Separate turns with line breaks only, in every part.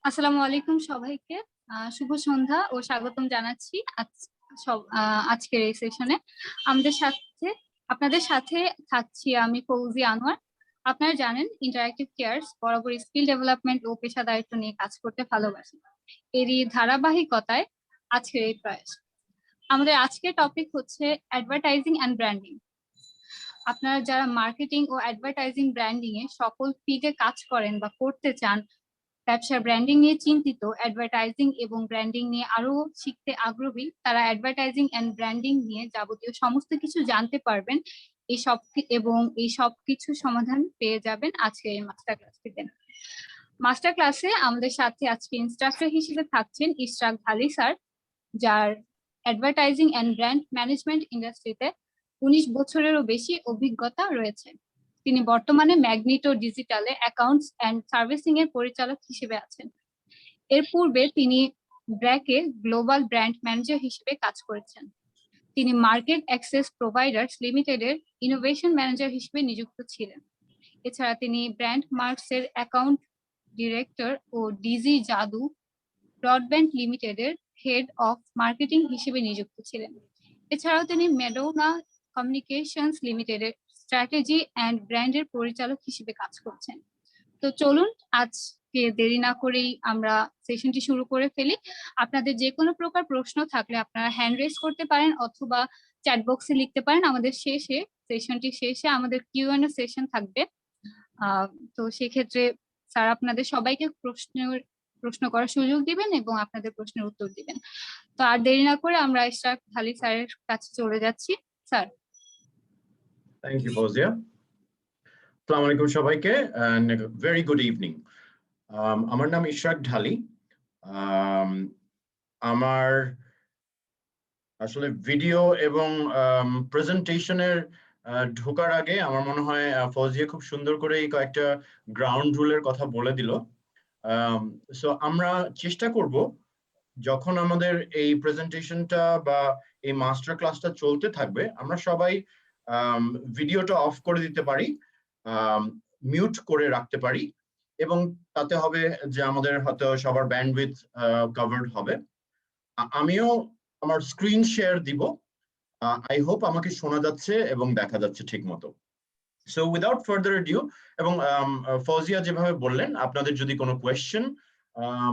আসসালামু আলাইকুম সবাইকে। শুভ সন্ধ্যা ও স্বাগতম জানাচ্ছি আজকের এই সেশনে। আপনাদের সাথে থাকছি আমি ফৌজি আনোয়ার। আপনারা জানেন ইন্টারঅ্যাক্টিভ কেয়ারস বরাবর স্কিল ডেভেলপমেন্ট ও পেশাদারিত্ব নিয়ে কাজ করতে ভালোবাসে। এরই ধারাবাহিকতায় আজকের এই প্রয়াস। আমাদের আজকের টপিক হচ্ছে অ্যাডভার্টাইজিং অ্যান্ড ব্র্যান্ডিং। আপনারা যারা মার্কেটিং ও অ্যাডভার্টাইজিং ব্র্যান্ডিং এ সকল ফিল্ডে কাজ করেন বা করতে চান, ব্যবসার ব্র্যান্ডিং নিয়ে চিন্তিত, অ্যাডভার্টাইজিং এবং ব্র্যান্ডিং নিয়ে আরো শিখতে আগ্রহী, তারা অ্যাডভার্টাইজিং এন্ড ব্র্যান্ডিং নিয়ে যাবতীয় সমস্ত কিছু জানতে পারবেন এই সব কিছু সমাধান পেয়ে যাবেন আজকে এই মাস্টার ক্লাসটিতে। মাস্টার ক্লাসে আমাদের সাথে আজকে ইনস্ট্রাক্টর হিসেবে থাকছেন ইশরাক ঢালি স্যার, যার অ্যাডভার্টাইজিং এন্ড ব্র্যান্ড ম্যানেজমেন্ট ইন্ডাস্ট্রিতে 19 বছরেরও বেশি অভিজ্ঞতা রয়েছে। তিনি বর্তমানে ম্যাগনিটো ডিজিটালে অ্যাকাউন্টস এন্ড সার্ভিসিং এর পরিচালক হিসেবে আছেন। এর পূর্বে তিনি ব্র্যাকে গ্লোবাল ব্র্যান্ড ম্যানেজার হিসেবে কাজ করেছেন। তিনি মার্কেট অ্যাক্সেস প্রোভাইডার্স লিমিটেডের ইনোভেশন ম্যানেজার হিসেবে নিযুক্ত ছিলেন। এছাড়া তিনি ব্র্যান্ড মার্কস এর অ্যাকাউন্ট ডিরেক্টর ও ডিজি জাদু ব্রডব্যান্ড লিমিটেডের হেড অফ মার্কেটিং হিসেবে নিযুক্ত ছিলেন। এছাড়াও তিনি মেডোনা কমিউনিকেশনস লিমিটেডের স্ট্র্যাটেজি অ্যান্ড ব্র্যান্ডের পরিচালক হিসেবে কাজ করছেন। তো চলুন আজকে দেরি না করেই আমরা সেশনটি শুরু করে ফেলি। আপনাদের যে কোনো প্রকার প্রশ্ন থাকলে আপনারা হ্যান্ড রেজ করতে পারেন অথবা চ্যাট বক্সে লিখতে পারেন। আমাদের সেশনটি শেষে আমাদের কিউ&এ সেশন থাকবে। তো সেক্ষেত্রে স্যার আপনাদের সবাইকে প্রশ্ন করার সুযোগ দিবেন এবং আপনাদের প্রশ্নের উত্তর দিবেন। তো আর দেরি না করে আমরা ইশরাক ঢালি স্যারের কাছে চলে যাচ্ছি। স্যার।
Thank you Fauzia. আসসালামু আলাইকুম সবাইকে and very good evening. আমার নাম ইশরাক ঢালি। আমার আসলে ভিডিও এবং প্রেজেন্টেশনের ঢোকার আগে আমার মনে হয় ফৌজিয়া খুব সুন্দর করে এই কয়েকটা গ্রাউন্ড রুলের কথা বলে দিল। সো আমরা চেষ্টা করব যখন আমাদের এই প্রেজেন্টেশনটা বা এই মাস্টার ক্লাসটা চলতে থাকবে আমরা সবাই ভিডিওটা অফ করে দিতে পারি, মিউট করে রাখতে পারি, এবং তাতে হবে যে আমাদের হয়তো সবার ব্যান্ডউইথ কভারড হবে। আমিও আমার স্ক্রিন শেয়ার দিব। আই হোপ আমাকে শোনা যাচ্ছে এবং দেখা যাচ্ছে ঠিক মতো। সো উইদাউট ফার্দার ডিউ, এবং ফৌজিয়া যেভাবে বললেন আপনাদের যদি কোনো কোয়েশ্চেন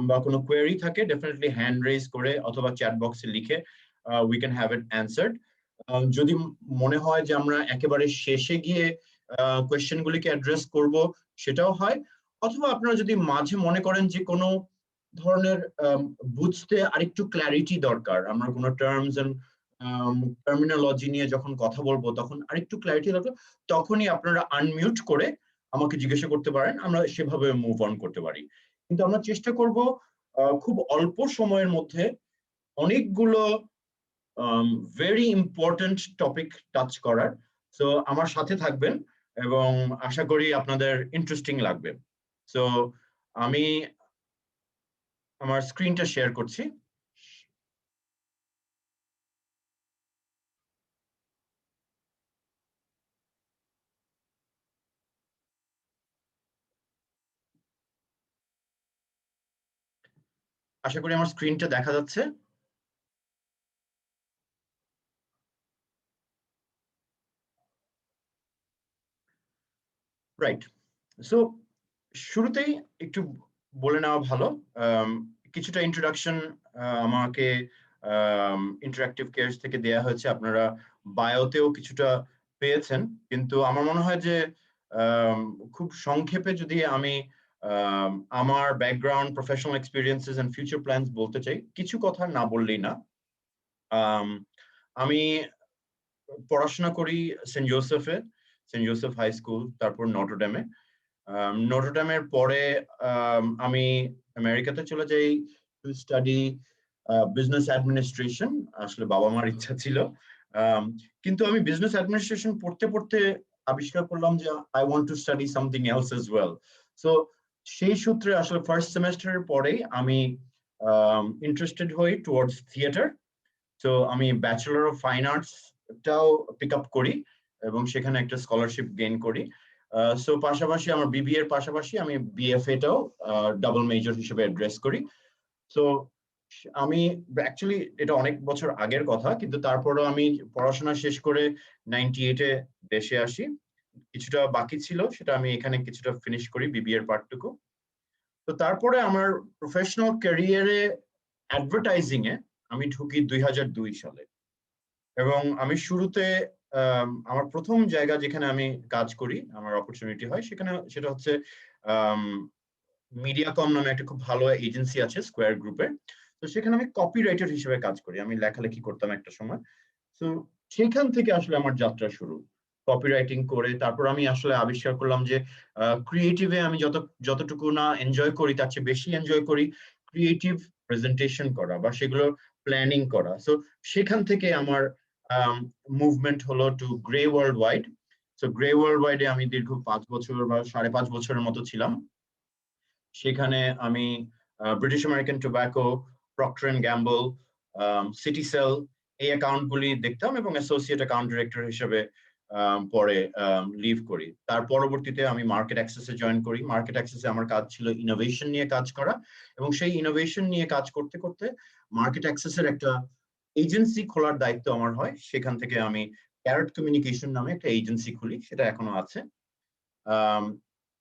বা কোনো কোয়েরি থাকে ডেফিনেটলি হ্যান্ড রেজ করে অথবা চ্যাট বক্সে লিখে we can have it answered. যদি মনে হয় যে আমরা একেবারে শেষে গিয়ে কোয়েশ্চেনগুলিকে অ্যাড্রেস করব সেটাও হয়, অথবা আপনারা যদি মাঝে মনে করেন যে কোনো ধরনের বুঝতে আরেকটু ক্ল্যারিটি দরকার, আমরা কোনো টার্মস এন্ড টার্মিনোলজি নিয়ে যখন কথা বলবো তখন আরেকটু ক্ল্যারিটি দরকার, তখনই আপনারা আনমিউট করে আমাকে জিজ্ঞাসা করতে পারেন, আমরা সেভাবে মুভ অন করতে পারি। কিন্তু আমরা চেষ্টা করব খুব অল্প সময়ের মধ্যে অনেকগুলো ভেরি ইম্পর্টেন্ট টপিক টাচ করার। সো আমার সাথে থাকবেন এবং আশা করি আপনাদের ইন্টারেস্টিং লাগবে। সো আমি আমার স্ক্রিনটা শেয়ার করছি। আশা করি আমার স্ক্রিনটা দেখা যাচ্ছে। রাইট। সো শুরুতেই একটু বলে নেওয়া ভালো, কিছুটা ইন্ট্রোডাকশন আমাকে ইন্টারঅ্যাক্টিভ কেয়ারস থেকে দেয়া হয়েছে, আপনারা বায়োতেও কিছুটা পেয়েছেন, কিন্তু আমার মনে হয় যে খুব সংক্ষেপে যদি আমি আমার background, professional experiences and future plans বলতে চাই, কিছু কথা না বললেই না। আমি পড়াশোনা করি সেন্ট জোসেফ হাই স্কুল, তারপর নটরডেমে। নটরডেমের পরে আমি আমেরিকাতে চলে যাই টু স্টাডি বিজনেস অ্যাডমিনিস্ট্রেশন। আসলে বাবা মার ইচ্ছা ছিল, কিন্তু আমি বিজনেস অ্যাডমিনিস্ট্রেশন পড়তে পড়তে আবিষ্কার করলাম যে I want to study something else as well. So সেই সূত্রে আসলে ফার্স্ট সেমেস্টারের পরেই আমি ইন্টারেস্টেড হই টুয়ার্ডস থিয়েটার। তো আমি ব্যাচেলর অফ ফাইন আর্টসটাও পিক আপ করি এবং সেখানে একটা স্কলারশিপ গেইন করি। সো পাশাপাশি আমার বিবিএ এর পাশাপাশি আমি বিএফএটাও ডাবল মেজর হিসেবে অ্যাড্রেস করি। সো আমি অ্যাকচুয়ালি এটা অনেক বছর আগের কথা, কিন্তু তারপরও আমি পড়াশোনা শেষ করে 98-এ দেশে আসি। কিছুটা বাকি ছিল, সেটা আমি এখানে কিছুটা ফিনিশ করি বিবিএ এর পার্টটুকু। তো তারপরে আমার প্রফেশনাল ক্যারিয়ারে অ্যাডভার্টাইজিং এ আমি ঢুকি 2002 সালে। এবং আমি শুরুতে আমার প্রথম জায়গা যেখানে আমি কাজ করি, আমার অপরচুনিটি হয় সেখানে, সেটা হচ্ছে মিডিয়াকম নামে একটা খুব ভালো এজেন্সি আছে স্কোয়ার গ্রুপের। তো সেখানে আমি কপি রাইটার হিসেবে কাজ করি, আমি লেখালেখি করতাম একটা সময়। তো সেখান থেকে আসলে আমার যাত্রা শুরু কপি রাইটিং করে। তারপর আমি আসলে আবিষ্কার করলাম যে ক্রিয়েটিভে আমি যতটুকু না এনজয় করি তার চেয়ে বেশি এনজয় করি ক্রিয়েটিভ প্রেজেন্টেশন করা বা সেগুলো প্ল্যানিং করা। সো সেখান থেকে আমার মুভমেন্ট হলো to Grey Worldwide. So Grey World ওয়াইডে আমি দীর্ঘ 5 বছর বা 5.5 বছরের মতো ছিলাম। সেখানে আমি British American Tobacco, Procter and Gamble, Citycell এই অ্যাকাউন্টগুলি দেখতাম এবং অ্যাসোসিয়েট অ্যাকাউন্ট ডিরেক্টর হিসেবে পরে লিভ করি। তার পরবর্তীতে আমি মার্কেট অ্যাক্সেসে জয়েন করি। মার্কেট অ্যাক্সেসে আমার কাজ ছিল ইনোভেশন নিয়ে কাজ করা, এবং সেই ইনোভেশন নিয়ে কাজ করতে করতে মার্কেট অ্যাক্সেসের একটা এজেন্সি খোলার দায়িত্ব আমার হয়। সেখান থেকে আমি ক্যারেট কমিউনিকেশন নামে একটা এজেন্সি খুলি, সেটা এখনো আছে।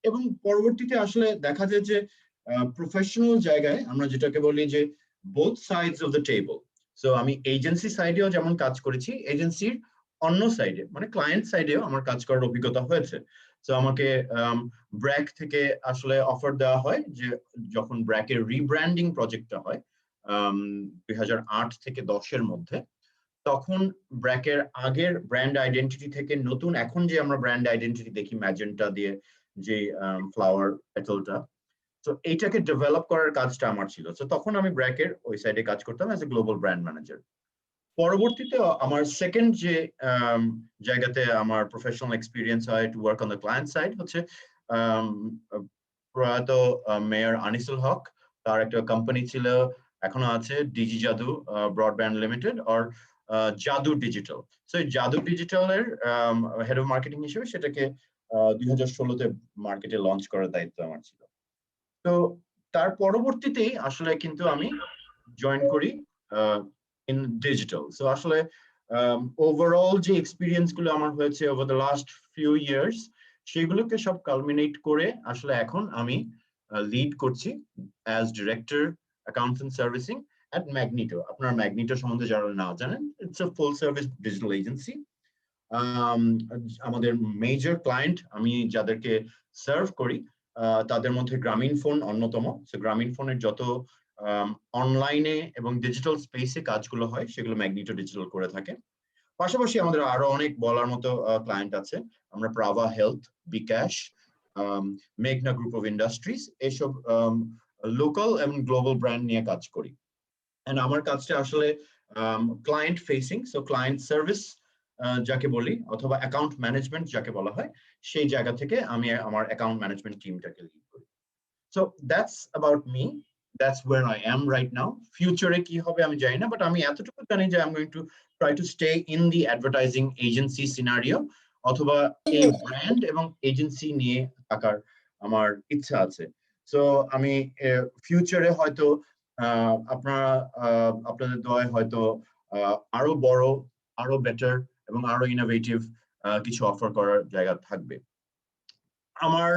এবং পরবর্তীতে আসলে দেখা যায় যে প্রফেশনাল জায়গায় আমরা যেটাকে বলি যে both sides of the table. So আমি এজেন্সি সাইডেও যেমন কাজ করেছি, এজেন্সির অন্য সাইডে মানে ক্লায়েন্ট সাইডেও আমার কাজ করার অভিজ্ঞতা হয়েছে। সো আমাকে ব্র্যাক থেকে আসলে অফার দেওয়া হয় যে যখন ব্র্যাকের রিব্র্যান্ডিং প্রজেক্টটা হয় 2008 থেকে 10-এর মধ্যে, তখন ব্র্যাকের আগের ব্র্যান্ড আইডেন্টিটি থেকে নতুন এখন যে আমরা ব্র্যান্ড আইডেন্টিটি দেখি ম্যাজেন্টা দিয়ে, যে ফ্লাওয়ার পেটালটা, তো এইটাকে ডেভেলপ করার কাজটা আমার ছিল। তো তখন আমি ব্র্যাকের ওই সাইডে কাজ করতাম as a global brand manager. পরবর্তীতে আমার সেকেন্ড যে জায়গাতে আমার প্রফেশনাল এক্সপিরিয়েন্স হয় to work on the client side হচ্ছে প্রয়াত মেয়র আনিসুল হক, তার একটা কোম্পানি ছিল, এখনো আছে, ডিজি জাদু ব্রডব্যান্ড লিমিটেড অর জাদু ডিজিটাল। সো এই জাদু ডিজিটালের হেড অফ মার্কেটিং হিসেবে সেটাকে 2016-তে মার্কেটে লঞ্চ করার দায়িত্ব আমার ছিল। তো তার পরবর্তীতেই আসলে কিন্তু আমি জয়েন করি ইন ডিজিটাল। সো আসলে ওভারঅল যে এক্সপিরিয়েন্স গুলো আমার হয়েছে over the last few years, সেগুলোকে সব কালমিনেট করে আসলে এখন আমি লিড করছি as director accountant servicing at Magneto. আপনার ম্যাগনিটো সম্বন্ধে যারা না জানেন, it's a full service digital agency. আমাদের মেজর ক্লায়েন্ট আমি যাদেরকে সার্ভ করি তাদের মধ্যে গ্রামীণ ফোন অন্যতম। সো গ্রামীণ ফোনের যত অনলাইনে এবং ডিজিটাল স্পেসে কাজগুলো হয় সেগুলো ম্যাগনিটো ডিজিটাল করে থাকে। পাশাপাশি আমাদের আরো অনেক বলার মতো ক্লায়েন্ট আছে। আমরা প্রাভা হেলথ, বিকাশ, মেঘনা গ্রুপ অফ ইন্ডাস্ট্রিজ এইসব লোকাল এবং গ্লোবাল ব্র্যান্ড নিয়ে কাজ করি। এন্ড আমার কাজটা আসলে client facing, so client service যাকে বলি অথবা অ্যাকাউন্ট ম্যানেজমেন্ট যাকে বলা হয়, সেই জায়গা থেকে আমি আমার অ্যাকাউন্ট ম্যানেজমেন্ট টিমটাকে লিড করি। So that's about me, that's where I am right now. ফিউচারে কি হবে আমি জানি না, বাট আমি এতটুকু জানি যে I am going to try to stay in the advertising agency scenario, অথবা এই ব্র্যান্ড এবং এজেন্সি নিয়ে থাকার আমার ইচ্ছা আছে। সো আমি ফিউচারে হয়তো আপনারা আপনাদের দোয়ায় হয়তো আরো বড়, আরো বেটার এবং আরো ইনোভেটিভ কিছু অফার করার জায়গা থাকবে। আমার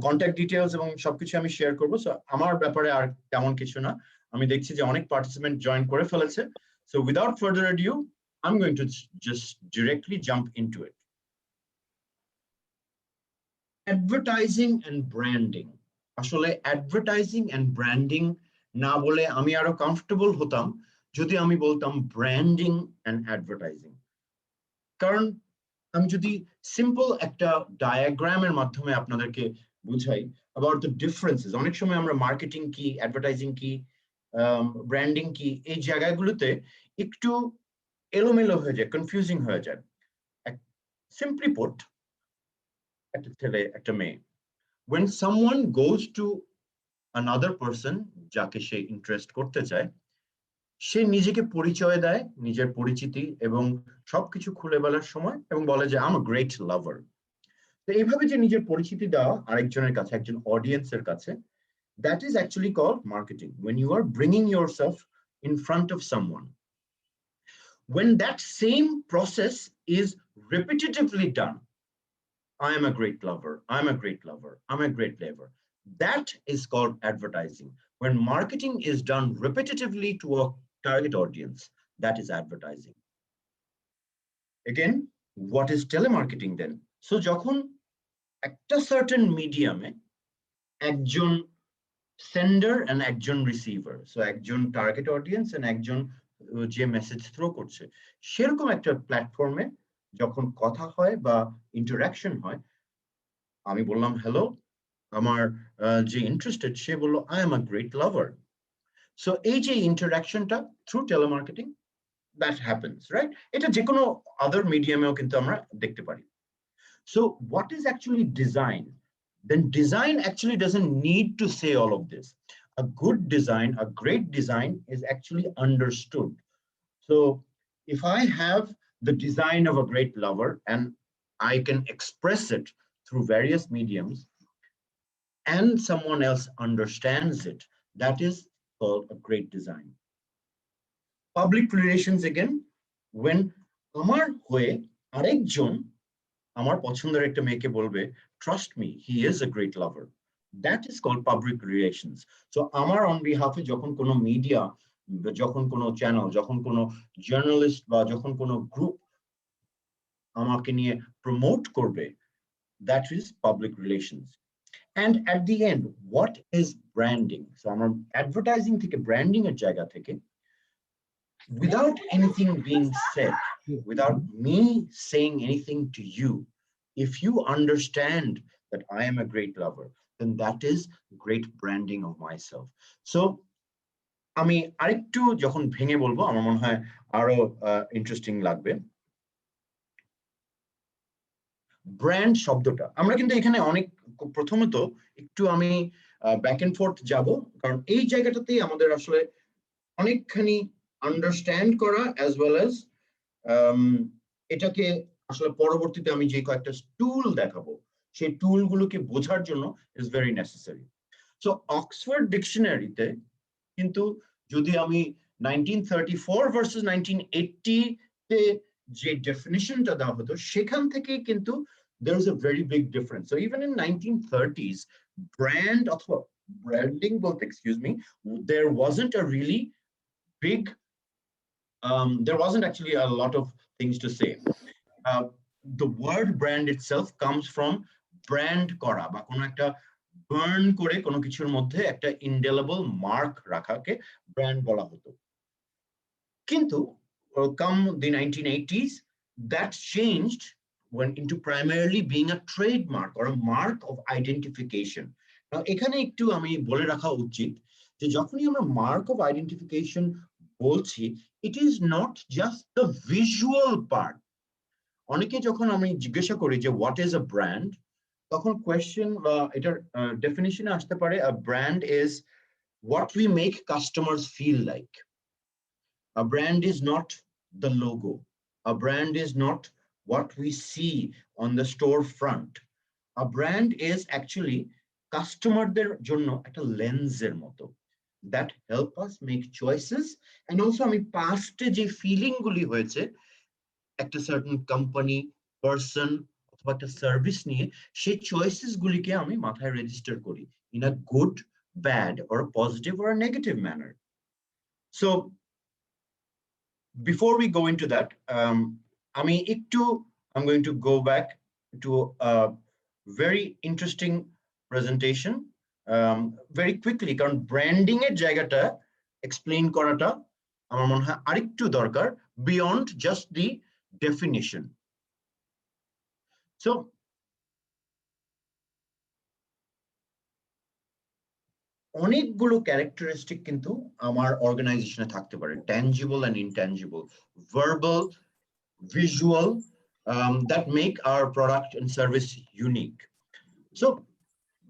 কন্ট্যাক্ট ডিটেইলস এবং সবকিছু আমি শেয়ার করবো। সো আমার ব্যাপারে আর তেমন কিছু না, আমি দেখছি যে অনেক পার্টিসিপেন্ট জয়েন করে ফেলেছে। So without further adieu I'm going to just directly jump into it. Advertising and branding. আসলে অ্যাডভার্টাইজিং এন্ড ব্র্যান্ডিং না বলে আমি আরো কমফোর্টেবল হতাম যদি আমি বলতাম ব্র্যান্ডিং এন্ড অ্যাডভার্টাইজিং। কারণ আমি যদি সিম্পল একটা ডায়াগ্রামের মাধ্যমে আপনাদেরকে বুঝাই অ্যাবাউট দ্য ডিফারেন্সেস, অনেক সময় আমরা মার্কেটিং কি, অ্যাডভার্টাইজিং কি, ব্র্যান্ডিং কি, এই জায়গাগুলোতে একটু এলোমেলো হয়ে যায়, কনফিউজিং হয়ে যায়। সিম্পলি পুট, একটা ছেলে একটা মেয়ে, when someone goes to another person যাকে সে ইন্টারেস্ট করতে চায়, সে নিজেকে পরিচয় দেয়, নিজের পরিচিতি এবং সবকিছু খুলে বলার সময়, এবং বলে যে আই এম আ গ্রেট লাভার। তো এইভাবে যে নিজের পরিচিতি দেওয়া আরেকজনের কাছে, একজন অডিয়েন্সের কাছে, that is actually called marketing. When you are bringing yourself in front of someone, when that same process is repetitively done, I am a great lover, I'm a great lover, I'm a great lover, that is called advertising. When marketing is done repetitively to a target audience, that is advertising. Again, what is telemarketing then? So যখন একটা certain medium এ একজন sender and একজন receiver, so একজন target audience and একজন যে message throw করছে, সেরকম একটা প্ল্যাটফর্মে যখন কথা হয় বা ইন্টারাকশন হয়, আমি বললাম হ্যালো, আমার যে ইন্টারেস্টেড সে বললো I am a great lover. So এই যে ইন্টারাকশনটা through telemarketing, that happens, right? এটা যে কোনো আদার মিডিয়ামেও কিন্তু আমরা দেখতে পারি। So what is actually design? Then design actually doesn't need to say all of this. A good design, a great design is actually understood. So if I have the design of a great lover and I can express it through various mediums and someone else understands it, that is called a great design. Public relations again, when আমার হয়ে আরেকজন আমার পছন্দের একটা মেয়েকে বলবে trust me he is a great lover, that is called public relations. So আমার on behalf যখন কোনো মিডিয়া, যখন কোনো চ্যানেল, যখন কোনো জার্নালিস্ট বা যখন কোনো গ্রুপ আমাকে নিয়ে প্রমোট করবে, that is public relations. And at the end what is branding? So আমার অ্যাডভার্টাইজিং থেকে, ব্র্যান্ডিং এর জায়গা থেকে, without anything being said, without me saying anything to you, if you understand that I am a great lover, then that is great branding of myself. So আমি আরেকটু যখন ভেঙে বলবো আমার মনে হয় আরো ইন্টারেস্টিং লাগবে। ব্র্যান্ড শব্দটা আমরা কিন্তু এখানে অনেক, প্রথমত একটু আমি ব্যাক এন্ড ফোর্থ যাব, কারণ এই জায়গাটাতেই আমাদের আসলে অনেকখানি আন্ডারস্ট্যান্ড করা অ্যাজ ওয়েল অ্যাজ এটাকে আসলে পরবর্তীতে আমি যে কয়েকটা টুল দেখাবো সেই টুলগুলোকে বোঝার জন্য is very necessary. So Oxford ডিকশনারিতে কিন্তু যদি আমি 1934 ভার্সেস 1980 তে যে ডেফিনিশনটা দেওয়া হতো সেখান থেকে কিন্তু there is a very big difference. So even in 1930s, brand অথবা branding both, excuse me, there wasn't a really big, there wasn't actually a lot of things to say. The word brand itself comes from brand kora ba kono ekta burn kore kono kichur moddhe ekta indelible mark rakhaকে brand bola hoto. Kintu come the 1980s, that changed, went into primarily being a trademark or a mark of identification. Now এখানে একটু আমি বলে রাখা উচিত যে যখনই আমরা mark of identification বলছি, it is not just the visual part. অনেকে যখন আমি জিজ্ঞাসা করি যে what is a brand, তখন কোয়েশ্চেন বা এটার ডেফিনিশনে আসতে পারে a brand is what we make customers feel like. A brand is not the logo. A brand is not what we see on the store front. A brand is actually কাস্টমারদের জন্য একটা লেন্সের মতো that help us make choices, and also আমি পাস্টে যে feeling গুলি হয়েছে একটা সার্টেন কোম্পানি, পারসন অথবা একটা সার্ভিস নিয়ে, সেই চয়েসেস গুলিকে আমি মাথায় রেজিস্টার করি in a good, bad or a positive or a negative manner. So before we go into that, I'm going to go back to a very interesting presentation very quickly, কারণ branding এর জায়গাটা explain করাটা আমার মনে হয় আরেকটু দরকার beyond just the definition. So অনেকগুলো ক্যারেক্টারিস্টিক কিন্তু আমার অর্গানাইজেশনে থাকতে পারে, tangible and intangible, verbal, visual, that make our product and service unique. So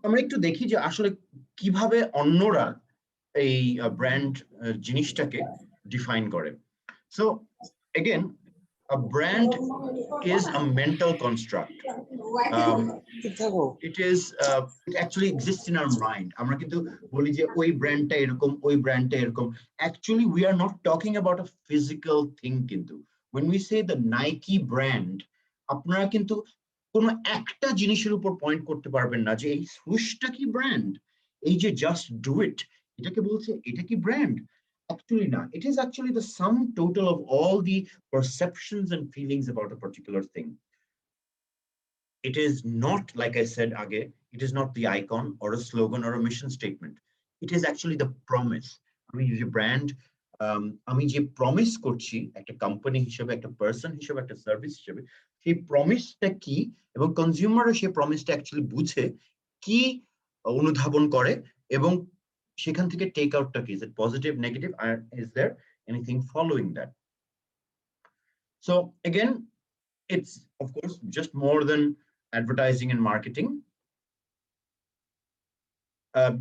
আমরা একটু দেখি যে আসলে কিভাবে অন্যরা এই ব্র্যান্ড জিনিসটাকে ডিফাইন করে। So again A brand is a mental construct. It actually exists in our mind. আমরা কিন্তু বলি যে ওই ব্র্যান্ডটা এরকম, ওই ব্র্যান্ডটা এরকম. Actually, we are not talking about a physical thing কিন্তু. When we say the Nike brand, আপনারা কিন্তু কোনো একটা জিনিসের উপর পয়েন্ট করতে পারবেন না যে এই সুশটা কি ব্র্যান্ড, এই যে জাস্ট ডু ইট এটাকে বলছে এটা কি brand. Actually not. It is actually the sum total of all the perceptions and feelings about a particular thing. It is not, like I said age, it is not the icon or a slogan or a mission statement. It is actually the promise. I mean, the brand, আমি যে promise করছি একটা company হিসেবে, একটা person হিসেবে, একটা service হিসেবে, সেই প্রমিসটা কি এবং কনজিউমারও সেই প্রমিসটা অ্যাকচুয়ালি বুঝে কি অনুধাবন করে এবং সেখান থেকে টেক আউটটা কি, ইজ ইট পজিটিভ, নেগেটিভ, আর is there anything following that. So again, it's of course just more than advertising and marketing.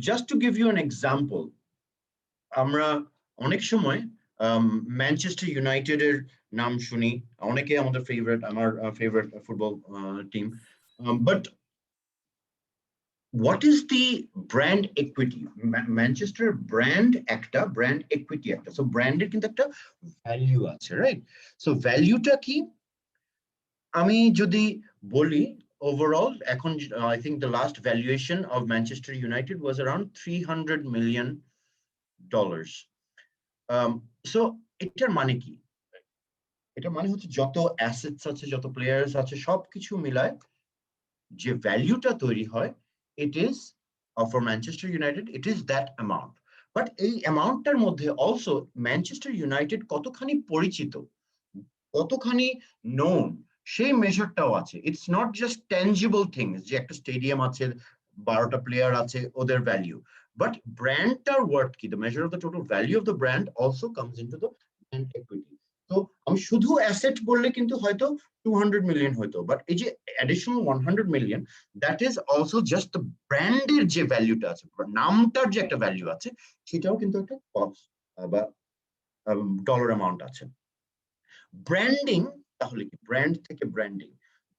Just to give you an example, আমরা অনেক সময় ম্যানচেস্টার ইউনাইটেডের নাম শুনি, অনেকে আমাদের ফেভারিট, আমার favourite football team, but what is the brand equity? Manchester brand একটা, brand equity একটা. So branded কিন্তু একটা ভ্যালু আছে, right? So ভ্যালুটা কি? আমি যদি বলি overall, এখন I think the last valuation of Manchester United was around $300 million. So এটার মানে কি? এটার মানে হচ্ছে যত অ্যাসেটস আছে, যত প্লেয়ার্স আছে, সবকিছু মিলায় যে ভ্যালুটা তৈরি হয়, it is for Manchester United, it is that amount. But এই অ্যামাউন্টটার মধ্যে also ম্যানচেস্টার ইউনাইটেড কতখানি পরিচিত, কতখানি known, সেই মেজারটাও আছে. It's not just tangible things যে একটা স্টেডিয়াম আছে, 12টা প্লেয়ার আছে, ওদের ভ্যালু, but ব্র্যান্ডটার ওয়ার্থ কি, the measure of the total value of the brand also comes into the brand equity. তো আমি শুধু অ্যাসেট বললে কিন্তু হয়তো 200 মিলিয়ন হয়তো, বাট এই যে additional 100 million, that is also just the ব্র্যান্ডের যে ভ্যালুটা আছে, নামটার যে একটা ভ্যালু আছে, সেটাও কিন্তু একটা কস্ট বা ডলার অ্যামাউন্ট আছে. ব্র্যান্ডিং তাহলে কি? ব্র্যান্ড থেকে ব্র্যান্ডিং,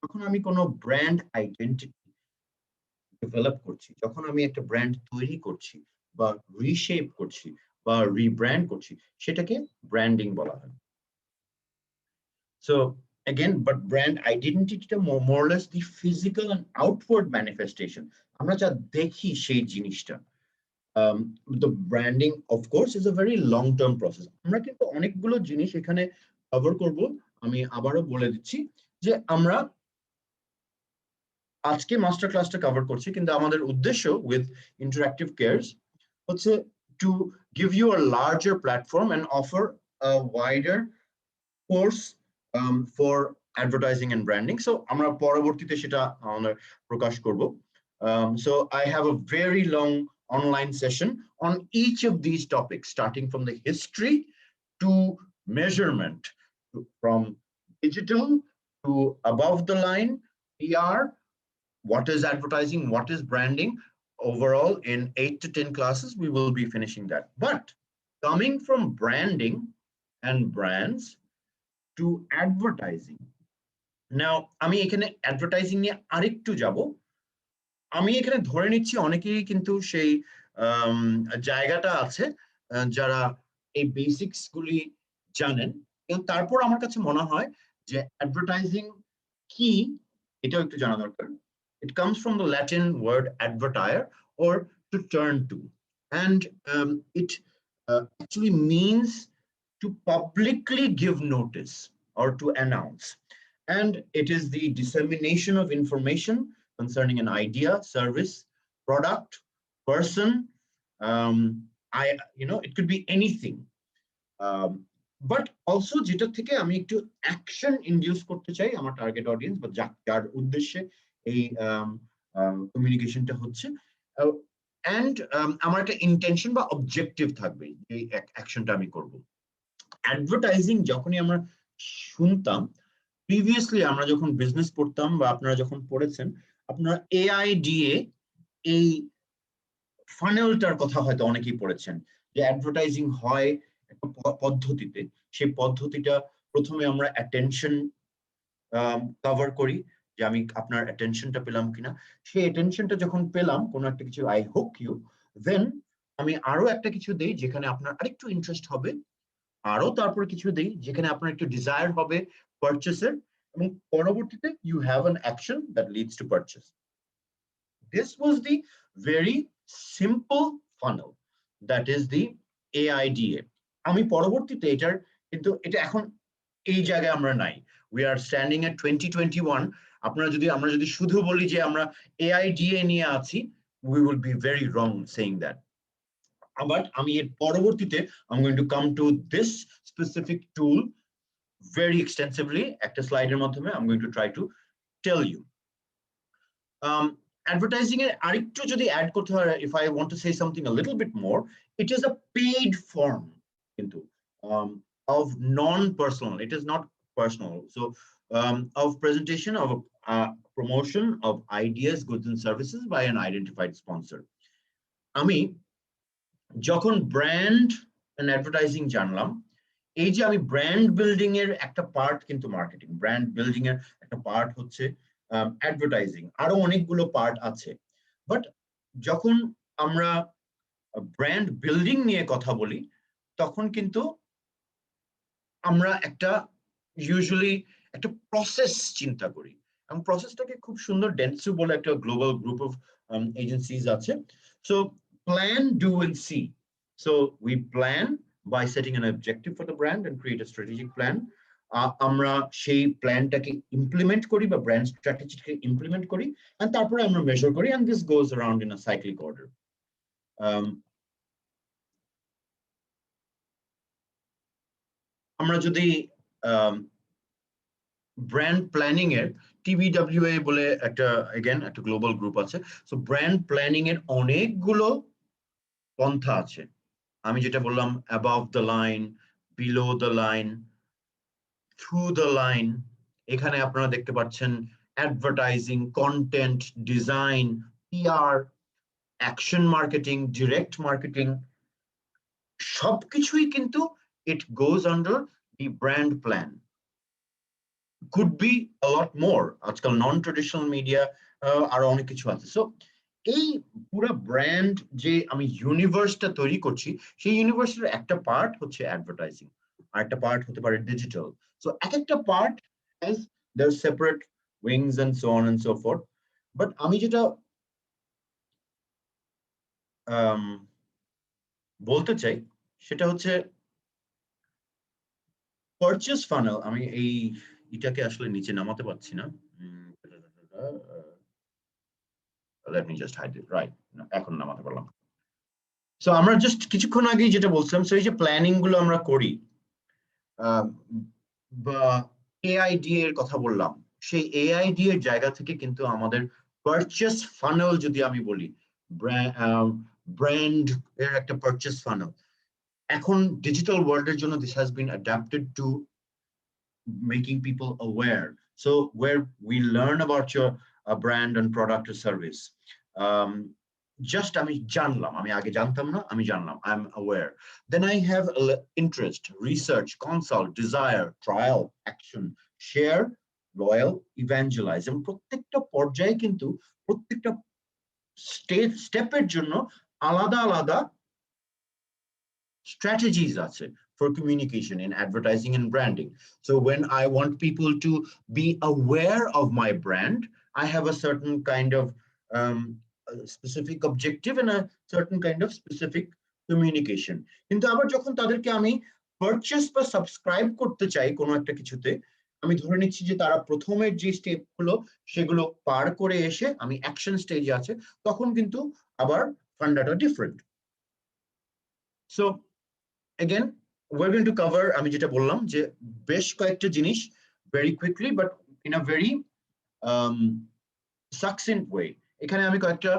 যখন আমি কোনো ব্র্যান্ড আইডেন্টিটি ডেভেলপ করছি, যখন আমি একটা ব্র্যান্ড তৈরি করছি বা রিশেপ করছি বা রিব্র্যান্ড করছি, সেটাকে ব্র্যান্ডিং বলা হয়. So again, but brand identity to more or less the physical and outward manifestation. আমরা যা দেখি সেই জিনিসটা. The branding, of course, is a very long-term process. আমরা কিন্তু অনেকগুলো জিনিস এখানে কভার করব. আমি আবারও বলে দিচ্ছি যে আমরা আজকে মাস্টার ক্লাসটা কভার করছি, কিন্তু আমাদের উদ্দেশ্য with interactive cares হচ্ছে to give you a larger platform and offer a wider course for advertising and branding. So আমরা পরবর্তীতে সেটা আমরা প্রকাশ করব. So I have a very long online session on each of these topics, starting from the history to measurement, from digital to above the line PR, what is advertising, what is branding. Overall, in 8 to 10 classes, we will be finishing that. But coming from branding and brands to advertising. Now, আমি এখানে advertising নিয়ে আরেকটু যাব. আমি এখানে ধরে নিচ্ছি অনেকেই কিন্তু সেই জায়গাটা আছে যারা এই বেসিক্স গুলি জানেন, এবং তারপর আমার কাছে মনে হয় যে অ্যাডভার্টাইজিং কি এটাও একটু জানা দরকার. It comes from the Latin word advertire, or to turn to, and it actually means to publicly give notice or to announce. And it is the dissemination of information concerning an idea, service, product, person. It could be anything. But also যেটা থেকে আমি একটু action induce করতে চাই আমার target audience বা যার উদ্দেশ্যে এই কমিউনিকেশনটা হচ্ছে, and আমার একটা ইন্টেনশন বা অবজেক্টিভ থাকবে এই অ্যাকশনটা আমি করব. অ্যাডভার্টাইজিং যখনই আমরা শুনতাম, প্রিভিয়াসলি আমরা যখন বিজনেস পড়তাম বা আপনারা যখন পড়েছেন, আপনারা AIDA এই ফানেলটার কথা হয়তো অনেকেই পড়েছেন, যে অ্যাডভার্টাইজিং হয় একটা পদ্ধতিতে, সেই পদ্ধতিটা প্রথমে আমরা অ্যাটেনশন কভার করি, যে আমি আপনার অ্যাটেনশনটা পেলাম কিনা। সেই অ্যাটেনশনটা যখন পেলাম কোনো একটা কিছু, আই হোপ ইউ, দেন আমি আরো একটা কিছু দেই যেখানে আপনার আরেকটু ইন্টারেস্ট হবে, আরো তারপর কিছু দেই যেখানে আপনার একটু ডিজায়ার হবে পারচেসের, এবং পরবর্তীতে you have an action that leads to purchase. This was the very simple funnel, that is the AIDA. আমি পরবর্তীতে এটার কিন্তু এটা এখন এই জায়গায় আমরা নাই, we are standing at 2021. আমরা যদি শুধু বলি যে আমরা AIDA নিয়ে আছি, we will be very wrong saying that. But আমি এর পরবর্তীতে I'm going to come to this specific tool very extensively একটা স্লাইডের মাধ্যমে I'm going to try to tell you. Advertising এর আরেকটু যদি অ্যাড করতে হয়, if I want to say something a little bit more, it is a paid form কিন্তু of non-personal, it is not personal, so of presentation of promotion of ideas, goods and services by an identified sponsor. আমি যখন brand and advertising জানলাম, এই যে আমি brand building এর একটা part কিন্তু মার্কেটিং, ব্র্যান্ড বিল্ডিং এর একটা পার্ট হচ্ছে অ্যাডভার্টাইজিং, আরো অনেকগুলো পার্ট আছে। বাট যখন আমরা ব্র্যান্ড বিল্ডিং নিয়ে কথা বলি, তখন কিন্তু আমরা একটা ইউজুয়ালি একটা প্রসেস চিন্তা করি, এবং প্রসেসটাকে খুব সুন্দর ডেন্সু বলে একটা গ্লোবাল গ্রুপ অফ এজেন্সিজ আছে। So plan, do and see. So we plan by setting an objective for the brand and create a strategic plan. আমরা সেই প্ল্যানটাকে ইমপ্লিমেন্ট করি বা ব্র্যান্ড স্ট্র্যাটেজিকে ইমপ্লিমেন্ট করি, and তারপরে আমরা মেজার করি, and this goes around in a cyclic order. আমরা যদি ব্র্যান্ড প্ল্যানিং এর TBWA বলে একটা একটা গ্লোবাল গ্রুপ আছে, সো ব্র্যান্ড প্ল্যানিং এর অনেকগুলো পন্থা আছে। আমি যেটা বললাম above the line, below the line, through the line, এখানে আপনারা দেখতে পাচ্ছেন advertising, content, design, PR, action marketing, direct marketing, সবকিছুই কিন্তু it goes under the brand plan. Could be a lot more. আজকাল নন ট্রেডিশনাল মিডিয়া আরো অনেক কিছু আছে। সো এই পুরো ব্র্যান্ড যে আমি ইউনিভার্সটা তৈরি করছি, সেই ইউনিভার্সের একটা পার্ট হচ্ছে অ্যাডভার্টাইজিং, আর একটা পার্ট হতে পারে ডিজিটাল। সো এক একটা part has their separate wings and so on and so forth. But আমি যেটা বলতে চাই সেটা হচ্ছে পারচেজ ফানেল। আমি এটাকে আসলে নিচে নামাতে পারছি না, let me just hide it, right, এখন নামাতে পারলাম। সো আমরা জাস্ট কিছুক্ষণ আগেই যেটা বলছিলাম, সো এই যে প্ল্যানিং গুলো আমরা করি বা AIDA এর কথা বললাম, সেই AIDA এর জায়গা থেকে কিন্তু আমাদের পারচেজ ফানেল যদি আমি বলি, ব্র্যান্ড এর একটা পারচেজ ফানেল, এখন ডিজিটাল ওয়ার্ল্ডের জন্য this has been adapted to making people aware. So where we learn about your brand and product or service, just আমি জানলাম, আমি আগে জানতাম না, আমি জানলাম, I'm aware, then I have interest, research, consult, desire, trial, action, share, loyal, evangelize, এবং প্রত্যেকটা পর্যায়ে কিন্তু প্রত্যেকটা স্টেপের জন্য আলাদা আলাদা strategies আছে for communication in advertising and branding. So when I want people to be aware of my brand, I have a certain kind of specific objective and a certain kind of specific communication. কিন্তু আবার যখন তাদেরকে আমি purchase বা subscribe করতে চাই কোনো একটা কিছুতে, আমি ধরে নিচ্ছি যে তারা প্রথমের যে স্টেপগুলো সেগুলো পার করে এসে আমি অ্যাকশন স্টেজে আছে, তখন কিন্তু আবার ফান্ডাটা different. So again we're going to cover, আমি যেটা বললাম যে বেশ কয়েকটা জিনিস very quickly but in a very succinct way. এখানে আমি কয়েকটা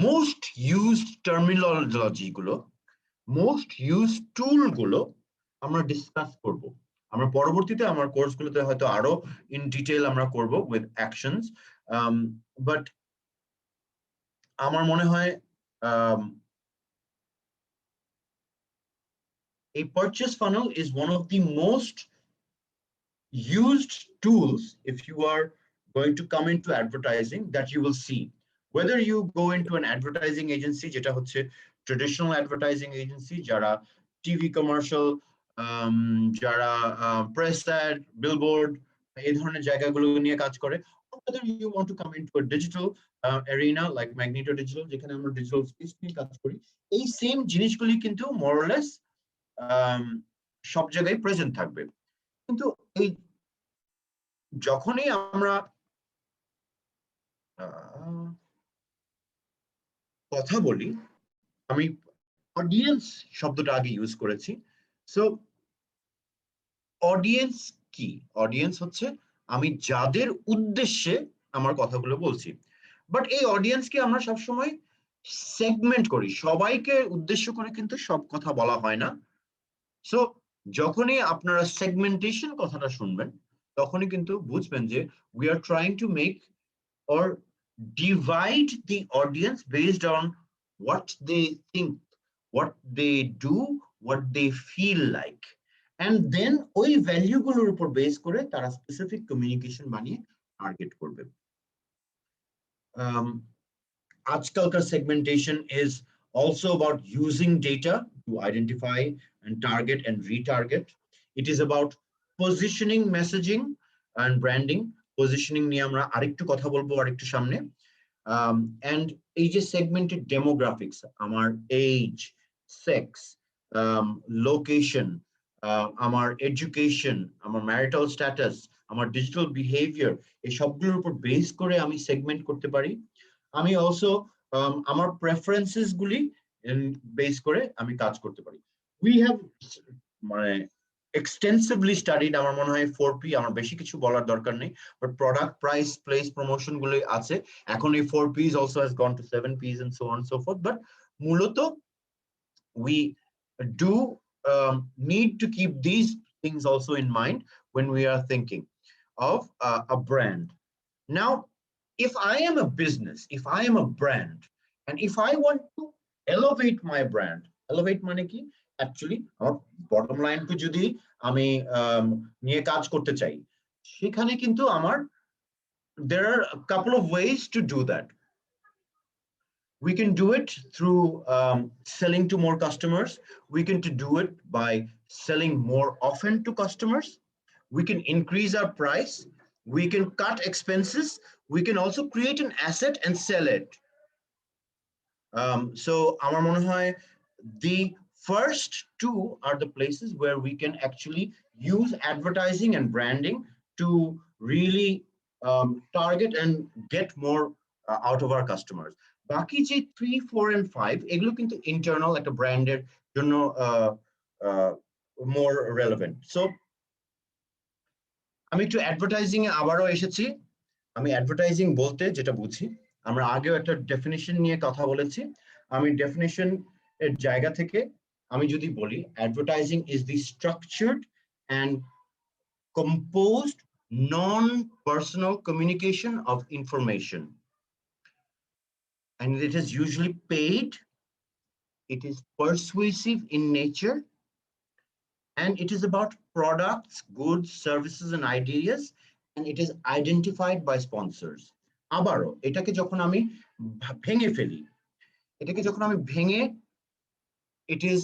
মোস্ট ইউজড টার্মিনোলজি গুলো, মোস্ট ইউজড টুল গুলো আমরা ডিসকাস করব। আমরা পরবর্তীতে আমার কোর্সগুলোতে হয়তো আরো ইন ডিটেইল আমরা করব উইথ অ্যাকশনস, বাট আমার মনে হয় a purchase funnel is one of the most used tools if you are going to come into advertising that you will see. Whether you go into an advertising agency, যেটা হচ্ছে traditional advertising agency, যারা TV commercial, যারা press ad, billboard, এই ধরনের জায়গাগুলো নিয়ে কাজ করে, or whether you want to come into a digital arena like Magneto Digital, যেখানে আমরা digital space নিয়ে কাজ করি, এই same জিনিসগুলি কিন্তু more or less সব জায়গায় প্রেজেন্ট থাকবে। কিন্তু এই যখনই আমরা কথা বলি, আমি অডিয়েন্স শব্দটা আগে ইউজ করেছি। সো অডিয়েন্স কি? অডিয়েন্স হচ্ছে আমি যাদের উদ্দেশ্যে আমার কথাগুলো বলছি, বাট এই অডিয়েন্সকে আমরা সবসময় সেগমেন্ট করি, সবাইকে উদ্দেশ্য করে কিন্তু সব কথা বলা হয় না। সো যখনই আপনারা সেগমেন্টেশন কথাটা শুনবেন, তখনই কিন্তু বুঝবেন যে we are trying to make or divide the audience based on what they think, what they do, what they feel like, and then ওই ভ্যালুগুলোর উপর বেস করে তারা স্পেসিফিক কমিউনিকেশন বানিয়ে টার্গেট করবে। আজকালকার segmentation is also about using data to identify and target and retarget. It is about positioning, messaging and branding. Positioning নিয়ে আমরা আরেকটু কথা বলবো আরেকটু সামনে। And এই যে segmented demographics, আমার age, sex, location, আমার education, আমার marital status, আমার digital behavior, এই সবগুলোর উপর বেস করে আমি সেগমেন্ট করতে পারি। আমি অলসো আমার প্রেফারেন্সেস গুলি বেস করে আমি কাজ করতে পারি। উই হ্যাভ মানে এক্সটেন্সিভলি স্টাডিড, আমার মনে হয় 4P, আমার বেশি কিছু বলার দরকার নেই, but product, price, place, promotion গুলো আছে। এখন এই 4Ps also has gone to 7Ps and so on and so forth, but মূলত we do need to keep these things also in mind when we are thinking of a brand. Now, if I am a business, if I am a brand, and if I want to elevate my brand, elevate মানে কি? Actually, আমার bottom line কে যদি আমি নিয়ে কাজ করতে চাই, সেখানে কিন্তু আমার there are a couple of ways to do that. We can do it through selling to more customers. We can do it by selling more often to customers. We can increase our price. We can cut expenses. We can also create an asset and sell it. So আমার মনে হয় the first two are the places where we can actually use advertising and branding to really target and get more out of our customers. বাকি যে 3, 4 and 5 এগুলো কিন্তু internal একটা ব্র্যান্ডের জন্য more relevant. So আমি একটু অ্যাডভার্টাইজিং এ আবারও এসেছি। আমি অ্যাডভার্টাইজিং বলতে যেটা বুঝি, আমরা আগেও একটা ডেফিনিশন নিয়ে কথা বলেছি। আমি ডেফিনিশন এর জায়গা থেকে আমি যদি বলি, advertising is the structured and composed non-personal communication of information, and it is usually paid, it is persuasive in nature, and it is about products, goods, services and ideas, and it is identified by sponsors. আবারও এটাকে যখন আমি ভেঙে ফেলি, it is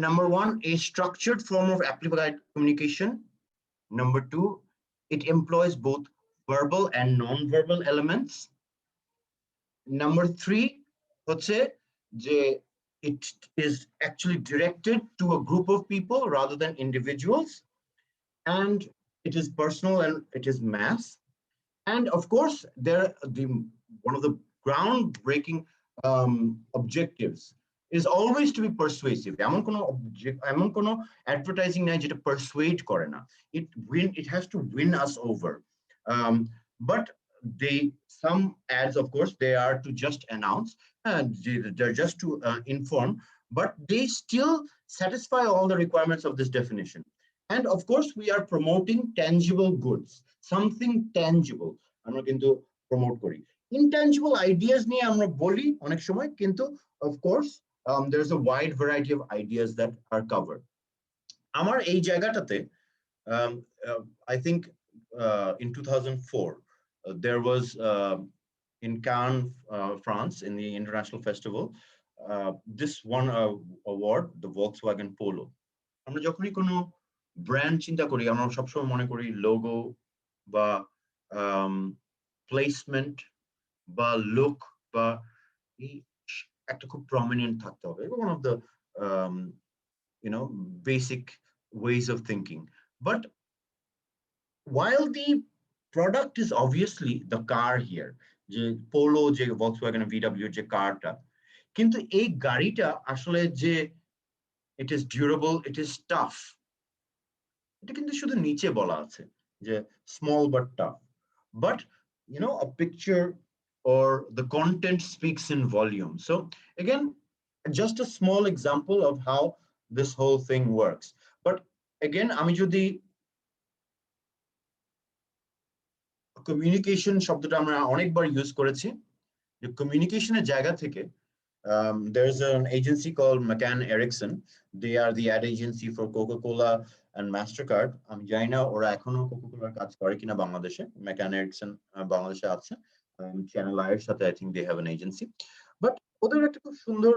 number one, a structured form of amplified communication. Number two, it employs both verbal and non-verbal elements. Number three, হচ্ছে যে it is actually directed to a group of people rather than individuals, and it is personal and it is mass. And of course, one of the groundbreaking objectives is always to be persuasive. এমন কোনো advertising নাই যেটা persuade করে না। It has to win us over. But some ads, of course, they are to just announce, and they're just to inform, but they still satisfy all the requirements of this definition. And of course, we are promoting tangible goods, something tangible. আমরা কিন্তু promote করি। Intangible ideas নিয়ে আমরা বলি অনেক সময়, কিন্তু of course, there's a wide variety of ideas that are covered. আমার এই জায়গাটাতে I think in 2004 there was in Cannes, France, in the international festival, this one award, the Volkswagen Polo. আমরা যখনই কোনো ব্র্যান্ড চিন্তা করি আমরা সবসময় মনে করি লোগো বা প্লেসমেন্ট বা লুক বা এই একটা খুব প্রমিনেন্ট থাকতে হবে, one of the basic ways of thinking. But while the product is obviously the car here, যে পোলো, যে Volkswagen VW যে কারটা, কিন্তু এই গাড়িটা আসলে যে it is durable, it is tough, এটা কিন্তু শুধু নিচে বলা আছে যে small but tough. But a picture or the content speaks in volume. So again, just a small example of how this whole thing works. But again, আমি যদি communication শব্দটা আমরা অনেকবার ইউজ করেছি, যে কমিউনিকেশনের জায়গা থেকে there's an agency called McCann Erickson. They are the ad agency for Coca-Cola and Mastercard. আমি জানি না ওরা এখনো কোকাকোলার কাজ করে কিনা বাংলাদেশে। McCann Erickson বাংলাদেশে আছে, চ্যানেল আই এর সাথে I think they have an agency. But ওদের একটা খুব সুন্দর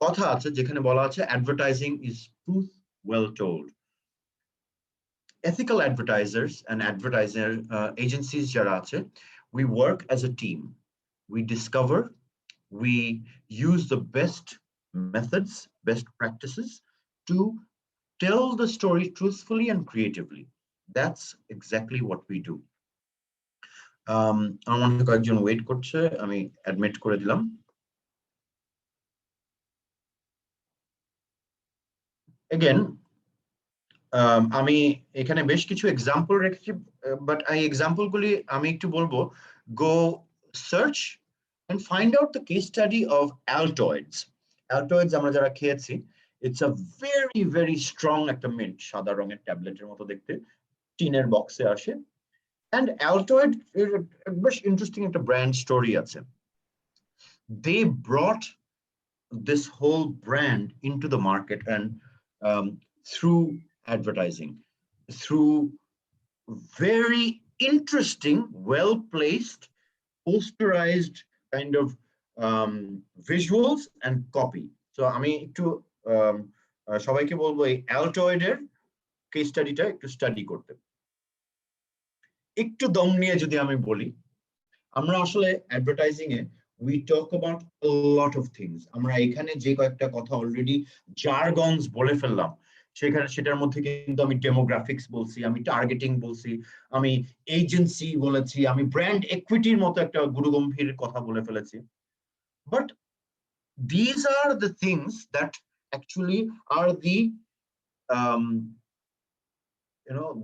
কথা আছে যেখানে বলা আছে advertising is truth well told. Ethical advertisers and advertiser agencies যারা আছে, we work as a team. We discover, we use the best methods, best practices to tell the story truthfully and creatively. That's exactly what we do. আমার মনে হয় কয়েকজন wait করছে, আমি admit করে দিলাম। Again, আমি এখানে বেশ কিছু এক্সাম্পল রেখেছি, বাট এই এক্সাম্পল গুলি আমি একটু বলবো, go search and find out the case study of Altoids. Altoids আমরা যারা খেয়েছি, it's a very very strong একটা মিন্ট, সাদা রঙের ট্যাবলেটের মতো দেখতে, টিনের বক্সে আসে। And Altoid এর বেশ ইন্টারেস্টিং একটা ব্র্যান্ড স্টোরি আছে। They brought this whole brand into the market and through advertising, through very interesting, well-placed, posterized kind of visuals and copy. So আমি একটু সবাইকে বলবো এই অ্যালটয়েডের কেস স্টাডিটা একটু স্টাডি করতে। একটু দম নিয়ে যদি আমি বলি, আমরা আসলে advertising A we talk about a lot of things. আমরা এখানে যে কয়েকটা কথা অলরেডি জারগনস বলে ফেললাম, সেটার মধ্যে কিন্তু আমি ডেমোগ্রাফিক্স বলছি, আমি টার্গেটিং বলছি, আমি এজেন্সি বলেছি, আমি ব্র্যান্ড ইকুইটির মতো একটা গুরুগম্ভীর কথা বলে ফেলেছি। But these are the things that actually are the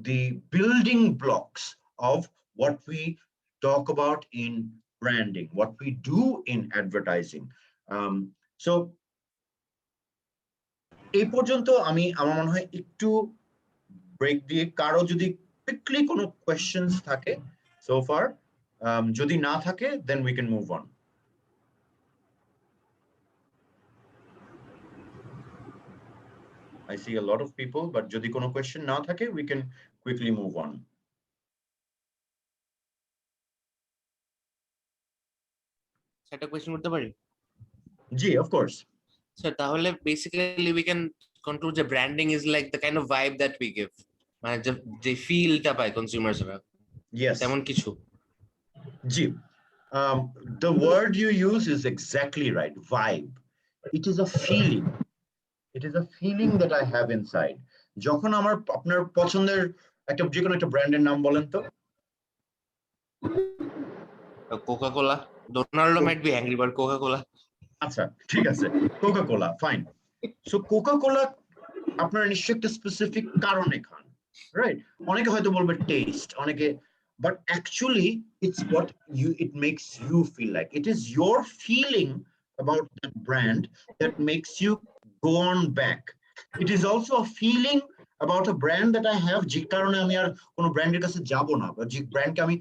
the building blocks of what we talk about in branding, what we do in advertising. So এই পর্যন্ত আমি আমার মনে হয় একটু ব্রেক দিয়ে, কারো যদি কুইকলি কোনো কোয়েশ্চেনস থাকে so far, যদি না থাকে then we can move on. I see a lot of people, but যদি কোনো কোয়েশ্চেন না থাকে we can quickly move on.
একটা কোয়েশ্চেন করতে পারি?
জি, of course.
স্যার তাহলে basically we can conclude that branding is like the kind of vibe that we give, মানে যে ফিলটা পায় কনজিউমারসরা,
Yes,
তেমন কিছু।
জি, the word you use is exactly right, vibe. It is a feeling. It is a feeling that I have inside. যখন আমার আপনার পছন্দের একটা যে কোনো একটা ব্র্যান্ডের নাম বলেন তো।
Coca Cola. Donaldo might be angry, but Coca Cola.
আচ্ছা, ঠিক আছে, কোকা-কোলা, ফাইন। সো কোকা-কোলা আপনারা নিশ্চয়ই একটা স্পেসিফিক কারণে খান, রাইট? অনেকে হয়তো বলবে টেস্ট, অনেকে, but actually it's what it makes you feel like. It is your feeling about that brand that makes you go on back. It is also a feeling about a brand that I have, যে কারণে আমি আর কোনো ব্র্যান্ডের কাছে যাব না, বা যে ব্র্যান্ডকে আমি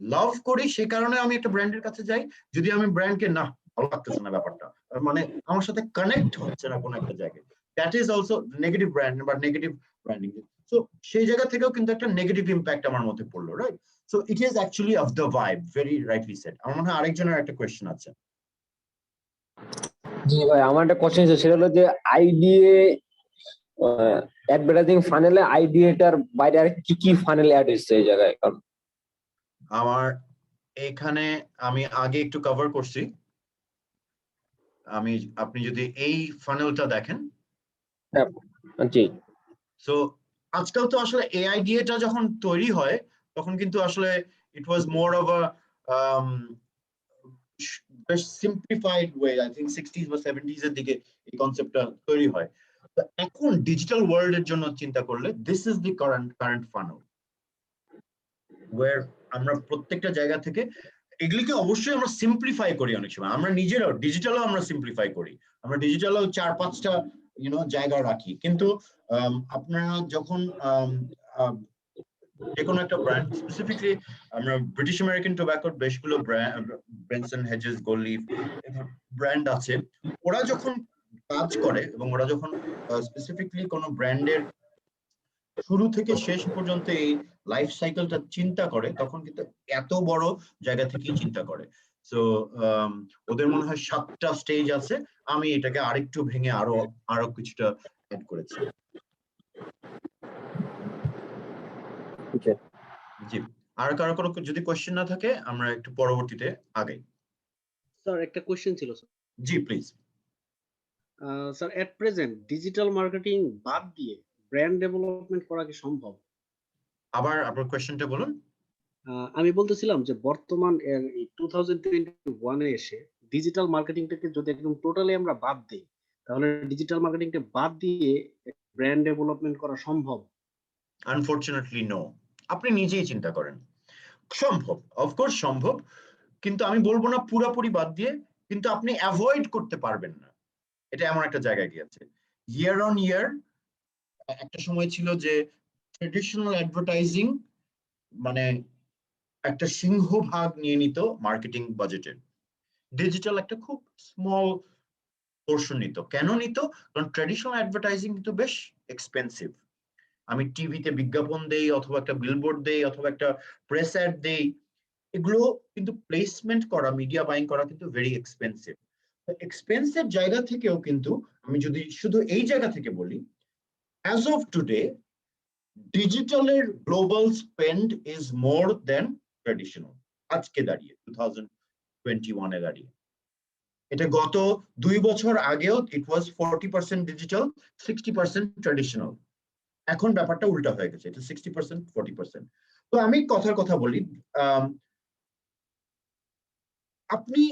লাভ করি সেই কারণে আমি একটা ব্র্যান্ডের কাছে যাই। যদি আমি ব্র্যান্ডকে না ভালো লাগতেছে না, ব্যাপারটা মানে আমার সাথে কানেক্ট হচ্ছে না কোনো একটা জায়গায়, that is also negative brand বা নেগেটিভ ব্র্যান্ডিং। সো সেই জায়গা থেকেও কিন্তু একটা নেগেটিভ ইম্প্যাক্ট আমার মধ্যে পড়লো, right? So it is actually of the vibe, very rightly said. আমার মনে হয় আরেকজনের একটা কোয়েশ্চেন আছে।
জি ভাই, আমার একটা কোশ্চেন ছিল, সেটা হলো যে আইডিএ অ্যাডভার্টাইজিং ফানেলে আইডিএটার বাইরে আর কি কি ফানেল অ্যাড হচ্ছে এই জায়গায়? কারণ
আমার এখানে আমি আগে একটু কভার করছি। আপনি যদি এই ফানেলটা দেখেন,
জি
সো আজকাল তো আসলে এআইডিএটা যখন তৈরি হয় তখন কিন্তু আসলে ইট ওয়াজ মোর অফ আ বেশ simplified way. I think 60s বা 70s এর দিকে এই কনসেপ্টটা তৈরি হয়। তো এখন ডিজিটাল ওয়ার্ল্ড এর জন্য চিন্তা করলে this is the current funnel, where আমরা প্রত্যেকটা জায়গা থেকে এগুলিকে অবশ্যই আমরা সিম্পলিফাই করি। অনেক সময় আমরা নিজেরাও ডিজিটালও আমরা সিম্পলিফাই করি, আমরা ডিজিটালও 4-5টা জায়গা রাখি। কিন্তু আপনারা যখন যে কোনো একটা ব্র্যান্ড, স্পেসিফিকলি আমরা ব্রিটিশ আমেরিকান টোব্যাকোর বেশগুলো ব্রেনসন, হেজেস, গোল্ডলিফ ব্র্যান্ড আছে, ওরা যখন কাজ করে এবং ওরা যখন স্পেসিফিকলি কোনো ব্র্যান্ডের শুরু থেকে শেষ পর্যন্ত এই লাইফ সাইকেলটা চিন্তা করে, তখন কিন্তু এত বড় জায়গা থেকেই চিন্তা করে। সো ওদের মনে হয় 7টা স্টেজ আছে, আমি এটাকে আরেকটু ভেঙে আরো কিছুটা অ্যাড করেছি। জি, আর কারো কোনো যদি কোশ্চেন না থাকে আমরা একটু পরবর্তীতে আগাই।
স্যার একটা কোশ্চেন ছিল sir.
G please.
Sir at present digital marketing বাদ দিয়ে ব্র্যান্ড ডেভেলপমেন্ট করা কি সম্ভব?
আবার আপনার কোশ্চেনটা বলুন।
আমি বলতেছিলাম যে বর্তমান 2021 এ এসে ডিজিটাল মার্কেটিংটাকে যদি একদম টোটালি আমরা বাদ দিই, তাহলে ডিজিটাল মার্কেটিংটা বাদ দিয়ে ব্র্যান্ড ডেভেলপমেন্ট করা সম্ভব?
Unfortunately no. আপনি নিজেই চিন্তা করেন, সম্ভব, অফকোর্স সম্ভব, কিন্তু আমি বলবো না পুরোপুরি বাদ দিয়ে, কিন্তু আপনি অ্যাভয়েড করতে পারবেন না। এটা এমন একটা জায়গায় গিয়েছে, ইয়ার অন ইয়ার একটা সময় ছিল যে ট্রেডিশনাল অ্যাডভার্টাইজিং মানে একটা সিংহভাগ নিয়ে নিত মার্কেটিং বাজেটের, ডিজিটাল একটা খুব স্মল পোর্শন নিত। কেন নিত? কারণ ট্রেডিশনাল অ্যাডভার্টাইজিং কিন্তু বেশ এক্সপেন্সিভ। আমি টিভিতে বিজ্ঞাপন দেই, অথবা একটা বিলবোর্ড দেই, অথবা একটা প্রেস অ্যাড দেই, এগুলো কিন্তু প্লেসমেন্ট করা, মিডিয়া বাইং করা কিন্তু ভেরি এক্সপেন্সিভ। এক্সপেন্সিভ জায়গা থেকেও কিন্তু আমি যদি শুধু এই জায়গা থেকে বলি, অ্যাজ অফ টুডে ডিজিটালের global spend is more than traditional. আজকে দাঁড়িয়ে 2021 এ দাঁড়িয়ে, এটা গত 2 বছর আগেও ইট ওয়াজ 40% ডিজিটাল, 60% ট্রেডিশনাল। এখন ব্যাপারটা উল্টা হয়ে গেছে, এটা 60% 40%। তো আমি কথার কথা বলি, আপনি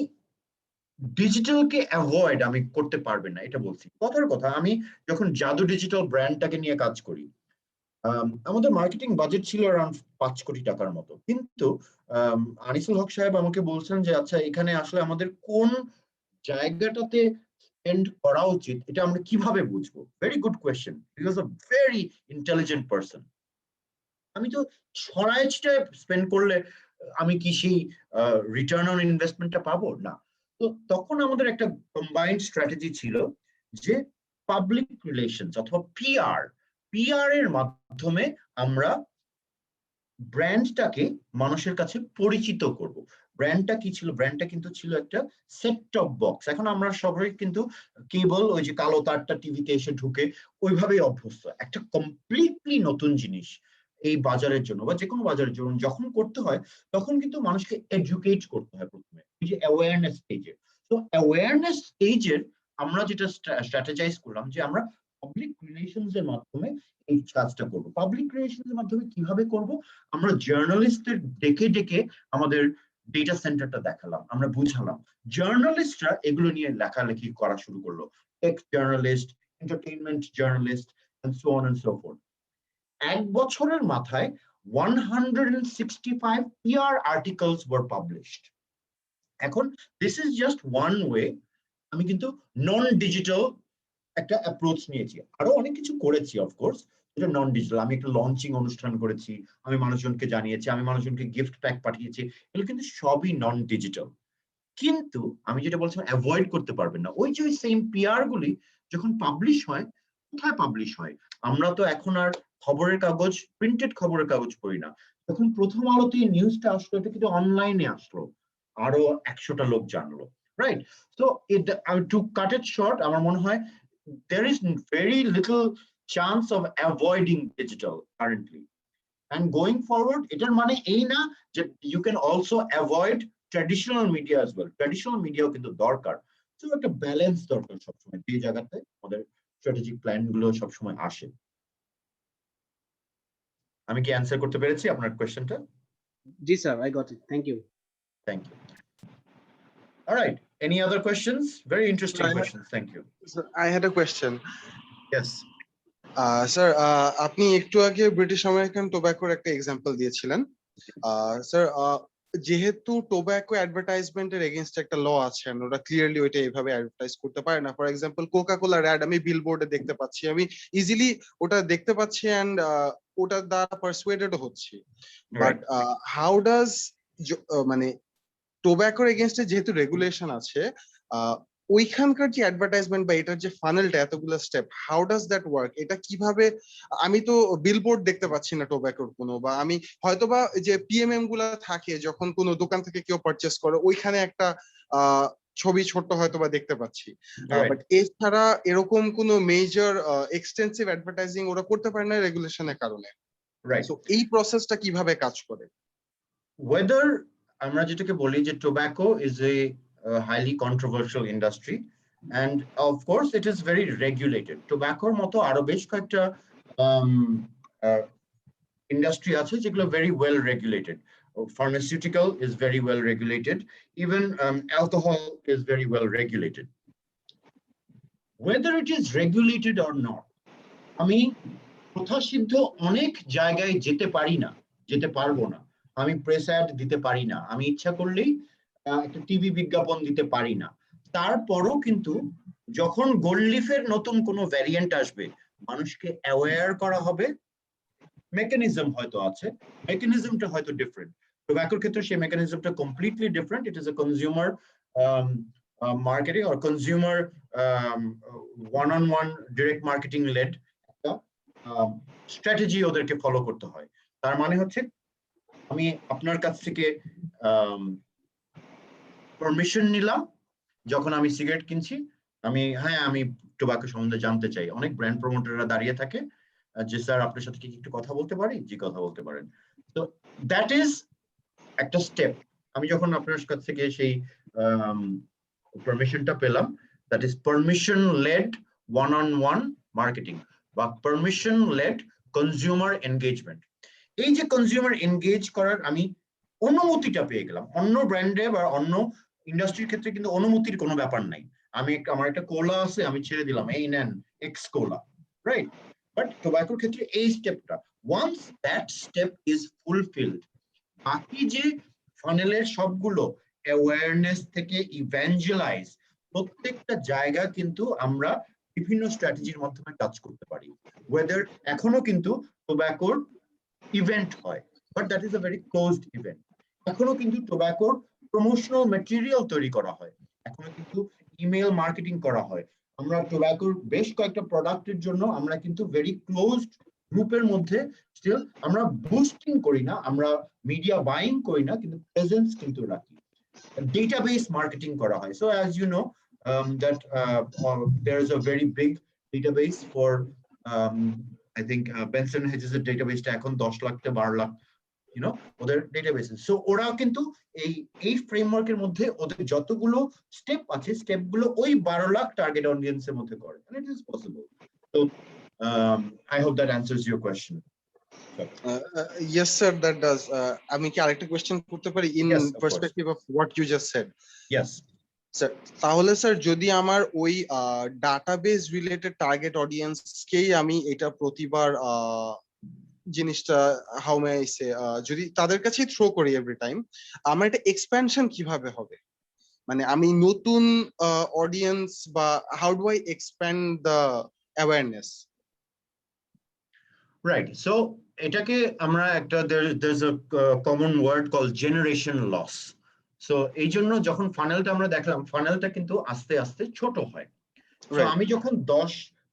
ডিজিটালকে অ্যাভয়েড আমি করতে পারবেন না, এটা বলছি কথার কথা। আমি যখন জাদু ডিজিটাল ব্র্যান্ডটাকে নিয়ে কাজ করি, আমাদের মার্কেটিং বাজেট ছিল অ্যারাউন্ড 5 কোটি টাকার মতো। কিন্তু আনিসুল হক সাহেব আমাকে বলছেন যে আচ্ছা এখানে আসলে আমাদের কোন জায়গাটাতে স্পেন্ড করা উচিত এটা আমরা কিভাবে বুঝবো? Very good question, he was a very intelligent person. আমি তো ছড়ায় ছিটায় স্পেন্ড করলে আমি কি সেই রিটার্ন অন ইনভেস্টমেন্টটা পাবো না। তো তখন আমাদের একটা কম্বাইন্ড স্ট্র্যাটেজি ছিল যে পাবলিক রিলেশনস অথবা পিআর এর মাধ্যমে আমরা ব্র্যান্ডটাকে মানুষের কাছে পরিচিত করব। ব্র্যান্ডটা কি ছিল? ব্র্যান্ডটা কিন্তু ছিল একটা সেট টপ বক্স। এখন আমরা সবাই কিন্তু কেবল ওই যে কালো তারটা টিভিতে এসে ঢুকে ওইভাবেই অভ্যস্ত। একটা কমপ্লিটলি নতুন জিনিস এই বাজারের জন্য বা যে কোনো বাজারের জন্য যখন করতে হয়, তখন কিন্তু মানুষকে এডুকেট করতে হয় প্রথমে, এই যে অ্যাওয়ারনেস স্টেজে। তো অ্যাওয়ারনেস স্টেজের আমরা যেটা স্ট্র্যাটেজাইজ করলাম যে আমরা পাবলিক রিলেশনস এর মাধ্যমে এই কাজটা করবো। পাবলিক রিলেশনস এর মাধ্যমে কিভাবে করব? আমরা জার্নালিস্টদের ডেকে ডেকে আমাদের ডেটা সেন্টারটা দেখালাম, আমরা বুঝালাম। জার্নালিস্টরা এগুলো নিয়ে লেখালেখি করা শুরু করলো, text journalist, entertainment journalist, and so on and so forth. 1 বছরের মাথায় 165 PR articles were published. এখন this is just one way. আমি কিন্তু নন ডিজিটাল একটা অ্যাপ্রোচ নিয়েছি, আরো অনেক কিছু করেছি অফকোর্স, যেটা নন ডিজিটাল। আমি একটা লঞ্চিং অনুষ্ঠান করেছি, আমি মানুষজনকে জানিয়েছি, আমি মানুষজনকে গিফট প্যাক পাঠিয়েছি, এগুলো কিন্তু সবই নন ডিজিটাল। কিন্তু আমি যেটা বলছিলাম অ্যাভয়েড করতে পারবেন না, ওই যে ওই সেম পিআর গুলি যখন পাবলিশ হয় কোথায় পাবলিশ হয়? আমরা তো এখন আর খবরের কাগজ, প্রিন্টেড খবরের কাগজ পড়ি না। যখন প্রথম আলোতে নিউজটা আসলো, এটা কিন্তু অনলাইনে আসলো, আরো 100টা লোক জানলো, right? So two cut it short, আমার মনে হয় there is very little chance of avoiding digital currently, and going forward এটার মানে এই না যে you can also avoid traditional media as well. Traditional media কিন্তু দরকার, তো একটা ব্যালেন্স দরকার সবসময়, যে জায়গাতে আমাদের স্ট্র্যাটেজিক প্ল্যান গুলো সবসময় আসে। আমি কি অ্যান্সার করতে পেরেছি আপনার কোয়েশ্চেনটা?
জি sir, I got it, thank you.
Thank you. All right, any other questions? Very interesting
Sir,
questions. Thank you.
Sir, I had a question.
Yes.
Sir, আপনি একটু আগে ব্রিটিশ আমেরিকান টোব্যাকোর একটা এক্সাম্পল দিয়েছিলেন। স্যার, যেহেতু টোব্যাকো অ্যাডভার্টাইজমেন্টের এগেইনস্ট একটা ল আছে, ওরা clearly ওইটা এইভাবে অ্যাডভার্টাইজ করতে পারে না। ফর এক্সাম্পল কোকা কোলার অ্যাড আমি বিলবোর্ডে দেখতে পাচ্ছি, আমি ইজিলি ওটা দেখতে পাচ্ছি অ্যান্ড ওটার দ্বারা পারসুয়েডেডও হচ্ছি। বাট হাউ ডাজ মানে টোব্যাকোর এগেইনস্টে যেহেতু রেগুলেশন আছে, ওইখানকার যে অ্যাডভার্টাইজমেন্ট বা এটার যে ফানেলটা এতগুলো step, how does that work? এটা কিভাবে? আমি তো বিলবোর্ড দেখতে পাচ্ছি না টোব্যাকোর কোনো, বা আমি হয়তোবা যে পিএমএম গুলা থাকে যখন কোনো দোকান থেকে কেউ পারচেস করে, ওইখানে একটা ছবি ছোট্ট হয়তোবা দেখতে পাচ্ছি। বাট এছাড়া এরকম কোনো মেজর এক্সটেন্সিভ অ্যাডভার্টাইজিং ওরা করতে পারে না রেগুলেশনের কারণে।
রাইট,
সো এই প্রসেসটা কিভাবে কাজ করে?
ওয়েদার আমরা যেটাকে বলি যে tobacco is a highly controversial industry, and of course it is very regulated. টোব্যাকোর মতো আরো বেশ কয়েকটা ইন্ডাস্ট্রি আছে যেগুলো very well regulated. Pharmaceutical is very well regulated, even alcohol is very well regulated. Whether it is regulated or not, আমি প্রথাসিদ্ধ অনেক জায়গায় যেতে পারি না, যেতে পারবো না। আমি প্রেস অ্যাড দিতে পারি না, আমি ইচ্ছা করলেই একটা টিভি বিজ্ঞাপন দিতে পারি না। তারপরও কিন্তু যখন গোল্ড লিফের নতুন কোনো ভ্যারিয়েন্ট আসবে, মানুষকে অ্যাওয়্যার করা হবে, মেকানিজম হয়তো আছে, মেকানিজমটা হয়তো ডিফারেন্ট। টোব্যাকোর ক্ষেত্রে সেই মেকানিজমটা completely different. It is a consumer marketing or consumer one-on-one direct marketing led একটা স্ট্র্যাটেজি ওদেরকে ফলো করতে হয়। তার মানে হচ্ছে আমি আপনার কাছ থেকে পারমিশন নিলাম যখন আমি সিগারেট কিনছি, আমি টোব্যাকো সম্বন্ধে জানতে চাই। অনেক ব্র্যান্ড প্রমোটাররা দাঁড়িয়ে থাকে যে স্যার আপনার সাথে কি একটু কথা বলতে পারি? জি, কথা বলতে পারেন। তো দ্যাট ইজ একটা স্টেপ। আমি যখন আপনার কাছ থেকে সেই পারমিশনটা পেলাম, that is permission led one-on-one marketing বা পারমিশন লেড কনজিউমার এনগেজমেন্ট। এই যে কনজিউমার এনগেজ করার আমি অনুমতিটা পেয়ে গেলাম। অন্য ব্র্যান্ডে বা অন্য ইন্ডাস্ট্রির ক্ষেত্রে কিন্তু অনুমতির কোনো ব্যাপার নাই। আমার একটা কোলা আছে, আমি ছেড়ে দিলাম, এই নেন এক্স কোলা, রাইট? বাট টোব্যাকোর ক্ষেত্রে এই স্টেপটা, once that step is fulfilled, বাকি যে ফানেলের সবগুলো অ্যাওয়ারনেস থেকে ইভ্যাঞ্জেলাইজ, প্রত্যেকটা জায়গা কিন্তু আমরা বিভিন্ন স্ট্র্যাটেজির মাধ্যমে কাজ করতে পারি। ওয়েদার এখনো কিন্তু টোব্যাকোর ইভেন্ট হয়, but that is a very closed event. এখনো কিন্তু টোব্যাকোর প্রমোশনাল ম্যাটেরিয়াল তৈরি করা হয়, এখনো কিন্তু ইমেল মার্কেটিং করা হয়। আমরা টোব্যাকোর বেশ কয়েকটা প্রোডাক্টের জন্য আমরা কিন্তু ভেরি ক্লোজড গ্রুপের মধ্যে স্টিল আমরা বুস্টিং করি না, আমরা মিডিয়া বাইং করি না, কিন্তু প্রেজেন্স কিন্তু রাখি। ডেটাবেস মার্কেটিং করা হয়। So as you know that there is a very big database for I think Benson Hedges এর ডেটাবেসটা এখন 10 লাখ থেকে 12 লাখ, ওদের ডেটাবেস। সো ওরা কিন্তু এই ফ্রেমওয়ার্কের মধ্যে ওদের যতগুলো স্টেপ আছে, স্টেপগুলো ওই 12 লাখ টার্গেট অডিয়েন্সের মধ্যে করে, and it is possible. So I hope that answers your question.
Yes sir, that does. আমি কি আরেকটা কোশ্চেন করতে পারি in perspective of what you just said?
Yes
sir, তাহলে স্যার যদি আমার ওই ডাটাবেস রিলেটেড টার্গেট অডিয়েন্সকেই আমি এটা প্রতিবার জিনিসটা হাউ মে আই সে যদি তাদের কাছেই থ্রো করি এভরি টাইম, আমার এটা এক্সপ্যানশন কিভাবে হবে? মানে আমি নতুন অডিয়েন্স বা how do I expand the awareness?
Right, so এটাকে আমরা একটা there's a common word called generation loss. So এই জন্য যখন ফানেলটা আমরা দেখলাম, ফানেলটা কিন্তু আস্তে আস্তে ছোট হয়। সো আমি যখন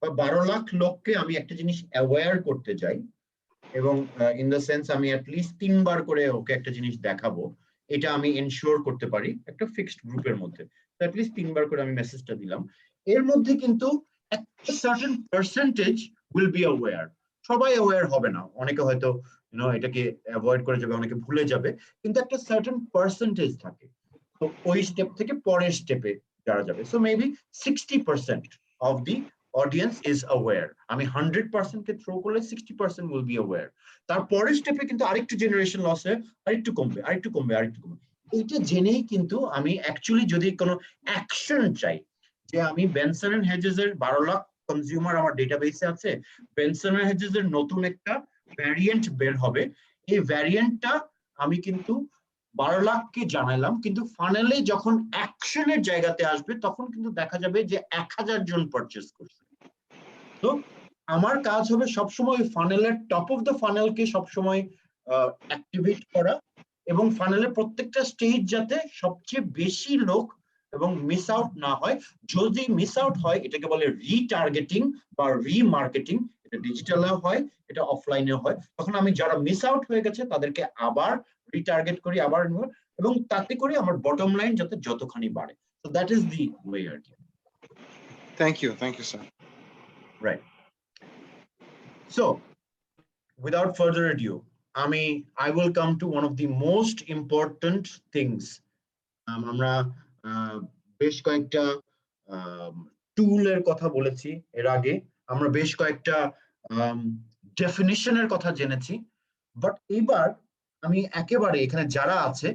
বা 12 লাখ লোককে আমি একটা জিনিস অ্যাওয়্যার করতে যাই, এবং ইন দ্য সেন্স আমি অ্যাটলিস্ট 3 বার করে ওকে একটা জিনিস দেখাবো, এটা আমি এনশিওর করতে পারি একটা ফিক্সড গ্রুপের মধ্যে। অ্যাটলিস্ট 3 বার করে আমি মেসেজটা দিলাম, এর মধ্যে কিন্তু একটা certain percentage will be aware. সবাই অ্যাওয়্যার হবে না, অনেকে হয়তো এটাকে অ্যাভয়েড করে যাবে, অনেকে ভুলে যাবে, কিন্তু একটা সার্টেন পার্সেন্টেজ থাকে। তো ওই স্টেপ থেকে পরের স্টেপে যারা যাবে, so maybe 60% of the audience is aware. আমি 100% কে থ্রো করলে 60% উইল বি অ্যাওয়্যার। তারপরের স্টেপে কিন্তু আরেকটু জেনারেশন লস হয়ে আরেকটু কমবে, আরেকটু কমবে, আরেকটু কমবে। এইটা জেনেই কিন্তু আমি অ্যাকচুয়ালি যদি কোনো অ্যাকশন চাই, যে আমি বেনসন এন্ড হেজেস এর 12 লাখ কনজিউমার আমার ডেটাবেসে আছে, বেনসন এন্ড হেজেস এর নতুন একটা ভ্যারিয়েন্ট বের হবে, এই ভ্যারিয়েন্টটা আমি কিন্তু 12 লাখকে জানালাম, কিন্তু ফাইনালি যখন অ্যাকশনের জায়গাতে আসবে তখন কিন্তু দেখা যাবে যে 1000 জন পারচেজ করছে। তো আমার কাজ হবে সবসময় ওই ফানেলের টপ অফ দ্য ফানেলকে সবসময় অ্যাক্টিভেট করা, এবং ফানেলের প্রত্যেকটা স্টেজ যাতে সবচেয়ে বেশি লোক এবং মিস আউট না হয়। যদি মিস আউট হয় এটাকে বলে রিটার্গেটিং বা রিমার্কেটিং। এটা ডিজিটালেও হয়, এটা অফলাইনেও হয়। তখন আমি যারা মিস আউট হয়ে গেছে তাদেরকে আবার রিটার্গেট করি, আবার, এবং তাতে করে আমার বটম লাইন যাতে যতখানি বাড়ে। So that is the way আর কি।
Thank you sir.
Right. So, without further ado, I will come to one of the most important things. আমরা বেশ কয়েকটা টুলের কথা বলেছি এর আগে, আমরা বেশ কয়েকটা ডেফিনিশনের কথা জেনেছি, বাট এবার আমি একেবারে এখানে যারা আছে,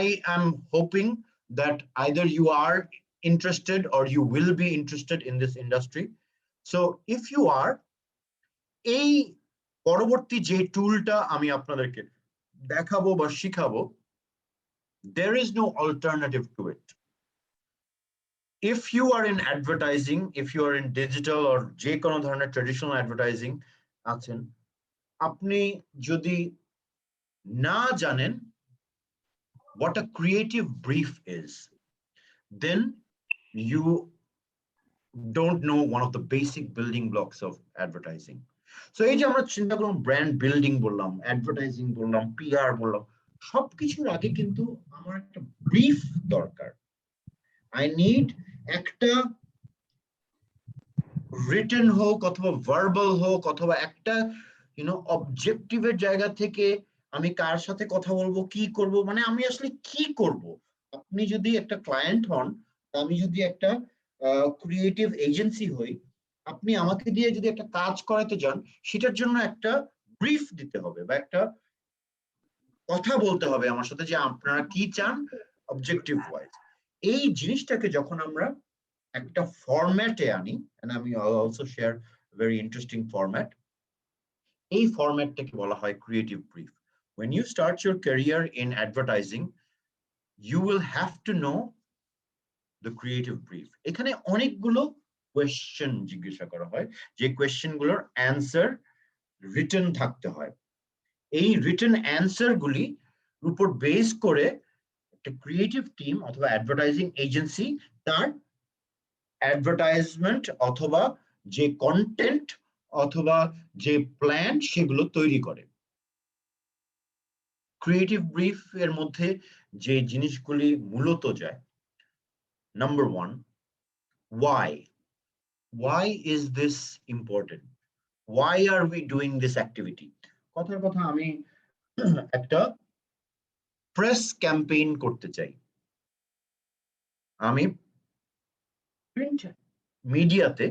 I am hoping that either you are interested or you will be interested in this industry. So if you are, এই পরবর্তী যে টুলটা আমি আপনাদেরকে দেখাবো বা শিখাবো, there is no alternative to it. If you are in advertising, if you are in digital or যে কোনো ধরনের ট্রেডিশনাল অ্যাডভার্টাইজিং আছেন, আপনি যদি না জানেন what a creative brief is, then you don't know one of the basic building blocks of advertising. So এই যে আমরা চিন্তা করলাম ব্র্যান্ড বিল্ডিং বললাম, অ্যাডভার্টাইজিং বললাম, পিআর বললাম, সবকিছুর আগে কিন্তু আমার একটা ব্রিফ দরকার। আই নিড একটা রিটেন হোক অথবা ভার্বাল হোক অথবা একটা অবজেক্টিভের জায়গা থেকে আমি কার সাথে কথা বলবো, কি করব, মানে আমি আসলে কি করব। আপনি যদি একটা ক্লায়েন্ট হন, আমি যদি একটা ক্রিয়েটিভ এজেন্সি হই, আপনি আমাকে দিয়ে যদি একটা কাজ করাতে যান, সেটার জন্য একটা ব্রিফ দিতে হবে বা একটা কথা বলতে হবে আমার সাথে যে আপনারা কি চান অবজেক্টিভ ওয়াইজ। এই জিনিসটাকে যখন আমরা একটা ফরম্যাটে আনি, and আমি also share very interesting format, এই ফরম্যাটটাকে বলা হয় creative brief. When you start your career in advertising, you will have to know the creative brief. এখানে অনেকগুলো কোয়েশ্চেন জিজ্ঞাসা করা হয়, যে কোয়েশ্চেনগুলোর অ্যান্সার রিটেন থাকতে হয়। এই রিটেন অ্যান্সার গুলি উপর বেস করে একটা ক্রিয়েটিভ টিম অথবা অ্যাডভার্টাইজিং এজেন্সি তার অ্যাডভার্টাইজমেন্ট অথবা যে কন্টেন্ট অথবা যে প্ল্যান সেগুলো তৈরি করে। ক্রিয়েটিভ ব্রিফ এর মধ্যে যে জিনিসগুলি মূলত যায়, number 1, why is this important? Why are we doing this activity? কথার কথা আমি একটা প্রেস ক্যাম্পেইন করতে চাই, আমি প্রিন্ট মিডিয়াতে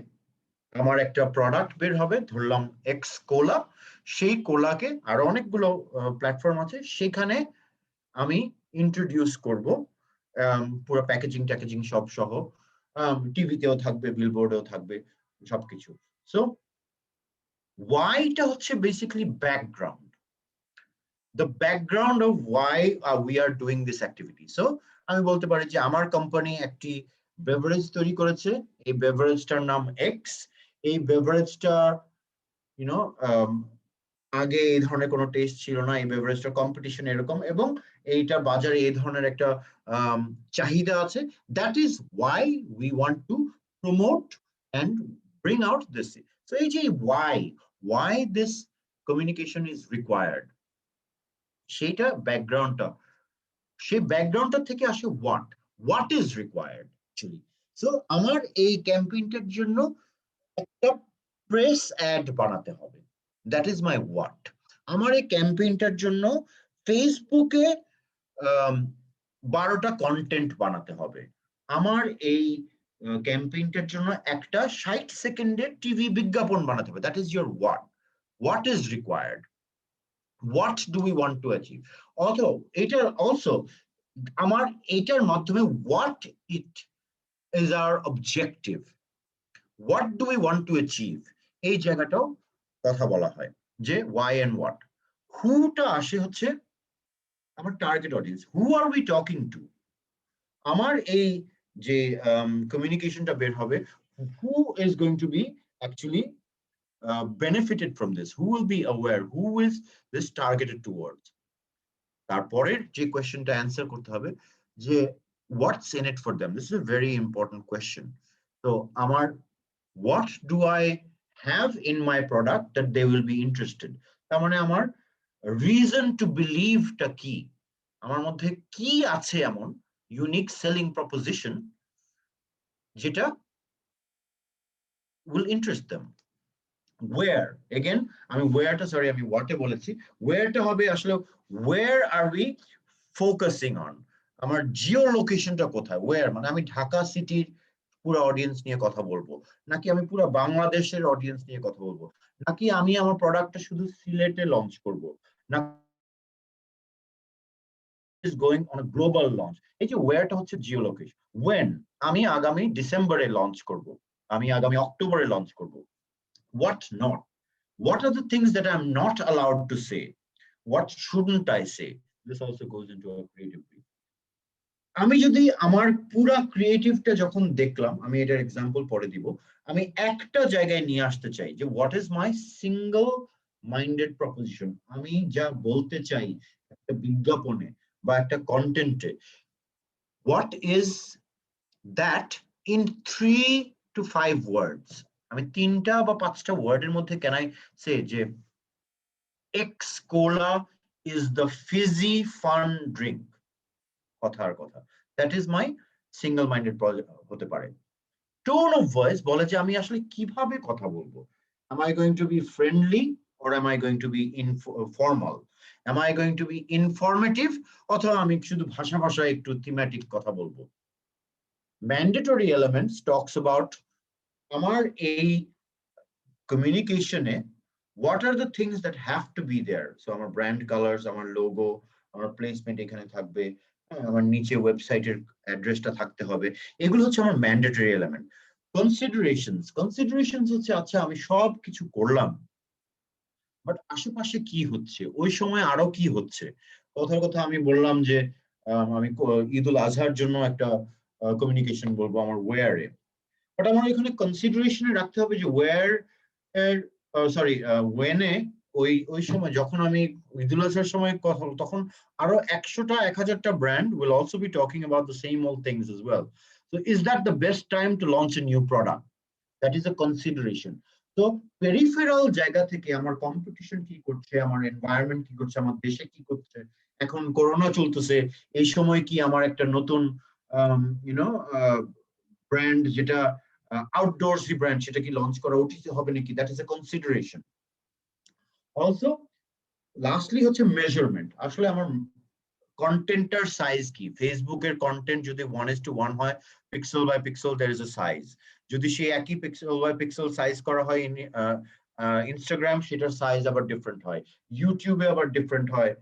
আমার একটা প্রোডাক্ট বের হবে, ধরলাম এক্স কোলা, সেই কোলাকে আরো অনেকগুলো প্ল্যাটফর্ম আছে, সেখানে আমি ইন্ট্রোডিউস করব পুরো প্যাকেজিং সব সহ, টিভিতেও থাকবে, বিলবোর্ডেও থাকবে, সবকিছু। সো ওয়াইটা হচ্ছে basically background, the background of why we are doing this activity. So আমি বলতে পারি যে আমার কোম্পানি একটি বেভারেজ তৈরি করেছে, এই বেভারেজটার নাম এক্স, এই বেভারেজটা আগে এই ধরনের কোনো টেস্ট ছিল না, এই বেভারেজটা কম্পিটিশন এরকম, এবং এইটা বাজারে এই ধরনের একটা চাহিদা আছে। That is why we want to promote and bring out this. So এই যে why this communication is required, সেটা ব্যাকগ্রাউন্ডটা, সেই ব্যাকগ্রাউন্ডটা থেকে আসে what is required actually. So আমার এই ক্যাম্পেইনটার জন্য একটা প্রেস অ্যাড বানাতে হবে, দ্যাট ইজ মাই what. আমার এই ক্যাম্পেইনটার জন্য ফেসবুকে 12টা কন্টেন্ট বানাতে হবে, আমার এই ক্যাম্পেইনটার জন্য একটা 60 সেকেন্ডের টিভি বিজ্ঞাপন বানাতে হবে, that is your what is required. What do we want to achieve? Also, আমার এটার মাধ্যমে what it is our objective, what do we want to achieve, এই জায়গাটাও কথা বলা হয় যে why and what. whoটা আসে হচ্ছে আমার target audience, who are we talking to. আমার এই যে কমিউনিকেশনটা বের হবে, who is going to be actually benefited from this, who will be aware, who is this targeted towards. তারপরের যে কোয়েশ্চেনটা অ্যান্সার করতে হবে যে what's in it for them. This is a very important question. So আমার what do I have in my product that they will be interested. তার মানে আমার reason to believe টা কি, আমার মধ্যে কি আছে এমন unique selling proposition যেটা will interest them. Where, again আমি whereটা সরি আমি what এ বলেছি, whereটা হবে আসলে where are we focusing on, আমার জিও লোকেশনটা কোথায়, where মানে আমি ঢাকা সিটির পুরো অডিয়েন্স নিয়ে কথা বলবো, নাকি আমি পুরো বাংলাদেশের অডিয়েন্স নিয়ে কথা বলবো, নাকি আমি আমার প্রোডাক্টটা শুধু সিলেটে লঞ্চ করব, না is going on a global launch. এই যে whereটা হচ্ছে জিও লোকেশন, when আমি আগামী ডিসেম্বরে লঞ্চ করব, আমি আগামী অক্টোবরে লঞ্চ করব, what not, what are the things that I'm not allowed to say, what shouldn't I say. This also goes into a creative brief. আমি যদি আমার পুরা ক্রিয়েটিভটা যখন দেখলাম, আমি এটার এক্সাম্পল পরে দিব, আমি একটা জায়গায় নিয়ে আসতে চাই যে what is my single minded proposition, আমি যা বলতে চাই একটা বিজ্ঞাপনে বা একটা কন্টেন্টে, what is that in 3 to 5 words. আমি 3টা বা 5টা ওয়ার্ডের মধ্যে ক্যান আই সে যে X cola is the fizzy fun drink, কথার কথা, that is my single minded হতে পারে। টোন অফ ভয়েস বলে যে আমি আসলে কিভাবে কথা বলবো, am I going to be friendly or am I going to be formal, am I going to be informative অথবা আমি শুধু ভাষা একটু থিমেটিক কথা বলবো। ম্যান্ডেটরি এলিমেন্টস টকস অ্যাবাউট আমার এই কমিউনিকেশনে what are the things that have to be there. So আমার ব্র্যান্ড কালার্স, আমার লোগো, আমার প্লেসমেন্ট এখানে থাকবে, আমার নিচে ওয়েবসাইটের অ্যাড্রেসটা থাকতে হবে, এগুলো হচ্ছে আমার ম্যান্ডেটরি এলিমেন্ট। কনসিডারেশনস হচ্ছে আচ্ছা আমি সব কিছু করলাম, বাট আশেপাশে কি হচ্ছে, ওই সময় আরো কি হচ্ছে। কথার কথা আমি বললাম যে আমি ঈদ উল আজহার জন্য একটা কমিউনিকেশন বলবো আমার ওয়্যারে, বাট আমার এখানে কনসিডারেশনে রাখতে হবে যে ওয়্যার এর ওয়েনে ওই সময় যখন আমি ঈদুল আজহার সময় কথা বলবো, তখন আরো 100টা 1000টা brand will also be talking about the same old things as well. So is that the best time to launch a new product? That is a consideration. So peripheral জায়গা থেকে আমার কম্পিটিশন কি করছে, আমার এনভায়রনমেন্ট কি করছে, আমার দেশে কি করছে, এখন করোনা চলতেছে, এই সময় কি আমার একটা নতুন ব্র্যান্ড যেটা আউটডোরসি ব্র্যান্ড সেটা কি লঞ্চ করা উচিত হবে নাকি, that is a consideration. Also lastly হচ্ছে মেজারমেন্ট, আসলে আমার কন্টেন্টের সাইজ কি, ফেসবুকের কন্টেন্ট যদি 1:1 হয়, pixel by pixel there is a size, যদি সেই একই পিক্সেল বাই পিক্সেল সাইজ করা হয় ইনস্টাগ্রাম, সেটার সাইজ আবার ডিফারেন্ট হয়, ইউটিউবে আবার ডিফারেন্ট হয়,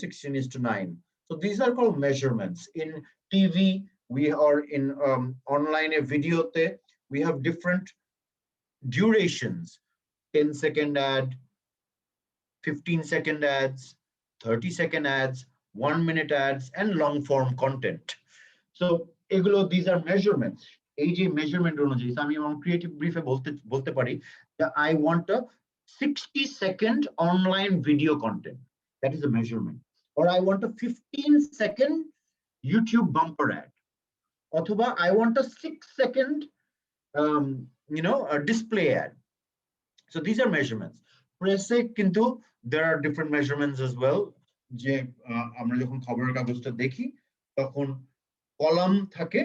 16:9. So these are called measurements. In TV we are in online video te we have different durations, 10-second ad, 15-second ads, 30-second ads, 1-minute ads, and long form content. So এগুলো these are measurements. এই যে measurement অনুযায়ী আমি আমার creative ব্রিফে বলতে পারি যে I want a 60-second online video content, that is a measurement, or I want a 15-second YouTube bumper ad, অথবা I want a 6-second display ad. So these are measurements. Press এ কিন্তু there are different measurements as well. যে আমরা যখন খবরের কাগজটা দেখি তখন column থাকে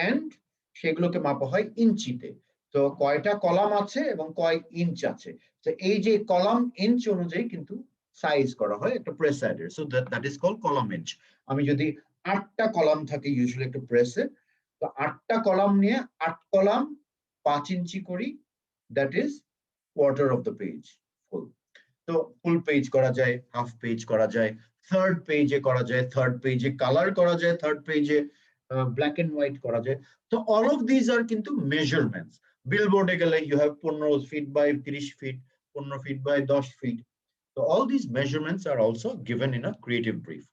and সেগুলোকে মাপা হয় ইঞ্চিতে। তো কয়টা কলাম আছে এবং কয় ইঞ্চ আছে, তো এই যে কলাম ইঞ্চ অনুযায়ী কিন্তু সাইজ করা হয় একটা প্রেস অ্যাডের। So that is called column inch. আমি যদি 8টা কলাম থাকে ইউজুয়ালি একটা প্রেসে, তো 8টা কলাম নিয়ে 8 কলাম 5 ইঞ্চি করি, that is quarter of the page full. তো ফুল পেজ করা যায়, হাফ পেজ করা যায়, থার্ড পেজে করা যায়, থার্ড পেজে কালার করা যায়, থার্ড পেজে ব্ল্যাক এন্ড হোয়াইট করা যায়। তো অল অফ দিজ আর কিন্তু মেজারমেন্টস। বিলবোর্ডে গেলে you have 15 feet by 30 feet, 15 feet by 10 feet. So all these measurements are also given in a creative brief.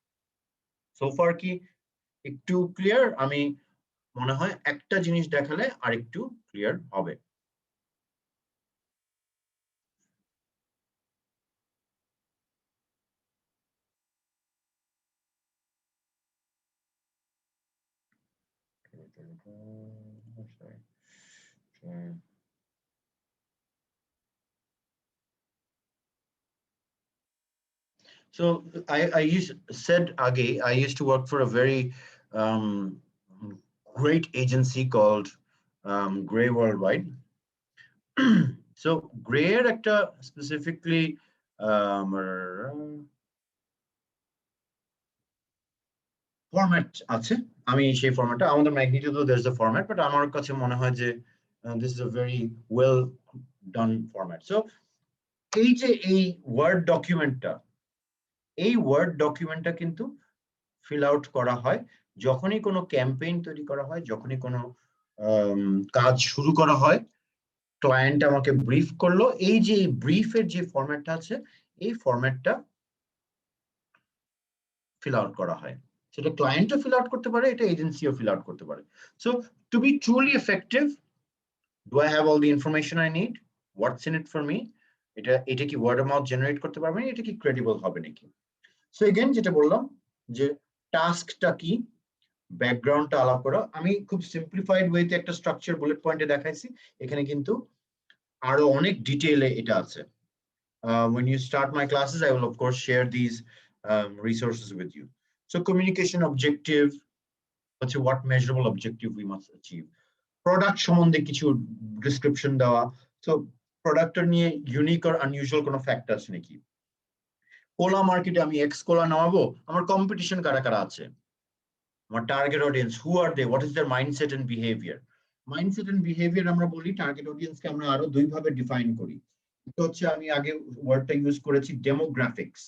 So far কি একটু ক্লিয়ার? আমি মনে হয় একটা জিনিস দেখালে আর একটু ক্লিয়ার হবে। So said Age, I used to work for a very great agency called Gray Worldwide. So Gray একটা specifically ফরম্যাট আছে। আমি সেই ফরম্যাটটা, আমাদের ম্যাগনিটিউডও there's a format, but আমার কাছে মনে হয় যে this is a very well done format. So এই যে এই ওয়ার্ড ডকুমেন্টটা, এই ওয়ার্ড ডকুমেন্টটা কিন্তু ফিল আউট করা হয় যখনই কোনো ক্যাম্পেইন তৈরি করা হয়, যখনই কোনো কাজ শুরু করা হয়, ক্লায়েন্ট আমাকে ব্রিফ করলো, এই যে ব্রিফের যে ফরম্যাটটা আছে এই ফরম্যাটটা ফিল আউট করা হয়। সেটা ক্লায়েন্টও ফিল আউট করতে পারে, এটা এজেন্সিও ফিল আউট করতে পারে। So to be truly effective, do I have all the information I need, what's in it for me, এটা কি ওয়ার্ড অফ মাউথ জেনারেট করতে পারবে, এটা কি ক্রেডিবল হবে নাকি। সো এগেন যেটা বললাম যে টাস্কটা কি, ব্যাকগ্রাউন্ডটা আলাপ করা। আমি খুব সিম্পলিফাইড ওয়েতে একটা স্ট্রাকচার বুলেট পয়েন্টে দেখাইছি, এখানে কিন্তু আরো অনেক ডিটেইলে এটা আছে। When you start my classes, I will of course share these resources with you. So communication objective, what's what measurable objective we must achieve. Product সম্বন্ধে কিছু description দেওয়া, so product নিয়ে unique or unusual কোনো fact আছে নাকি। কোলা মার্কেটে আমি x কোলা নামাবো, আমার কম্পিটিশন কারা কারা আছে, আমার target audience, who are they, what is their mindset and behaviour. Mindset and behaviour আমরা বলি, টার্গেট অডিয়েন্সকে আমরা আরো দুই ভাবে ডিফাইন করি। এটা হচ্ছে, আমি আগে ওয়ার্ডটা ইউজ করেছি ডেমোগ্রাফিক্স।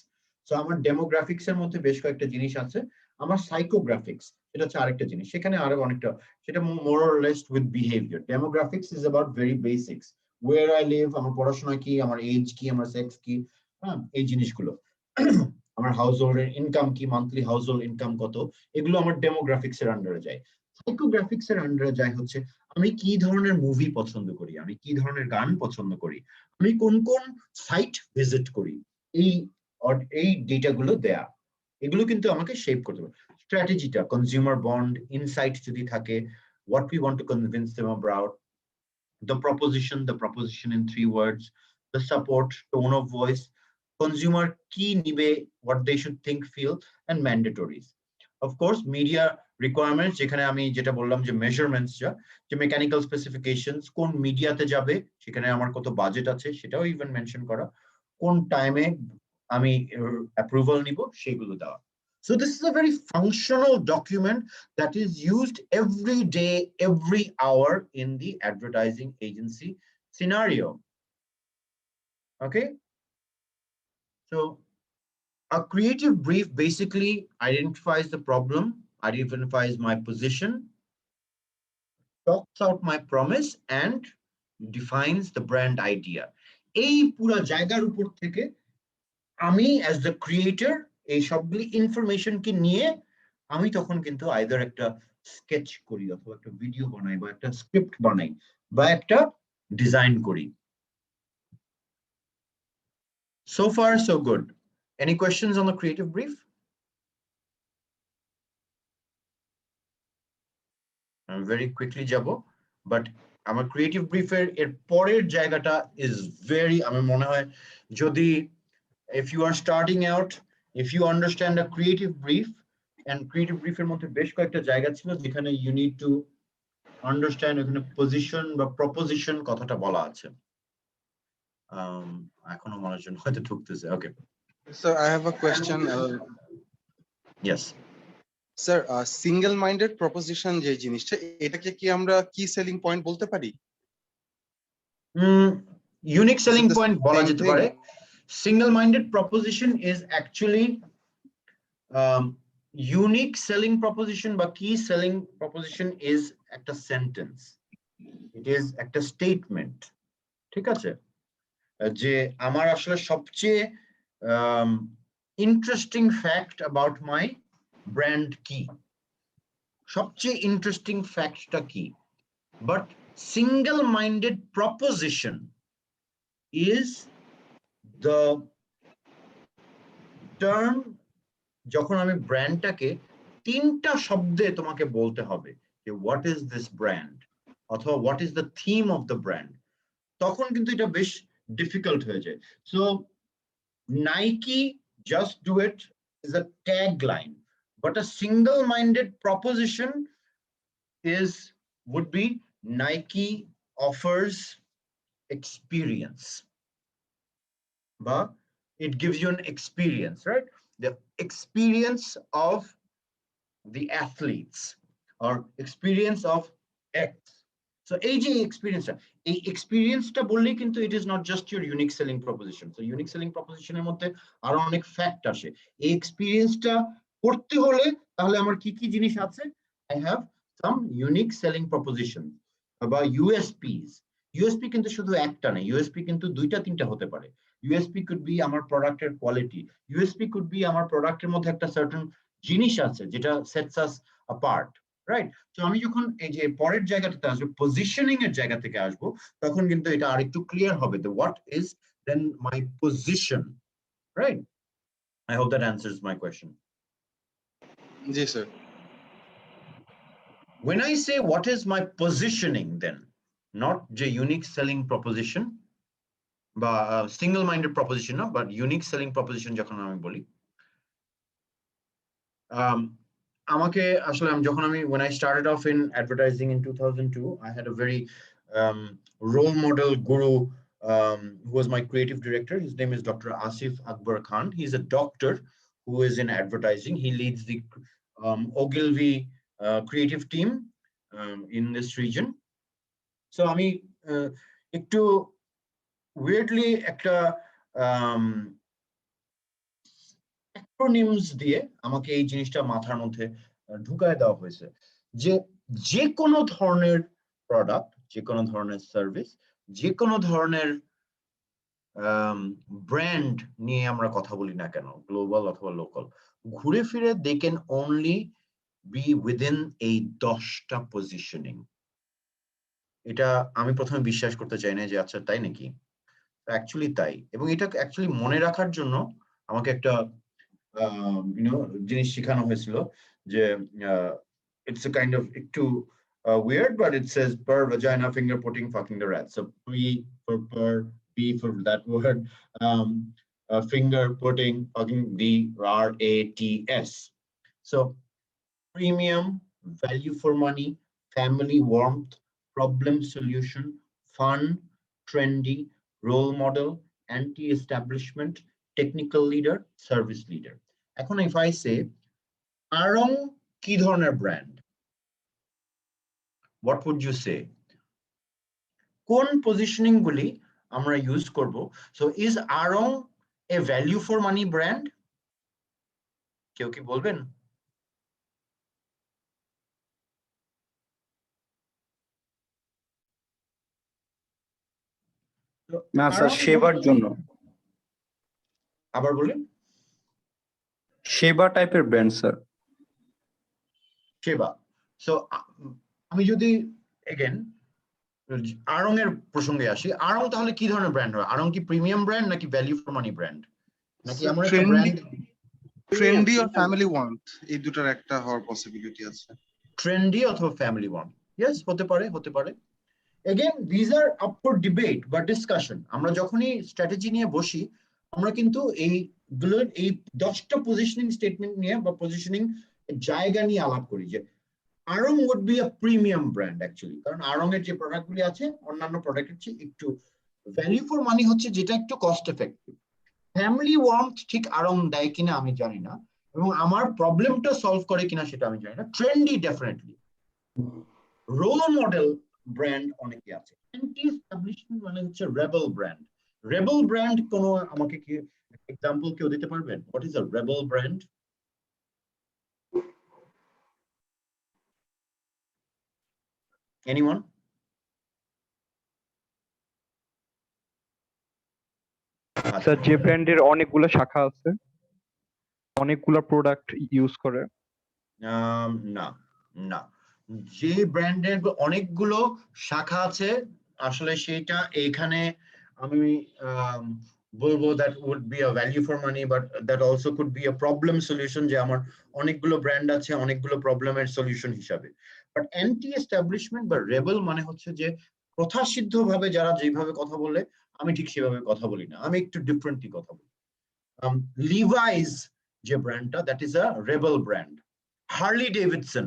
সো আমার ডেমোগ্রাফিক্স এর মধ্যে বেশ কয়েকটা জিনিস আছে। আমার সাইকোগ্রাফিক্স, এটা হচ্ছে আরেকটা জিনিস, সেখানে আরো অনেকটা, সেটা more or less with behaviour. Demographics is about very basics, where I live, আমার পড়াশোনা কি, আমার এজ কি, আমার সেক্স কি, হ্যাঁ এই জিনিসগুলো। আমার হাউস হোল্ডের ইনকাম কি, মান্থলি হাউস হোল্ড ইনকাম কত, এগুলো আমার ডেমোগ্রাফিক্স এর আন্ডারে যায়। সাইকোগ্রাফিক্স এর আন্ডারে যায় হচ্ছে আমি কি ধরনের মুভি পছন্দ করি, আমি কি ধরনের গান পছন্দ করি, আমি কোন কোন সাইট ভিজিট করি, এই ডেটাগুলো দেয়া, এগুলো কিন্তু আমাকে শেপ করতে পারে। স্ট্র্যাটেজিটা, কনজিউমার বন্ড, ইনসাইট যদি থাকে, what we want to convince them about, the proposition in 3 words, the support, tone of voice, consumer কি নিবে, what they should think, feel, and mandatories. Of course, media requirements, যেখানে আমি যেটা বললাম যে measurements, যে মেকানিক্যাল স্পেসিফিকেশনস, কোন মিডিয়াতে যাবে, সেখানে আমার কত বাজেট আছে সেটাও ইভেন মেনশন করা, কোন টাইমে আমি অ্যাপ্রুভাল নিব, সেগুলো দেওয়া। So this is a very functional document that is used every day, every hour in the advertising agency scenario. Okay? So a creative brief basically identifies the problem, identifies my position, talks out my promise, and defines the brand idea. এই পুরো জায়গার উপর থেকে আমি as the creator এই সবগুলি information কে নিয়ে আমি তখন কিন্তু আইদার একটা স্কেচ করি, অথবা একটা ভিডিও বানাই, বা একটা স্ক্রিপ্ট বানাই, বা একটা ডিজাইন করি। So far so good. Any questions on the creative brief? I'm very quickly jabo, but আমার ক্রিয়েটিভ ব্রিফের এর পরের জায়গাটা ইজ ভেরি, আমার মনে হয় যদি if you are starting out, if you understand a creative brief, and creative brief এর মধ্যে বেশ কয়েকটা জায়গা ছিল যেখানে you need to understand এখানে position বা proposition কথাটা বলা আছে। এখনো মানুষজন হয়তো ঢুকতেছে। Okay,
Sir, I have a question.
yes.
Sir, single minded proposition যে জিনিসটা, এটাকে কি আমরা key selling point বলতে পারি?
Unique selling
the
point বলা
same
যেতে
thing?
পারে। Single minded proposition is actually unique selling proposition বা key selling proposition is একটা sentence, it is একটা statement, ঠিক আছে, যে আমার আসলে সবচেয়ে interesting fact about my brand কি, সবচেয়ে ইন্টারেস্টিং ফ্যাক্টটা কি। But single minded proposition is the term যখন আমি ব্র্যান্ডটাকে তিনটা শব্দে তোমাকে বলতে হবে যে হোয়াট ইজ দিস ব্র্যান্ড অথবা what is the theme of the brand, তখন কিন্তু এটা বেশ ডিফিকাল্ট হয়ে যায়। So Nike just do it is a tagline, but a single minded proposition would be Nike offers experience, but it gives you an experience, right? The experience of the athletes or experience of X. So AJ experience, a experience ta bolle kintu it is not just your unique selling proposition. So unique selling proposition er moddhe aro onek fact ashe, ei experience ta korte hole tahle amar ki ki jinish ache, I have some unique selling proposition বা USPs. USP কিন্তু শুধু একটা না, USP কিন্তু দুইটা তিনটা হতে পারে। USP could be আমার প্রোডাক্টের কোয়ালিটি, USP could be আমার প্রোডাক্টের মধ্যে একটা সার্টেন জিনিস আছে যেটা sets us apart, রাইট? তো আমি যখন এই যে পরের জায়গাটাতে আসবো, পজিশনিং এর জায়গা থেকে আসবো, তখন কিন্তু এটা আরেকটু ক্লিয়ার হবে, the what is then my position, right? I hope that answers my question.
Yes, sir.
When I say what is my positioning, then not the unique selling proposition বা single minded proposition, no, but unique selling proposition যখন আমি বলি, আমাকে আসলে যখন আমি when I started off in advertising in 2002, I had a very role model guru who was my creative director. His name is Dr. Asif Akbar Khan. He's a doctor who is in advertising. He leads the Ogilvy creative team in this region. So আমি একটু weirdly একটা acronyms দিয়ে আমাকে এই জিনিসটা মাথার মধ্যে ঢুকায় দেওয়া হয়েছে যে যে কোনো ধরনের প্রোডাক্ট, যে কোনো ধরনের সার্ভিস, যে কোনো ধরনের ব্র্যান্ড নিয়ে আমরা কথা বলি না কেন, গ্লোবাল অথবা লোকাল, ঘুরে ফিরে they can only be within এই 10টা পজিশনিং। এটা আমি প্রথমে বিশ্বাস করতে চাই না যে আচ্ছা তাই নাকি, অ্যাকচুয়ালি তাই। এবং এটা অ্যাকচুয়ালি মনে রাখার জন্য আমাকে একটা জিনিস শেখানো হয়েছিল যে it's a kind of একটু weird, but it says per vagina finger putting fucking the rat. So P for per, P for that word, finger putting fucking the RATS. So premium, value for money, family warmth, problem solution, fun, trendy, role model, anti-establishment, technical leader, service leader. এখন if I say Arong কি ধরনের brand, what would you say? কোন positioning গুলি আমরা use করব? So is Arong a value for money brand? কেউ কি বলবেন?
না স্যার, সেবার জন্য।
আবার বলেন।
সেবা টাইপের ব্র্যান্ড স্যার।
সেবা। সো আমি যদি এগেন আড়ং এর প্রসঙ্গে আসি, আড়ং তাহলে কি ধরনের ব্র্যান্ড হয়? আড়ং কি প্রিমিয়াম ব্র্যান্ড নাকি ভ্যালু ফর মানি ব্র্যান্ড, নাকি আমরা একটা ব্র্যান্ড
ট্রেন্ডি আর ফ্যামিলি ওয়ান্ট, এই দুটার একটা হওয়ার পসিবিলিটি আছে।
ট্রেন্ডি অথবা ফ্যামিলি ওয়ান, ইয়েস হতে পারে, হতে পারে। Again, these are up for debate বা ডিসকাশন। আমরা যখনই স্ট্র্যাটেজি নিয়ে বসি আমরা কিন্তু এইগুলোর এই 10টা পজিশনিং স্টেটমেন্ট নিয়ে বা পজিশনিং জায়গা নিয়ে আলাপ করি যে আড়ং would be a premium brand actually, কারণ আড়ং এর যে প্রোডাক্টগুলি আছে অন্যান্য প্রোডাক্টের চেয়ে একটু ভ্যালু ফর মানি হচ্ছে যেটা একটু কস্ট এফেক্টিভ। ফ্যামিলি ওয়ার্মথ ঠিক আড়ং দেয় কিনা আমি জানি না, এবং আমার প্রবলেমটা সলভ করে কিনা সেটা আমি জানি না। Trendy definitely. Role model brand অনেকে আছে। অ্যান্টি এস্টাবলিশমেন্ট মানে হচ্ছে রেবেল ব্র্যান্ড। রেবেল ব্র্যান্ড কোনো আমাকে কি এক্সাম্পল কেউ দিতে পারবেন? What is a rebel brand? Anyone?
Sir যে ব্র্যান্ডের অনেকগুলো শাখা আছে, অনেকগুলো প্রোডাক্ট ইউজ করে।
না না, যে ব্র্যান্ডের অনেকগুলো শাখা আছে আসলে সেটা এখানে আমি বলবো that would be a value for money, but that also could be a problem solution, যে আমার অনেকগুলো ব্র্যান্ড আছে অনেকগুলো প্রবলেমের সলিউশন হিসাবে। বাট অ্যান্টি এস্টাবলিশমেন্ট বা রেবেল মানে হচ্ছে যে প্রথাসিদ্ধ ভাবে যারা যেভাবে কথা বলে আমি ঠিক সেভাবে কথা বলি না, আমি একটু ডিফারেন্টলি কথা বলি। লিভাইস যে ব্র্যান্ডটা, that is a rebel brand. Harley Davidson,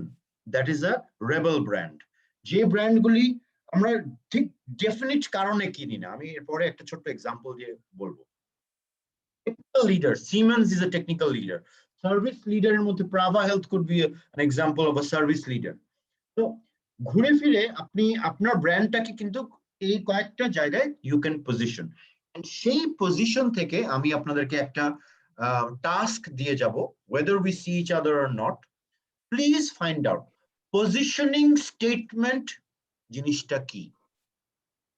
that is a rebel brand. যে ব্র্যান্ডগুলি আমরা ঠিক ডেফিনিট কারণে কিনি না, আমি এরপরে একটা ছোট্ট এক্সাম্পল দিয়ে বলবো। Technical leader, Siemens is a technical leader. Service লিডারের মধ্যে Prava health could be an example of a service leader. তো ঘুরে ফিরে আপনি আপনার ব্র্যান্ডটাকে কিন্তু এই কয়েকটা জায়গায় ইউ ক্যান পজিশন, সেই পজিশন থেকে আমি আপনাদেরকে একটা টাস্ক দিয়ে যাব, whether we see each other or not, please find out positioning statement জিনিসটা কি।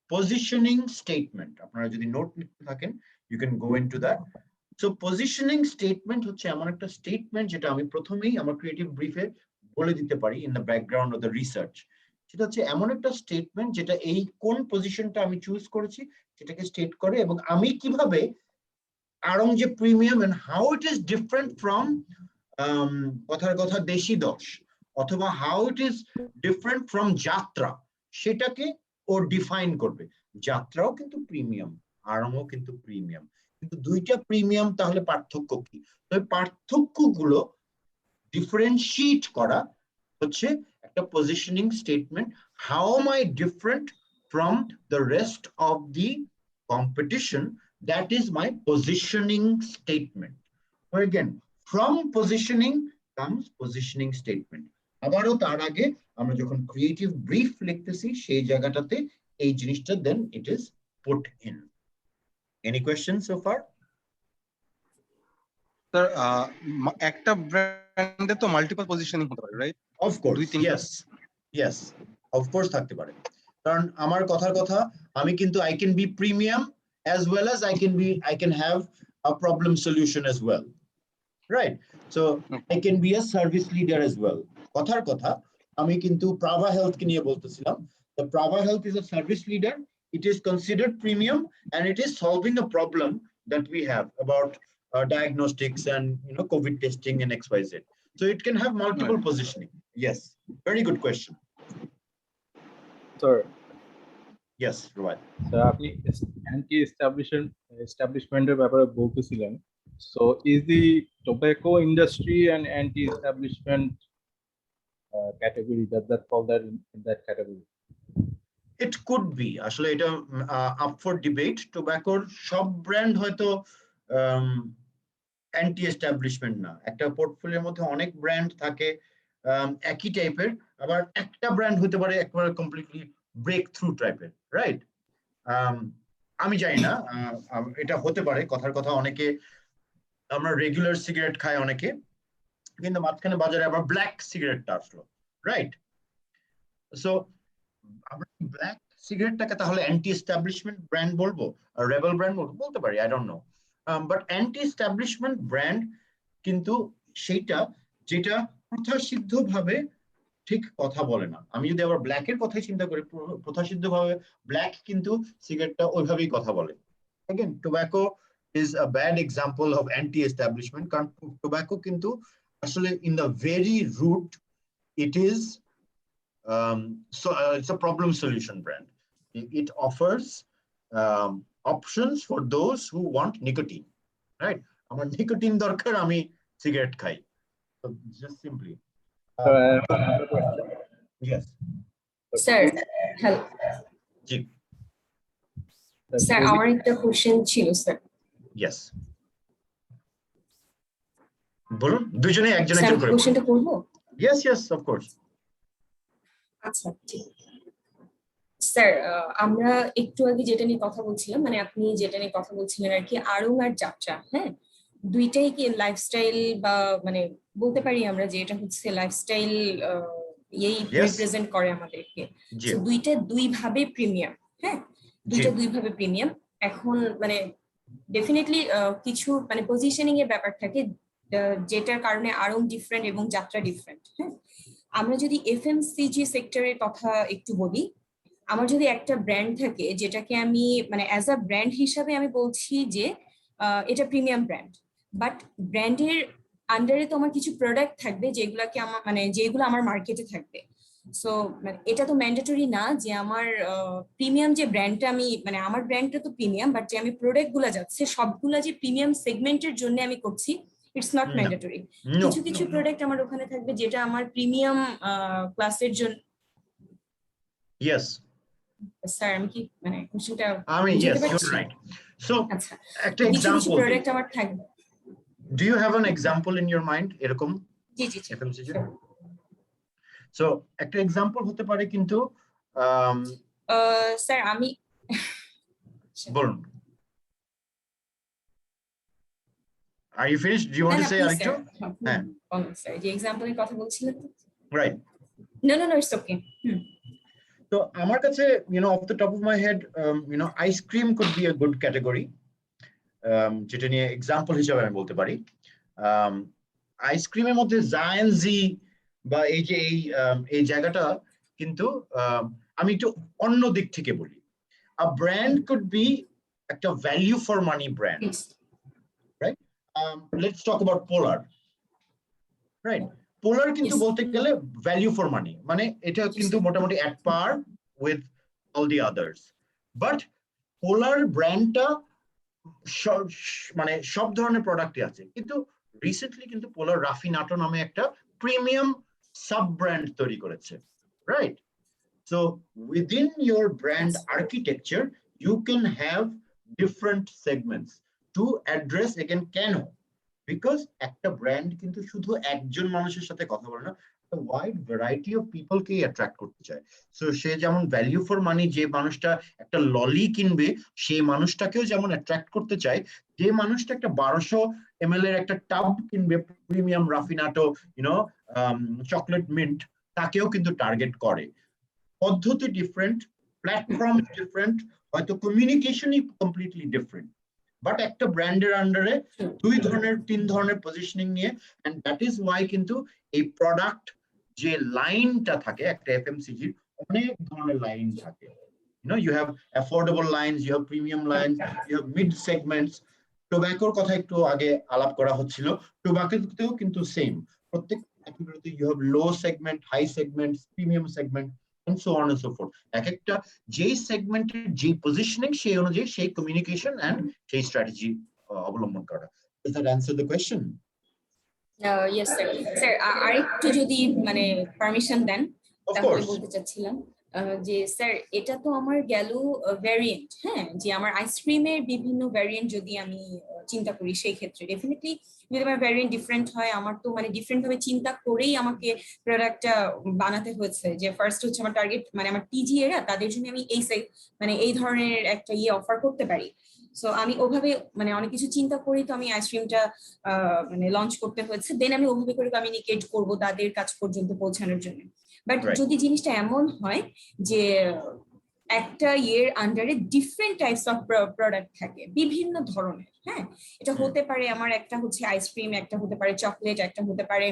পজিশনিং স্টেটমেন্ট আপনারা যদি নোট নিতে থাকেন you can go into that. So positioning statement হচ্ছে এমন একটা স্টেটমেন্ট যেটা আমি প্রথমেই আমার ক্রিয়েটিভ ব্রিফে বলে দিতে পারি in the background of the research. সেটা হচ্ছে এমন একটা স্টেটমেন্ট যেটা এই কোন পজিশনটা আমি চুজ করেছি সেটাকে স্টেট করে, এবং আমি কিভাবে আড়ং যে premium and how it is different from কথার কথা দেশি দশ, অথবা how it is different from Jatra, সেটাকে ও ডিফাইন করবে। যাত্রাও কিন্তু প্রিমিয়াম, আড়ংও কিন্তু প্রিমিয়াম, কিন্তু দুইটা প্রিমিয়াম, তাহলে পার্থক্য কি? তবে পার্থক্যগুলো ডিফারেন্সিয়েট করা হচ্ছে একটা positioning statement. How M I different from the rest of the competition, that is my positioning statement. Again, from positioning comes positioning statement. আবারও তার আগে আমরা যখন ক্রিয়েটিভ ব্রিফ লিখতেছি সেই জায়গাটাতে এই জিনিসটা then it is put in. Any question so far?
Sir একটা ব্র্যান্ডে তো মাল্টিপল পজিশনিং হতে পারে, right?
Of course, yes yes, of course থাকতে পারে। কারণ আমার কথার কথা আমি কিন্তু I can be premium as well as I can have a problem solution as well, right? So I can be a service leader as well. কথার কথা আমি কিন্তু প্রাভা হেলথ কে নিয়ে বলতেছিলাম। The Prava Health is a service leader. It is considered premium and it is solving a problem that we have about diagnostics and COVID testing and XYZ. So it can have multiple positioning. Yes, very good question.
Sir,
Yes, Rohit.
sir, আপনি anti এস্টাবলিশমেন্টের ব্যাপারে বলতেছিলেন। So is the tobacco industry an anti-establishment category? Does that fall that in that category?
It could be. আসলে এটা up for debate. Tobacco সব brand হয়তো anti establishment না। একটা পোর্টফোলিওর মধ্যে অনেক ব্র্যান্ড থাকে একই টাইপের, আবার একটা ব্র্যান্ড হতে পারে একেবারে কমপ্লিটলি ব্রেক থ্রু টাইপের, রাইট? আমি জানি না, এটা হতে পারে। কথার কথা অনেকে আমরা রেগুলার সিগারেট খাই অনেকে, কিন্তু মাঝখানে বাজারে আবার ব্ল্যাক সিগারেটটা আসলো, রাইট? সো আমরা ব্ল্যাক সিগারেটটাকে তাহলে অ্যান্টি এস্টাবলিশমেন্ট ব্র্যান্ড বলবো আর রেবেল ব্র্যান্ড বলতে পারি, I don't know. But anti establishment brand কিন্তু সেইটা যেটা প্রথাসিদ্ধ ভাবে ঠিক কথা বলে না। আমি যদি আবার ব্ল্যাকের কথাই চিন্তা করি, প্রথাসিদ্ধ ভাবে ব্ল্যাক কিন্তু সিগারেটটা ওইভাবেই কথা বলে। Again, tobacco is a bad example of anti-establishment, কারণ টোব্যাকো কিন্তু আসলে in the very root it is so it's a problem solution brand. It offers options for those who want nicotine, right? আমার nicotine দরকার, আমি cigarette খাই. So just simply.
So I have another question.
Yes.
Sir hello
G.
Sir আমার একটা question ছিল sir.
Yes. বলুন, দুজনে একজন
স্যার
একজন করে।
কোশ্চেনটা করবো?
Yes, yes, of course.
আচ্ছা ঠিক। স্যার আমরা একটু আগে যেটা নিয়ে কথা বলছিলাম, মানে আপনি যেটা নিয়ে কথা বলছিলেন আর কি, আড়ং আর যাত্রা, হ্যাঁ দুইটাই কি লাইফস্টাইল বা মানে বলতে পারি আমরা যে এটা হচ্ছে লাইফস্টাইল এই রিপ্রেজেন্ট করে আমাদেরকে। তো দুইটা দুই ভাবে প্রিমিয়াম, হ্যাঁ দুইটা দুই ভাবে প্রিমিয়াম। এখন মানে ডেফিনেটলি কিছু মানে পজিশনিং এর ব্যাপার থাকে যেটার কারণে আড়ং ডিফারেন্ট এবং যাত্রা ডিফারেন্ট। হ্যাঁ আমরা যদি এফএমসিজি সেক্টরের কথা একটু বলি, আমার যদি একটা ব্র্যান্ড থাকে যেটাকে আমি মানে অ্যাজ আ ব্র্যান্ড হিসাবে আমি বলছি যে এটা প্রিমিয়াম ব্র্যান্ড, বাট ব্র্যান্ডের আন্ডারে তো আমার কিছু প্রোডাক্ট থাকবে যেগুলোকে আমার মানে যেগুলো আমার মার্কেটে থাকবে। সো মানে এটা তো ম্যান্ডেটরি না যে আমার প্রিমিয়াম যে ব্র্যান্ডটা আমি মানে আমার ব্র্যান্ডটা তো প্রিমিয়াম, বাট যে আমি প্রোডাক্ট গুলা যাচ্ছে সবগুলা যে প্রিমিয়াম সেগমেন্টের জন্য আমি করছি, ইটস নট ম্যান্ডেটরি। কিছু কিছু প্রোডাক্ট আমার ওখানে থাকবে যেটা আমার প্রিমিয়াম ক্লাসের জন্য।
Yes.
স্যার আমি কি মানে কোশ্চেনটা
আমি yes, you're right. So
আচ্ছা
একটা এক্সাম্পল
প্রোডাক্ট আমার থাকবে।
Do you have an example in your mind এরকম?
জি জি
FMCG? So একটা এক্সাম্পল হতে পারে কিন্তু
স্যার আমি
বলুন। Are you finished? Do you want to say আরেকটু?
হ্যাঁ বলুন স্যার, যে এক্সাম্পলের কথা বলছিলেন তো?
Right.
No, it's okay.
তো আমার কাছে off the top of my head ice cream could be a good category, যেটা নিয়ে এক্সাম্পল হিসেবে আমি বলতে পারি। আইসক্রিমের মধ্যে জায়ান্সি বা এই যে এই জায়গাটা কিন্তু আমি একটু অন্য দিক থেকে বলি। A brand could be একটা value for money brand, right? Let's talk about Polar, right? Polar কিন্তু বলতে গেলে value for money, মানে এটা কিন্তু মোটামুটি at par with all the others, but Polar ব্র্যান্ডটা মানে সব ধরনের প্রোডাক্টই আছে, কিন্তু রিসেন্টলি কিন্তু পোলার রাফিনাটো নামে একটা প্রিমিয়াম সাব ব্র্যান্ড তৈরি করেছে, right? So within your brand architecture you can have different segments to address again. কেন? বিকজ একটা ব্র্যান্ড কিন্তু শুধু একজন মানুষের সাথে কথা বলে না, ওয়াইড ভ্যারাইটি অফ পিপলকে অ্যাট্রাক্ট করতে চায়। সো সে যেমন ভ্যালিউ ফর মানি, যে মানুষটা একটা ললি কিনবে সেই মানুষটাকেও যেমন অ্যাট্রাক্ট করতে চায়, যে মানুষটা একটা 1200 ml এর একটা টাব কিনবে প্রিমিয়াম রাফিনাটো চকলেট মিন্ট, তাকেও কিন্তু টার্গেট করে। পদ্ধতি ডিফারেন্ট, প্ল্যাটফর্ম ডিফারেন্ট, হয়তো কমিউনিকেশনই কমপ্লিটলি ডিফারেন্ট, বাট একটা ব্র্যান্ডের আন্ডারে 2-3 ধরনের পজিশনিং নিয়ে, এন্ড দ্যাট ইজ ওয়াই কিন্তু এই প্রোডাক্ট যে লাইনটা থাকে একটা এফএমসিজি অনেক ধরনের লাইন থাকে। you have affordable lines, you have premium lines, you have mid segments. টোব্যাকোর কথা একটু আগে আলাপ করা হচ্ছিল, টোব্যাকোতেও কিন্তু সেম, প্রত্যেক ক্যাটাগরিতে you have low segment, high segment, premium segment and so on and so forth. এক একটা যেই সেগমেন্টের যে পজিশনিং সেই অনুযায়ী সেই কমিউনিকেশন এন্ড সেই স্ট্র্যাটেজি অবলম্বন করা। Does that answer the question?
Yes sir. Sir আরেকটু যদি মানে পারমিশন দেন তাহলে বলতে চাচ্ছিলাম যে স্যার এটা তো আমার গেল ভ্যারিয়েন্ট, হ্যাঁ যে আমার আইসক্রিমের বিভিন্ন ভ্যারিয়েন্ট যদি আমি চিন্তা করি সেই ক্ষেত্রে ডেফিনেটলি যদি আমার ভ্যারিয়েন্ট ডিফারেন্ট হয়, আমার তো মানে ডিফারেন্ট ভাবে চিন্তা করেই আমাকে প্রোডাক্টটা বানাতে হয়েছে। যে ফার্স্ট হচ্ছে আমার টার্গেট মানে আমার টিজি এরা, তাদের জন্য আমি মানে এই ধরনের একটা অফার করতে পারি। সো আমি ওভাবে মানে অনেক কিছু চিন্তা করি তো আমি আইসক্রিমটা মানে লঞ্চ করতে হয়েছে, দেন আমি ওভাবে করে কমিউনিকেট করব তাদের কাছ পর্যন্ত পৌঁছানোর জন্য। বাট যদি জিনিসটা এমন হয় যে একটা আন্ডারে ডিফারেন্ট টাইপস অফ প্রোডাক্ট থাকে বিভিন্ন ধরনের, হ্যাঁ এটা হতে পারে আমার একটা হচ্ছে আইসক্রিম, একটা হতে পারে চকলেট, একটা হতে পারে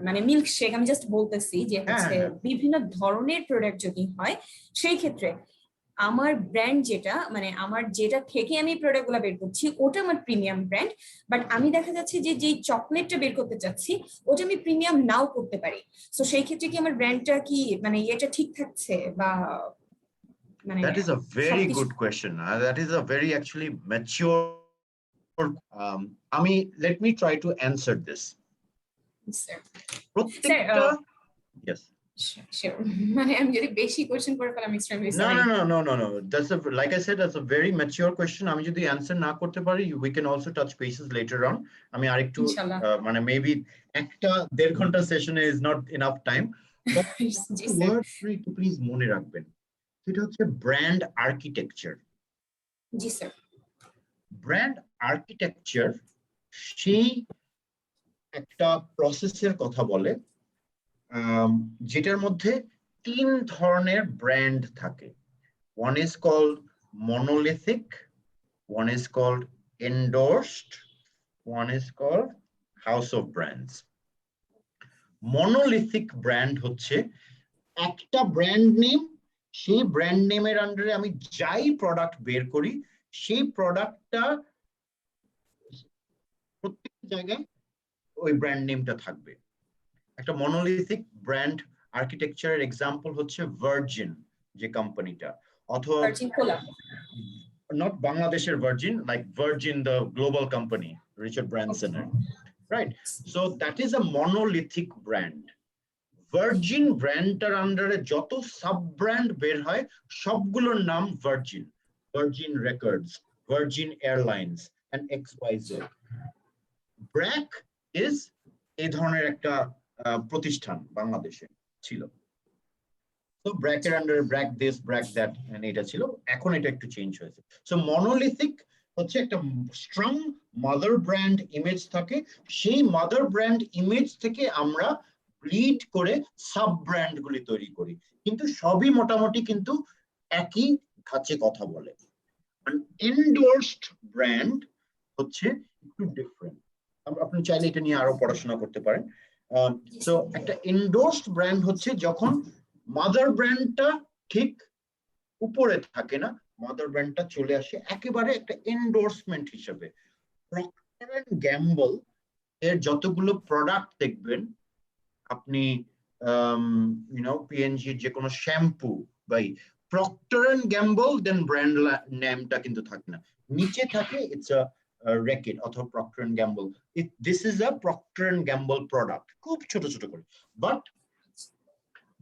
মানে মিল্ক শেক, আমি জাস্ট বলতেছি যে হচ্ছে বিভিন্ন ধরনের প্রোডাক্ট যদি হয় সেই ক্ষেত্রে আমার ব্র্যান্ড যেটা মানে আমার যেটা থেকে আমি প্রোডাক্ট গুলা বের করছি ওটা আমার প্রিমিয়াম ব্র্যান্ড, বাট আমি দেখা যাচ্ছে যে যেই চকলেটটা বের করতে চাচ্ছি ওটা আমি প্রিমিয়াম নাও করতে পারি। তো সেই ক্ষেত্রে কি আমার ব্র্যান্ডটা কি মানে এটা ঠিক থাকছে বা
That is a very good question. That is a very actually mature. Let me try to answer this.
Sir.
প্রত্যেকটা yes.
Sure. I'm যদি বেশি কোশ্চেন করে ফেলাম extremely
No,
sorry.
no. That's like I said, that's a very mature question. আমি যদি answer না করতে পারি, we can also touch bases later on. আমি আরেকটু মানে maybe একটা 1.5 ঘন্টা session is not enough time. But word একটু please মনে রাখবেন। সেটা হচ্ছে brand architecture.
জি স্যার।
Brand architecture সেই একটা প্রসেসের কথা বলে যেটার মধ্যে 3 ধরনের ব্র্যান্ড থাকে। One is called monolithic, one is called endorsed, one is called house of brands. Monolithic brand হচ্ছে একটা ব্র্যান্ড নেম, সেই ব্র্যান্ড নেমের আন্ডারে আমি যাই প্রোডাক্ট বের করি সেই প্রোডাক্টটা প্রত্যেক জায়গায় ওই ব্র্যান্ড নেমটা থাকবে। একটা মনোলিথিক ব্র্যান্ড আর্কিটেকচারের এক্সাম্পল হচ্ছে ভার্জিন যে কোম্পানিটা, অথবা নট বাংলাদেশের Virgin, like Virgin the global company Richard ব্র্যানসনের, right? So that is a monolithic brand. Virgin ব্র্যান্ডটার আন্ডারে যত সাব ব্র্যান্ড বের হয় সবগুলোর নাম Virgin, Virgin records, Virgin airlines and XYZ। BRAC is এই ধরনের একটা প্রতিষ্ঠান বাংলাদেশে ছিল। তো ব্র্যাকের আন্ডারে ব্র্যাক দিস, ব্র্যাক দ্যাট এটা ছিল, এখন এটা একটু চেঞ্জ হয়েছে। সো মনোলিথিক হচ্ছে একটা স্ট্রং মাদার ব্র্যান্ড ইমেজ থাকে, সেই মাদার ব্র্যান্ড ইমেজ থেকে আমরা ব্রিড করে সাব ব্র্যান্ড গুলি তৈরি করি, কিন্তু সবই মোটামুটি কিন্তু একই ধাঁচে কথা বলে। এন্ডোর্সড ব্র্যান্ড হচ্ছে একটু ডিফারেন্ট, আপনি চাইলে এটা নিয়ে আরো পড়াশোনা করতে পারেন। সো একটা এন্ডোর্সড ব্র্যান্ড হচ্ছে যখন মাদার ব্র্যান্ডটা ঠিক উপরে থাকে না, মাদার ব্র্যান্ডটা চলে আসে একেবারে একটা এন্ডোর্সমেন্ট হিসেবে। প্রক্টর এন্ড গ্যাম্বল এর যতগুলো প্রোডাক্ট দেখবেন আপনি, PNG যে কোনো shampoo by Procter and Gamble, then brand নেমটা কিন্তু থাকে না, নিচে থাকে ইটস আ রেকেট অথবা Procter and Gamble. This is a Procter and Gamble product, খুব ছোট ছোট করে, বাট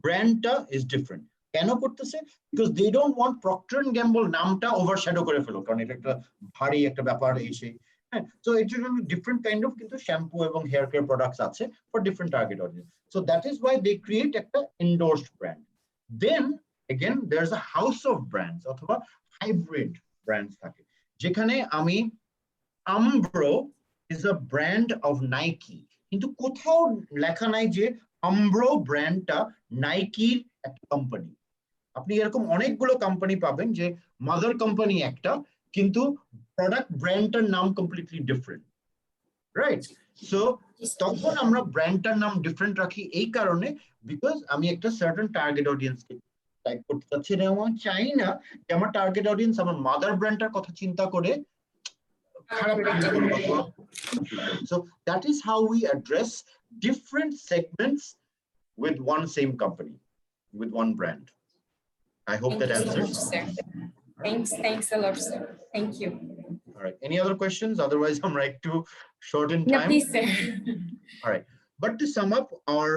ব্র্যান্ডটা ইজ ডিফারেন্ট। কেন করতেছে? Because they don't want Procter and Gamble নামটা ওভারশ্যাডো করে ফেলো, কারণ এটা একটা ভারী একটা ব্যাপার এসে। হ্যাঁ, সো এটার জন্য ডিফারেন্ট কাইন্ড অফ কিন্তু শ্যাম্পু এবং হেয়ার কেয়ার প্রোডাক্টস আছে for different target audience. So that is why they create একটা endorsed brand. Then again there's a house of brands অথবা হাইব্রিড ব্র্যান্ডস থাকে, যেখানে আমি Umbro is a brand of Nike, কিন্তু কোথাও লেখা নাই যে Umbro ব্র্যান্ডটা নাইকির একটা কোম্পানি। আপনি এরকম অনেকগুলো কোম্পানি পাবেন যে মাদার কোম্পানি একটা, কিন্তু প্রোডাক্ট ব্র্যান্ডটার নাম কমপ্লিটলি ডিফারেন্ট, রাইট? সো তখন আমরা ব্র্যান্ডটার নাম ডিফারেন্ট রাখি এই কারণে, বিকজ আমি একটা সার্টেন টার্গেট অডিয়েন্সকে টাইপ করতে চাচ্ছি, এবং চাই না যে আমার টার্গেট অডিয়েন্স আমার মাদার ব্র্যান্ডটার কথা চিন্তা করে খারাপ কোনো কথা। So that is how we address different segments with one same company, with one brand. I hope that answers.
Thanks a lot, sir. Thank you.
All right. Any other questions? Otherwise, I'm right to shorten
No,
time.
please, sir.
All right. But to sum up our,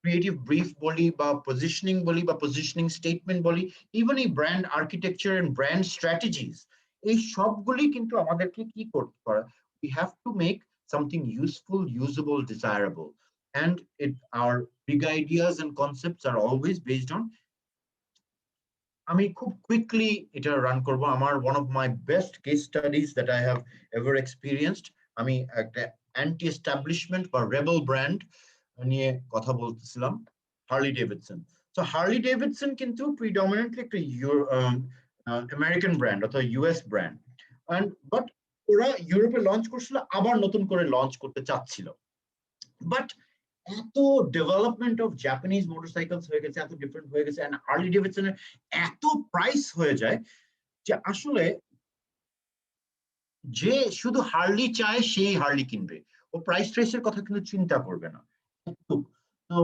creative brief boli ba positioning statement boli, even a brand architecture and brand strategies, এই সবগুলি কিন্তু আমাদেরকে কি করতে পারে? We have to make something useful, usable, desirable, and our big ideas and concepts are always based on. আমি খুব quickly এটা রান করব। আমার one of my best case studies that I have ever experienced, আমি একটা anti-establishment বা rebel brand নিয়ে কথা বলতেছিলাম, Harley Davidson. So Harley Davidson কিন্তু প্রিডমিনেন্টলি একটা আমেরিকান ব্র্যান্ড অথবা US ব্র্যান্ড, বাট ওরা ইউরোপে লঞ্চ করছিল, আবার নতুন করে লঞ্চ করতে চাচ্ছিল, বাট এত ডেভেলপমেন্ট অফ জাপানিজ মোটরসাইকেলস হয়ে গেছে, এত ডিফারেন্ট হয়ে গেছে, এন্ড হার্লি ডেভিডসনের এত প্রাইস হয়ে যায় যে আসলে যে শুধু হার্লি চায় সেই হার্লি কিনবে, ও প্রাইস ট্রেসের কথা কিন্তু চিন্তা করবে না। So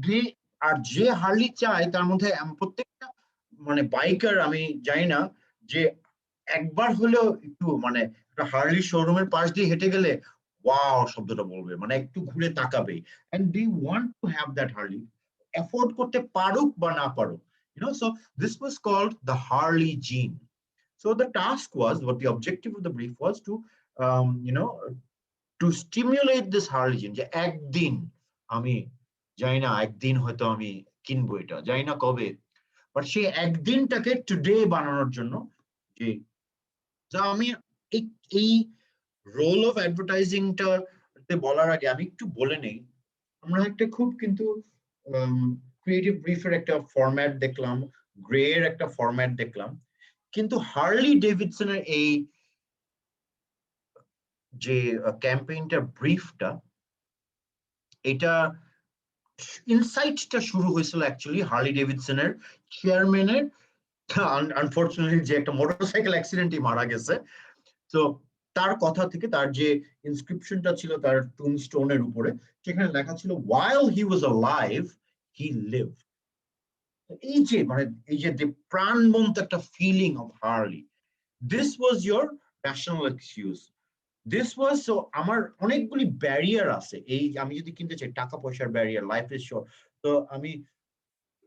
they আর যে হার্লি চায় তার মধ্যে প্রত্যেকটা মানে বাইকার আমি জানি না যে একবার হলেও একটু মানে একটা হার্লি শোরুমের পাশ দিয়ে হেঁটে গেলে ওয়াও শব্দটা বলবে, মানে একটু ঘুরে তাকাবে, and they want to have that Harley, afford করতে পারুক বা না পারুক, so this was called the Harley gene. So the task was, what the objective of the brief was to to stimulate this Harley gene, যে একদিন আমি জানি না, একদিন হয়তো আমি কিনবো এটা, জানি না কবে, বাট সেই একদিনটাকে টুডে বানানোর জন্য যে আমি এই রোল অফ অ্যাডভার্টাইজিংটা বলার আগে আমি একটু বলে নেই, আমরা একটা খুব কিন্তু ক্রিয়েটিভ ব্রিফের একটা ফরম্যাট দেখলাম, গ্রে এর একটা ফরম্যাট দেখলাম, কিন্তু হার্লি ডেভিডসনের এই যে ক্যাম্পেইনটা ব্রিফটা, এটা ইনসাইটটা শুরু হয়েছিল অ্যাকচুয়ালি হার্লি ডেভিডসনের চেয়ারম্যানের আনফরচুনেটলি যে একটা মোটরসাইকেল অ্যাক্সিডেন্টে মারা গেছে, তো তার কথা থেকে, তার যে ইনস্ক্রিপশনটা ছিল তার টুমস্টোনের উপরে, সেখানে লেখা ছিল while he was alive he lived. এই যে মানে এই যে প্রাণবন্ত একটা feeling of Harley, this was your rational excuse. This was, so আমার অনেকগুলি ব্যারিয়ার আছে, এই আমি যদি কিনতে চাই, টাকা পয়সার ব্যারিয়ার, লাইফ ইজ শর্ট, তো আমি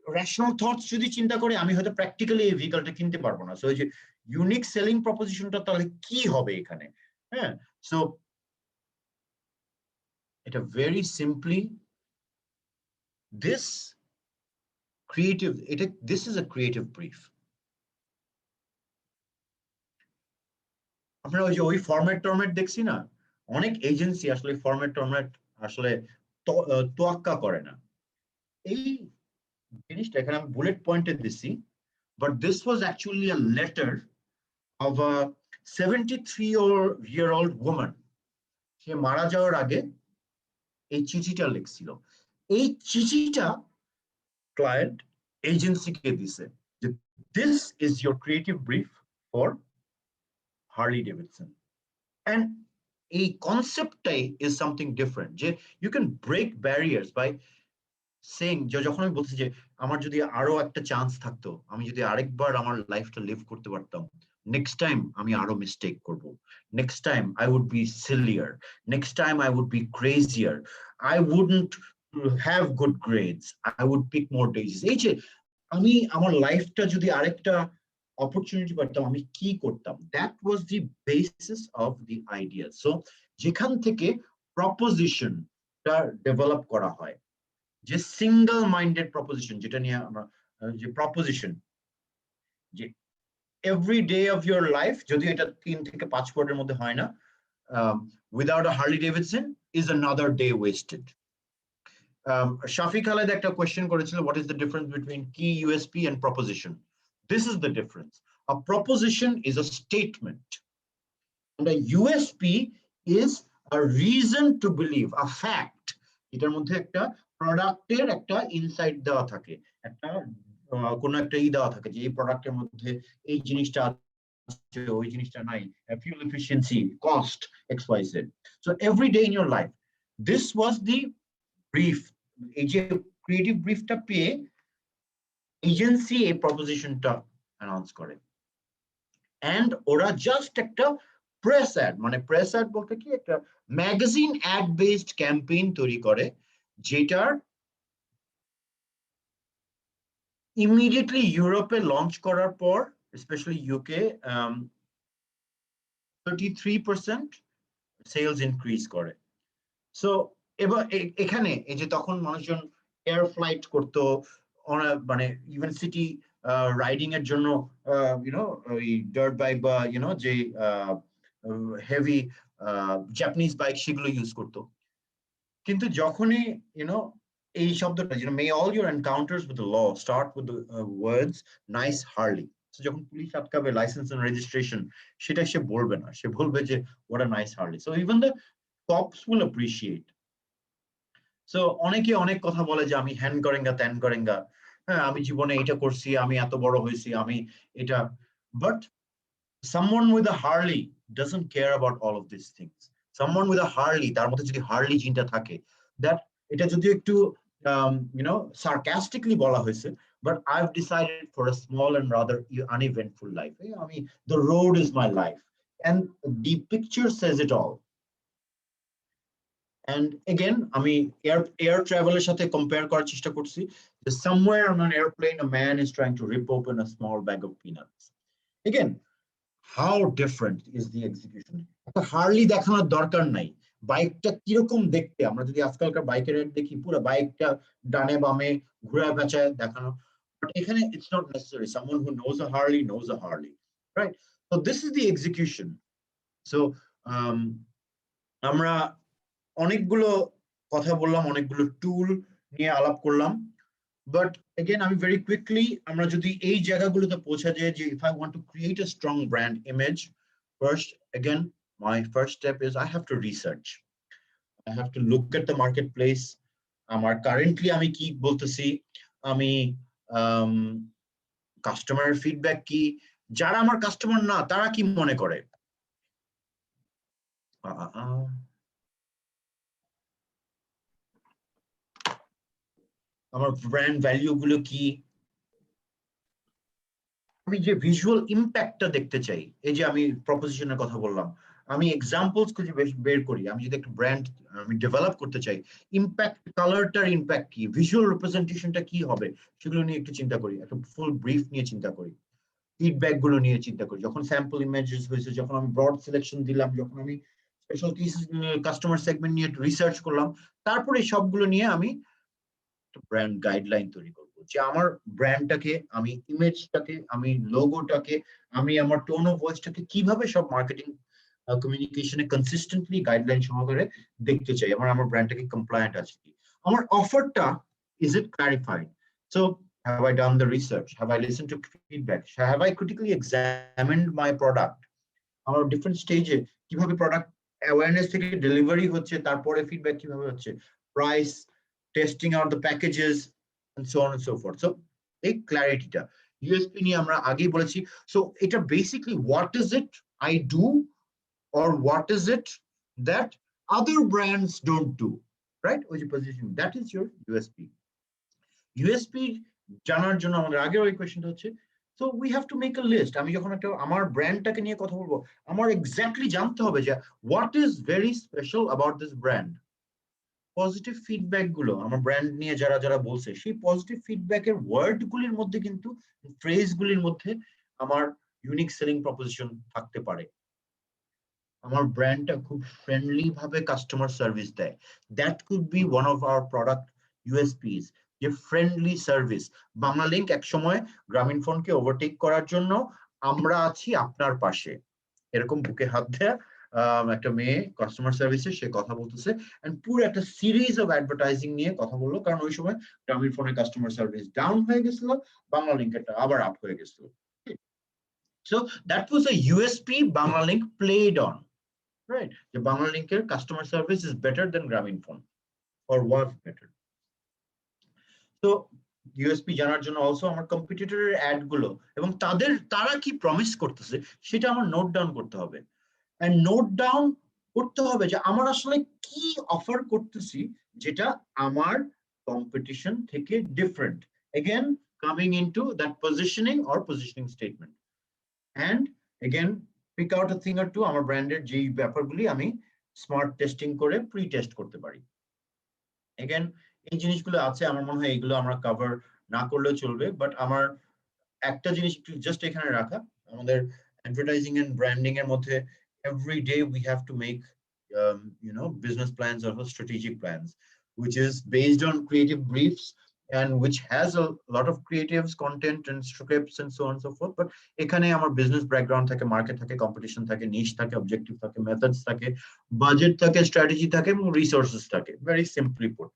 রেশনাল থটস যদি চিন্তা করি আমি হয়তো প্র্যাকটিক্যালি এই ভেহিকলটা কিনতে পারবো না। সো এই যে ইউনিক সেলিং প্রপোজিশনটা তাহলে কি হবে এখানে? হ্যাঁ, সো এটা ভেরি সিম্পলি দিস ক্রিয়েটিভ, এটা this is a creative brief. আমরা ওই যে ওই ফরম্যাট টরম্যাট দেখছি না, অনেক এজেন্সি আসলে ফরম্যাট টরম্যাট আসলে তোয়াক্কা করে না। এই জিনিসটা এখানে আমি বুলেট পয়েন্টে দিছি, but this was actually a letter of a 73-year-old woman. সে মারা যাওয়ার আগে এই চিঠিটা লিখছিল। এই চিঠিটা ক্লায়েন্ট এজেন্সিকে দিছে যে this is your creative brief for Harley Davidson. And এই কনসেপ্টটাই is something different, যে you can break barriers by saying, যখন আমি বলছি যে আমার যদি আরো একটা চান্স থাকতো, আমি যদি আরেকবার আমার লাইফটা লিভ করতে পারতাম, নেক্সট টাইম আমি আরো মিস্টেক করব, next time I would be sillier, next time I would be crazier, I wouldn't have good grades, I would pick more daisies. এই যে আমি আমার লাইফটা যদি আরেকটা অপরচুনিটি পারতাম, আমি কি করতাম? That was the basis of the idea. So যেখান থেকে প্রপোজিশনটা ডেভেলপ করা হয়, যে সিঙ্গল মাইন্ডেড প্রপোজিশন, যেটা নিয়ে আমরা যে প্রপোজিশন, যে every day of your life, যদিও এটা 3 থেকে 5 ওয়ার্ডের মধ্যে হয় না, without a Harley Davidson is another day wasted. Shafiq Khaled একটা কোয়েশ্চেন করেছিল, what is the difference between key USP and proposition? This is the difference. A proposition is a statement, and a USP is a reason to believe, a fact. এটার মধ্যে একটা প্রোডাক্টের একটা insight দেওয়া থাকে, একটা কোনো একটা দেওয়া থাকে যে এই প্রোডাক্টের মধ্যে এই জিনিসটা আছে, ওই জিনিসটা নাই, fuel efficiency, cost, XYZ. So every day in your life, this was the brief. এই যে ক্রিয়েটিভ ব্রিফটা পেয়ে এজেন্সি এই প্রপোজিশনটা অ্যানাউন্স করে, এন্ড ওরা জাস্ট একটা প্রেস অ্যাড, মানে প্রেস অ্যাড বলতে কি, একটা ম্যাগাজিন অ্যাড বেসড ক্যাম্পেইন তৈরি করে, যেটার ইমিডিয়েটলি ইউরোপে লঞ্চ করার পর, স্পেশালি ইউকে, 33% সেলস ইনক্রিজ করে। সো এবার এখানে এই যে তখন মানুষজন এয়ার ফ্লাইট করতো, মানে ইভেন সিটি রাইডিং এর জন্য ওই ডার্ট বাইক বা যে হেভি জাপানিজ বাইক, সেগুলো ইউজ করতো। কিন্তু যখনই এই শব্দটা, may all your encounters with the law start with the words nice Harley, যখন পুলিশ আটকাবে লাইসেন্স এন্ড রেজিস্ট্রেশন, সেটা সে বলবে না, সে বলবে যে what a nice Harley. So even the cops will appreciate. So অনেকে অনেক কথা বলে যে আমি হ্যান করেঙ্গা ত্যান করেঙ্গা, হ্যাঁ আমি জীবনে এটা করছি, আমি এত বড় হয়েছি, আমি এটা, but someone with a Harley doesn't care about all of these things. Someone with a Harley, তার মধ্যে যদি হার্লি জিনটা থাকে, দ্যাট এটা যদি একটু sarcastically বলা হয়েছে, but I've decided for a small and rather uneventful life. I mean, the road is my life, and the picture says it all. And again, আমি air travel এর সাথে compare করার চেষ্টা করছি, যে somewhere on an airplane a man is trying to rip open a small bag of peanuts. Again, how different is the execution? Harley দেখানোর দরকার নাই, বাইকটা কিরকম দেখতে, আমরা যদি আজকালকার বাইকের দেখি পুরো বাইকটা ডানে বামে ঘুরে পেঁচায় দেখানো, but এখানে it's not necessary. Someone who knows a Harley knows a Harley, right? So this is the execution. So আমরা অনেকগুলো কথা বললাম, অনেকগুলো টুল নিয়ে আলাপ করলাম, but again আমি very quickly আমরা যদি এই জায়গাগুলোতে পৌঁছা যায় যে if I want to create a strong brand image, first again my first step is I have to research. I have to look at the marketplace. আমার কারেন্টলি আমি কি বলতেছি, আমি কাস্টমার ফিডব্যাক কি, যারা আমার কাস্টমার না তারা কি মনে করে, আমার ব্র্যান্ড ভ্যালু গুলো কি, আমি যে ভিজুয়াল ইম্প্যাক্টটা দেখতে চাই, এই যে আমি প্রপোজিশনের কথা বললাম, আমি এক্সাম্পলস খুঁজে বের করি, আমি যদি একটা ব্র্যান্ড আমি ডেভেলপ করতে চাই, ইম্প্যাক্ট, কালারটার ইম্প্যাক্ট কি, ভিজুয়াল রিপ্রেজেন্টেশনটা কি হবে, সেগুলো নিয়ে একটু চিন্তা করি, একটা ফুল ব্রিফ নিয়ে চিন্তা করি, ফিডব্যাক গুলো নিয়ে চিন্তা করি, যখন স্যাম্পল ইমেজেস হয়েছে, যখন আমি ব্রড সিলেকশন দিলাম, যখন আমি স্পেশাল কাস্টমার সেগমেন্ট নিয়ে রিসার্চ করলাম, তারপরে সবগুলো নিয়ে আমি ব্র্যান্ড গাইডলাইন তৈরি করবো, যে আমার ব্র্যান্ডটাকে, আমি ইমেজটাকে, আমি লোগোটাকে, আমি আমার টোন অফ ভয়েসটাকে কিভাবে সব মার্কেটিং কমিউনিকেশনে কনসিস্টেন্টলি গাইডলাইন সহকারে দেখতে চাই, আমার ব্র্যান্ডটাকে কমপ্লায়েন্ট আছে কি, আমার অফারটা is it clarified, so have I done the research, have I listened to feedback, have I critically examined my product, আমার ডিফারেন্ট স্টেজে কিভাবে প্রোডাক্ট অ্যাওয়ারনেস থেকে ডেলিভারি হচ্ছে, তারপরে ফিডব্যাক কিভাবে হচ্ছে, price, testing out the packages, and so on and so forth. So এই ক্ল্যারিটিটা USP নিয়ে আমরা আগেই বলেছি, সো এটা basically what is it I do or what is it that other brands don't do, right? ওই যে position, that is your USP. USP জানার জন্য আমাদের আগের ওই কোয়েশ্চেনটা হচ্ছে, so we have to make a list. আমি যখন একটা আমার ব্র্যান্ডটাকে নিয়ে কথা বলবো, আমার এক্স্যাক্টলি জানতে হবে যে what is very special about this brand. Positive feedback গুলো আমার ব্র্যান্ড নিয়ে যারা যারা বলছে, সেই পজিটিভ ফিডব্যাকের ওয়ার্ড গুলির মধ্যে কিন্তু ফ্রেজ গুলির মধ্যে আমার ইউনিক সেলিং প্রপোজিশন থাকতে পারে, আমার ব্র্যান্ডটা খুব ফ্রেন্ডলি ভাবে কাস্টমার সার্ভিস দেয়, that could be one of our product USPs, যে ফ্রেন্ডলি সার্ভিস। বাংলা লিংক এক সময় গ্রামীণ ফোনকে ওভারটেক করার জন্য আমরা আছি আপনার পাশে এরকম বুকে হাত দেয়া একটা মেয়ে কাস্টমার সার্ভিসে সে কথা বলতেছে, এন্ড পুরো একটা সিরিজ অফ অ্যাডভার্টাইজিং নিয়ে কথা বললো, কারণ ওই সময় গ্রামীণ ফোনের কাস্টমার সার্ভিস ডাউন হয়ে গেছিল, বাংলা লিংকেরটা আবার আপ হয়ে গেছিল। So that was a USP Banglalink played on, right? যে বাংলা লিংকের customer service is better than Grameenphone, or was better. তো ইউএসপি জানার জন্য অলসো আমার কম্পিটিটরের অ্যাড গুলো এবং তারা কি প্রমিস করতেছে সেটা আমার নোট ডাউন করতে হবে, and note down করতে হবে যে আমার আসলে কি অফার করতেছি যেটা আমার কম্পিটিশন থেকে different, again coming into that positioning or positioning statement, and again pick out a thing or two আমার ব্র্যান্ডের যেই ব্যাপারগুলি আমি স্মার্ট টেস্টিং করে প্রি টেস্ট করতে পারি। again এই জিনিসগুলো আছে, আমার মনে হয় এইগুলো আমরা কভার না করলেও চলবে, বাট আমার একটা জিনিস একটু জাস্ট এখানে রাখা, আমাদের অ্যাডভার্টাইজিং এন্ড ব্র্যান্ডিং এর মধ্যে every day we have to make business plans or strategic plans, which is based on creative briefs and which has a lot of creatives, content and scripts and so on and so forth. But ekhane amar business background thake, market thake, competition thake, niche thake, objective thake, methods thake, budget thake, strategy thake and resources thake. Very simply put,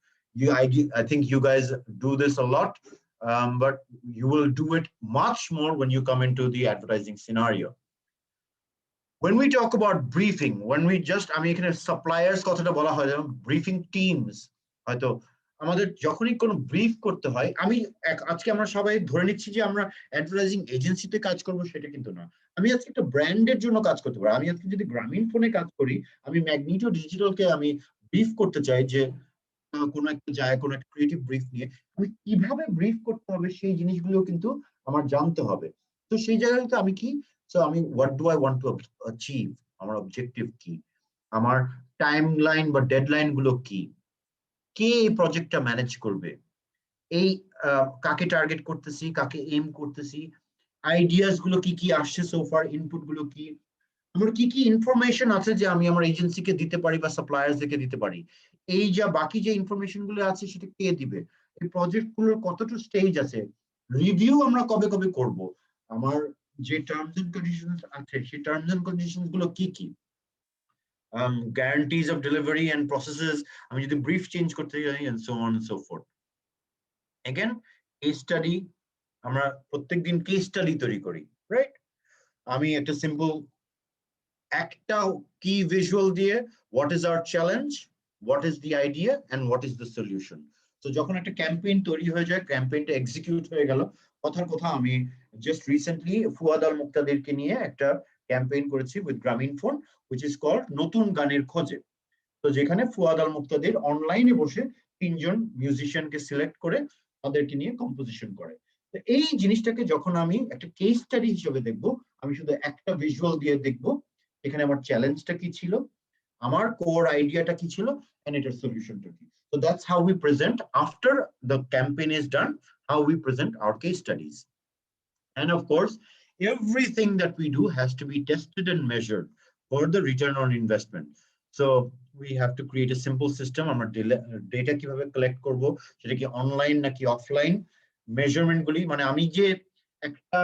I think you guys do this a lot, but you will do it much more when you come into the advertising scenario. When we talk about briefing, when we just, আমি এখানে suppliers কথাটা বলা হয়, যেমন briefing teams, হয়তো আমাদের যখনই কোনো ব্রিফ করতে হয়, আমি আজকে আমরা সবাই ধরে নিচ্ছি যে আমরা অ্যাডভার্টাইজিং এজেন্সিতে কাজ করব, সেটা কিন্তু না। আমি আজকে একটা ব্র্যান্ডের জন্য কাজ করতে পারি। আমি আজকে যদি গ্রামীণ ফোনে কাজ করি, আমি ম্যাগনিটো ডিজিটালকে আমি ব্রিফ করতে চাই যে কোনো একটা জায়গায় কোনো একটা ক্রিয়েটিভ ব্রিফ নিয়ে আমি কিভাবে ব্রিফ করতে হবে সেই জিনিসগুলো কিন্তু আমার জানতে হবে। তো সেই জায়গাতে আমি কি, আমি what do I want to achieve, আমার অবজেক্টিভ কি, আমার টাইমলাইন বা ডেডলাইন গুলো কি, কে এই প্রজেক্টটা ম্যানেজ করবে, এই কাকে টার্গেট করতেছি, কাকে এম করতেছি, আইডিয়াস গুলো কি কি আসছে সোফার, ইনপুট গুলো কি, আমার কি কি ইনফরমেশন আছে যে আমি আমার এজেন্সিকে দিতে পারি বা সাপ্লায়ার্সদেরকে দিতে পারি, এই যা বাকি যে ইনফরমেশন গুলো আছে সেটা কে দিবে, এই প্রজেক্ট গুলোর কতটা স্টেজ আছে, রিভিউ আমরা কবে কবে করব, আমার যে টার্মস এন্ড কন্ডিশনস আছে সেই টার্মস এন্ড কন্ডিশনস গুলো কি কি, guarantees of delivery and processes, আমি যদি ব্রিফ চেঞ্জ করতে যাই and so on and so forth. Again case study, আমরা প্রত্যেকদিন কেস স্টাডি তৈরি করি, রাইট? আমি একটা সিম্পল একটা কি ভিজুয়াল দিয়ে what is our challenge, what is the idea and what is the solution. তো যখন একটা ক্যাম্পেইন তৈরি হয়ে যায়, ক্যাম্পেইনটা এক্সিকিউট হয়ে গেল, কথার কথা আমি জাস্ট রিসেন্টলি ফুয়াদ আল মুক্তাদিরকে নিয়ে একটা ক্যাম্পেইন করেছি with Grameenphone, which is called নতুন গানের খোঁজে। তো যেখানে ফুয়াদ আল মুক্তাদির অনলাইনে বসে 3জন মিউজিশিয়ানকে সিলেক্ট করে তাদেরকে নিয়ে কম্পোজিশন করে। তো এই জিনিসটাকে যখন আমি একটা কেস স্টাডি হিসেবে দেখবো, আমি শুধু একটা ভিজুয়াল দিয়ে দেখবো এখানে আমার চ্যালেঞ্জটা কি ছিল, আমার কোর আইডিয়াটা কি ছিল, এন্ড এটার সলিউশনটা কি। So that's how we present after the campaign is done, how we present our case studies. And of course, everything that we do has to be tested and measured for the return on investment. So we have to create a simple system. Amar data কিভাবে collect করব, সেটা কি online নাকি offline, measurement গুলি, মানে আমি যে একটা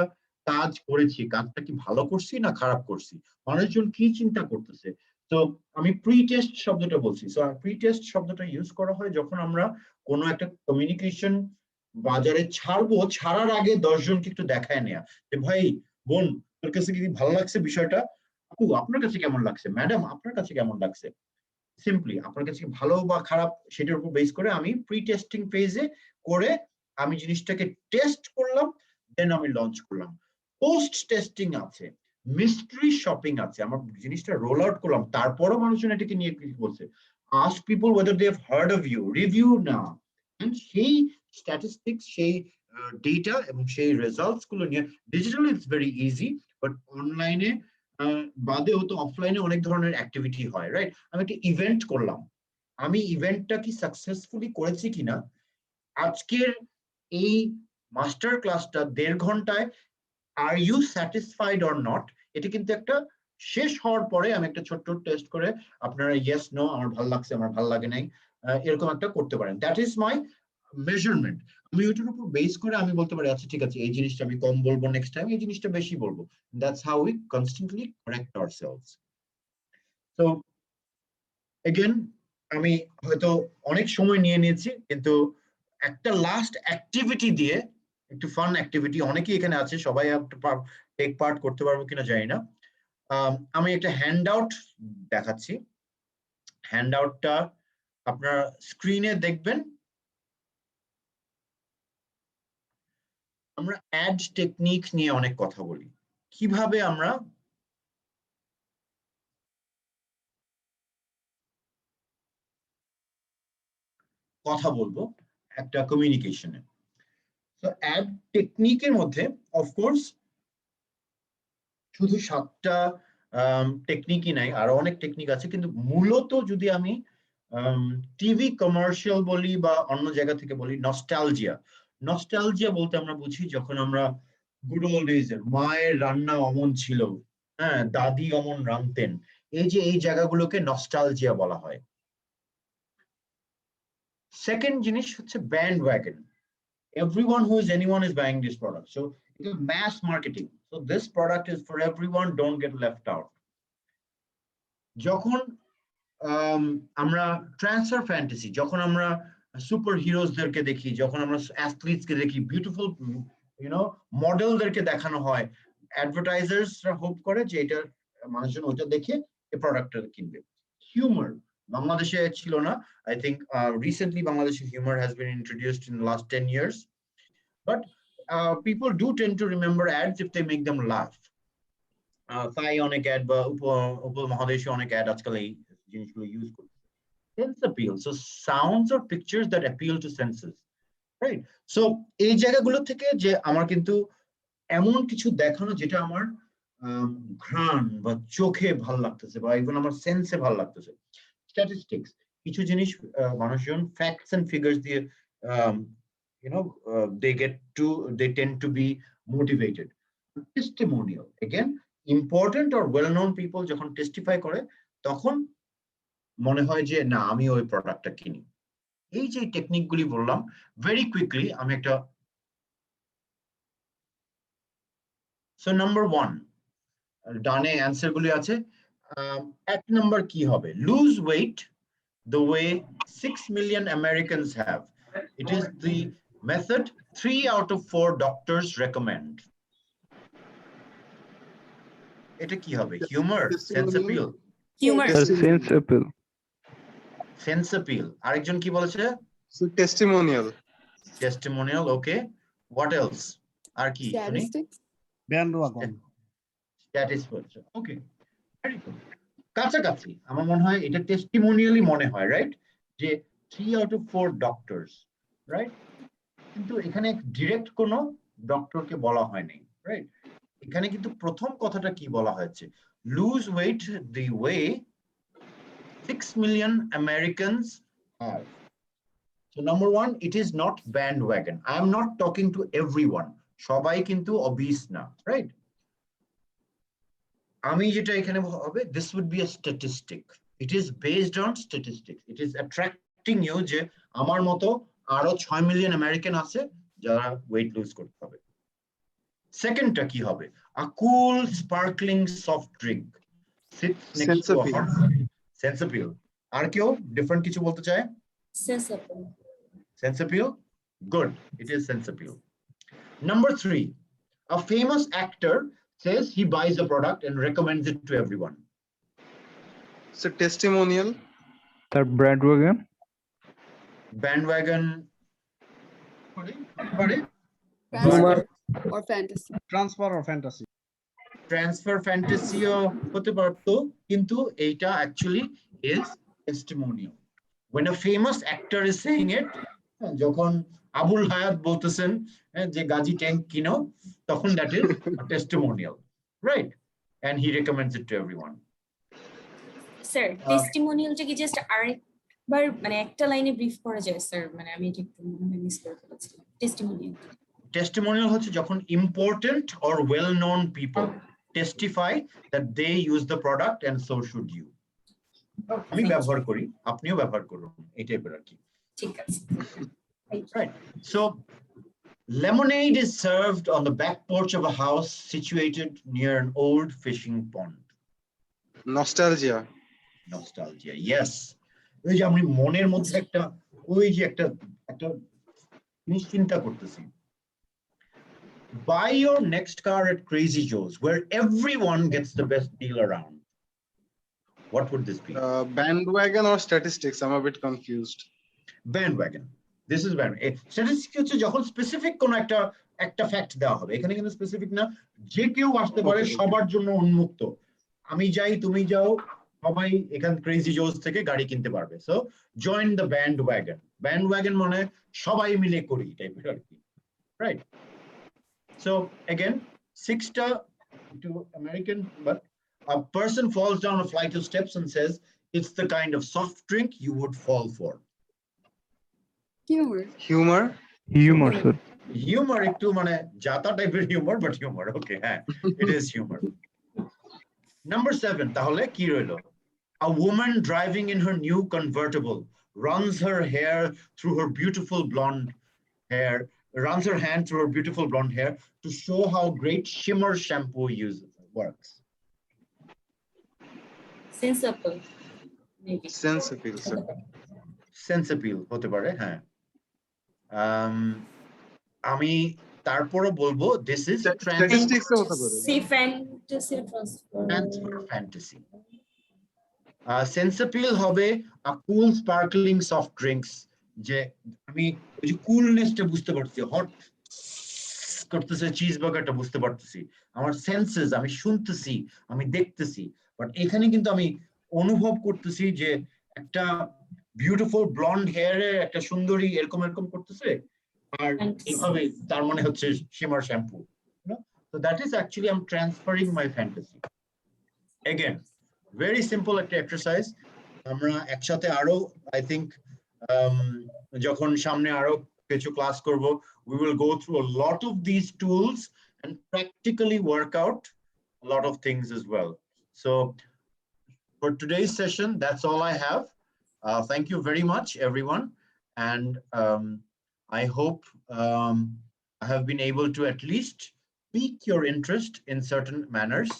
কাজ করেছি, কাজটা কি ভালো করছি না খারাপ করছি, মানুষজন কি চিন্তা করতেছে। তো আমি প্রি টেস্ট শব্দটা বলছি। সো প্রি টেস্ট শব্দটা ইউজ করা হয় যখন আমরা কোনো একটা কমিউনিকেশন বাজারে ছাড়বো, ছাড়ার আগে 10 জনকে একটু দেখায় নেয়া যে ভাই বোন তোর কাছে কি ভালো লাগছে বিষয়টা, আপু আপনার কাছে কেমন লাগছে, ম্যাডাম আপনার কাছে কেমন লাগছে, সিম্পলি আপনার কাছে ভালো বা খারাপ সেটার উপর বেস করে আমি প্রি টেস্টিং ফেজে করে আমি জিনিসটাকে টেস্ট করলাম, দেন আমি লঞ্চ করলাম। পোস্ট টেস্টিং আছে, মিস্ট্রি শপিং আছে, আমার জিনিসটা রোল আউট করলাম, তারপরও মানুষজন এটাকে নিয়ে কি বলছে, ask people whether they have heard of you, review না, সেই স্ট্যাটিস্টিক্স, সেই ডেটা এবং সেই রেজাল্টস গুলো নিয়ে digitally it's very easy, but অনলাইনে বাদেও তো অফলাইনে অনেক ধরনের অ্যাক্টিভিটি হয়, রাইট? আমি একটা ইভেন্ট করলাম, আমি ইভেন্টটা কি সাকসেসফুলি করেছি কিনা, আজকের এই মাস্টার ক্লাসটা 1.5 ঘন্টায় are you satisfied or not, এটা কিন্তু একটা শেষ হওয়ার পরে আমি একটা ছোট্ট টেস্ট করে আপনারা ইয়েস নো, আমার ভালো লাগছে আমার ভালো লাগে নাই, এরকম একটা করতে পারেন। That is my measurement. আমি ওইটার উপর বেস করে আমি বলতে পারি আচ্ছা ঠিক আছে এই জিনিসটা আমি কম বলবো, নেক্সট টাইম এই জিনিসটা বেশি বলবো। That's how we constantly correct ourselves. So again আমি হয়তো অনেক সময় নিয়ে নিয়েছি, কিন্তু একটা লাস্ট অ্যাক্টিভিটি দিয়ে, একটু ফান অ্যাক্টিভিটি, অনেকেই এখানে আছে, সবাই টেক পার্ট করতে পারবো কিনা জানি না। আমি একটা হ্যান্ড আউট দেখাচ্ছি, হ্যান্ড আউটটা আপনারা স্ক্রিনে দেখবেন। আমরা অ্যাড টেকনিক নিয়ে অনেক কথা বলি, কিভাবে আমরা কথা বলবো একটা কমিউনিকেশনে। তো অ্যাড টেকনিকের মধ্যে অফকোর্স শুধু 7টা টেকনিকই নাই, আরো অনেক টেকনিক আছে, কিন্তু মূলত যদি আমি টিভি কমার্শিয়াল বলি বা অন্য জায়গা থেকে বলি, নস্টালজিয়া। নস্টালজিয়া বলতে আমরা বুঝি যখন আমরা গুড ওল্ড ডেজ এর মায়ের রান্না অমন ছিল, হ্যাঁ দাদি অমন রাঁধতেন, এই যে এই জায়গাগুলোকে নস্টালজিয়া বলা হয়। সেকেন্ড জিনিস হচ্ছে band wagon, everyone who is anyone is buying this product, so it is mass marketing, so this product is for everyone, don't get left out. যখন আমরা ট্রান্সফার ফ্যান্টাসি, যখন আমরা সুপার হিরোজদেরকে দেখি, যখন আমরা অ্যাথলিটসকে দেখি, বিউটিফুল মডেলদেরকে দেখানো হয়, অ্যাডভার্টাইজার্সরা হোপ করে যে এটা মানুষজন ওটা দেখে এই প্রোডাক্টটা কিনবে। হিউমার বাংলাদেশে ছিল না, আই থিঙ্ক রিসেন্টলি বাংলাদেশে humour has been introduced in the last 10 years, but people do tend to remember ads if they make them laugh. তাই অনেক অ্যাড বা উপমহাদেশে অনেক অ্যাড আজকাল এই জিনিসগুলো ইউজ করছে। Sense appeal. So sounds or pictures that appeal to senses. Right? So এই জায়গাগুলো থেকে যে আমার কিন্তু এমন কিছু দেখানো যেটা আমার ঘ্রাণ বা চোখে ভাল লাগতেছে বা ইভেন আমার সেন্সে ভাল লাগতেছে। স্ট্যাটিস্টিক্স, কিছু জিনিস মানুষজন ফ্যাক্টস এন্ড ফিগার্স দিয়ে they tend to be motivated. Testimonial, again, important or well known people যখন টেস্টিফাই করে তখন মনে হয় যে না আমি ওই প্রোডাক্টটা কিনি। এই যে টেকনিক গুলি বললাম, ভেরি কুইকলি আমি একটা সো নাম্বার 1 ডানে অ্যান্সার গুলি আছে। 1 নাম্বার কি হবে? Lose weight the way 6 million Americans have. It is the method 3 out of 4 doctors recommend. এটা কি হবে? Humor, sense appeal.
Humor.
Sense appeal.
Sense appeal. আরেকজন কি বলেছে?
So testimonial.
Testimonial, okay. What else? আর কি শুনি?
Bandwagon.
Statistics. Okay. Very good. কাছাকাছি আমার মনে হয় এটা টেস্টিমোনিয়ালি মনে হয়, রাইট? যে 3 out of 4 ডক্টরস, রাইট? কিন্তু এখানে ডিরেক্ট কোনো ডক্টরকে বলা হয়নি, রাইট? এখানে কিন্তু প্রথম কথাটা কি বলা হয়েছে? Lose weight the way 6 million Americans have. So number 1, it is not bandwagon. I am not talking to everyone. সবাই কিন্তু obese না, right? আমি যেটা এখানে হবে, this would be a statistic. It is based on statistics. It is attracting you যে আমার মতো আরো 6 মিলিয়ন আমেরিকান আছে যারা ওয়েট লুজ করতে হবে। সেকেন্ডটা কি হবে? A cool sparkling soft drink sits next
Sense
to a
appeal.
hot sense appeal. আর কেউ ডিফারেন্ট কিছু বলতে চায়?
Sense appeal.
Sense appeal? Good. It is sense appeal. Number 3, a famous actor says he buys a product and recommends it to everyone.
So testimonial.
তার bandwagon.
Bandwagon.
Humor.
or fantasy.
Transfer or fantasy.
Transfer fantasy হতে পারতো, কিন্তু এইটা actually is testimonial. When a famous actor is saying it, যখন আবুল হায়াত বলতেছেন যে Gazi tank কিনো, তখন that is a testimonial, right? And he recommends it to everyone.
Sir টেস্টিমোনিয়ালটা কি জাস্ট আরেকবার মানে একটা লাইনে ব্রিফ করা যায় স্যার? মানে আমি এটা একটু মিস করে ফেলেছিলাম। টেস্টিমোনিয়াল
Testimonial হচ্ছে যখন important or well known people testify that they use the product and so should you. আমি ব্যবহার করি, আপনিও ব্যবহার করুন, এই টাইপের আর কি।
ঠিক আছে।
Right. So lemonade is served on the back porch of a house situated near an old fishing pond.
Nostalgia.
Nostalgia, yes. ওই যে আমি মনের মধ্যে একটা ওই যে একটা নিশ্চিন্তা করতেছি। Buy your next car at Crazy Joe's, where everyone gets the best deal around. What would this be?
Bandwagon or statistics? I'm a bit confused.
Bandwagon. This is bandwagon. Statistics হচ্ছে যখন স্পেসিফিক কোন একটা fact দেওয়া হবে। এখানে কিন্তু specific না, যে কেউ আসতে পারে, সবার জন্য উন্মুক্ত। আমি যাই, তুমি যাও, সবাই এখান ক্রেজি জোজ থেকে গাড়ি কিনতে পারবে। So join the bandwagon. Bandwagon মানে সবাই মিলে করি টাইপের আর কি, রাইট? So again, 6টা to American, but a person falls down a flight of steps and says it's the kind of soft drink you would fall for.
Humor.
Humor.
Humor, sir.
Humor একটু মানে জাতা টাইপের humor, but humor. Okay, হ্যাঁ, it is humor. Number 7, তাহলে কি রইলো? A woman driving in her new convertible runs her hand through her beautiful blonde hair to show how great shimmer shampoo works.
Sense appeal. Maybe.
Sense appeal, sir.
Sense appeal হতে পারে, হ্যাঁ। আমি তারপরও বলবো this is
Statistics হতে পারে।
See fantasy transfer
fantasy. Sense appeal হবে a cool sparkling soft drinks, যে আমি ওই যে কুলনেসটা বুঝতে পারছি, হট করতেছে চিজ বার্গারটা বুঝতে পারতেছি, আমার সেন্সেস, আমি শুনতেছি, আমি দেখতেছি, বাট এখানে কিন্তু আমি অনুভব করতেছি যে একটা বিউটিফুল ব্লন্ড হেয়ারে একটা সুন্দরী এরকম এরকম করতেছে আর এইভাবে তার মনে হচ্ছে shimmer shampoo so that is actually I'm transferring my fantasy again very simple একটা exercise আমরা একসাথে আরো I think যখন সামনে আরো কিছু ক্লাস করব we will go through a lot of these tools and practically work out a lot of things as well so for today's session that's all I have thank you very much everyone and I hope I have been able to at least pique your interest in certain manners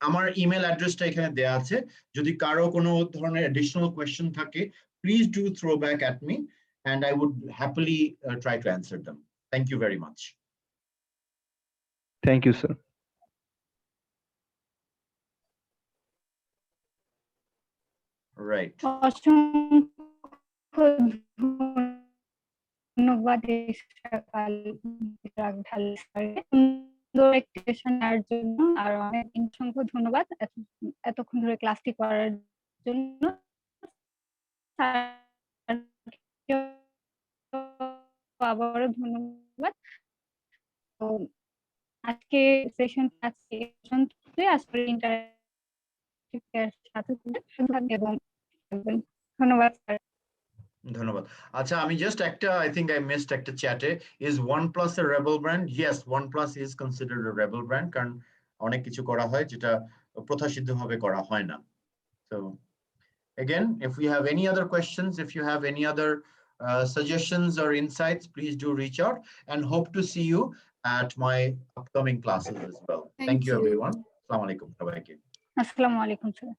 আমার email অ্যাড্রেসটা এখানে দেয়া আছে যদি কারো কোনো ধরনের additional question থাকে please do throw back at me and I would happily try to answer them thank you very much
Thank you, sir.
right
অসংখ্য ধন্যবাদ সুন্দর এর জন্য আর অনেক অসংখ্য ধন্যবাদ এতক্ষণ ধরে ক্লাসটি করার জন্য আবারও ধন্যবাদ তো আজকে সেশন আজকে আজকে ইন্টারেক্টিভ সাথে এবং ধন্যবাদ স্যার
ধন্যবাদ আচ্ছা আমি জাস্ট একটা I think I missed একটা চ্যাটে is OnePlus a rebel brand yes OnePlus is considered a rebel brand কারণ অনেক কিছু করা হয় যেটা প্রথাসিদ্ধভাবে করা হয় না so again if we have any other questions if you have any other suggestions or insights please do reach out and hope to see you at my upcoming classes as well thank you everyone assalamu alaikum
আসসালামু আলাইকুম sir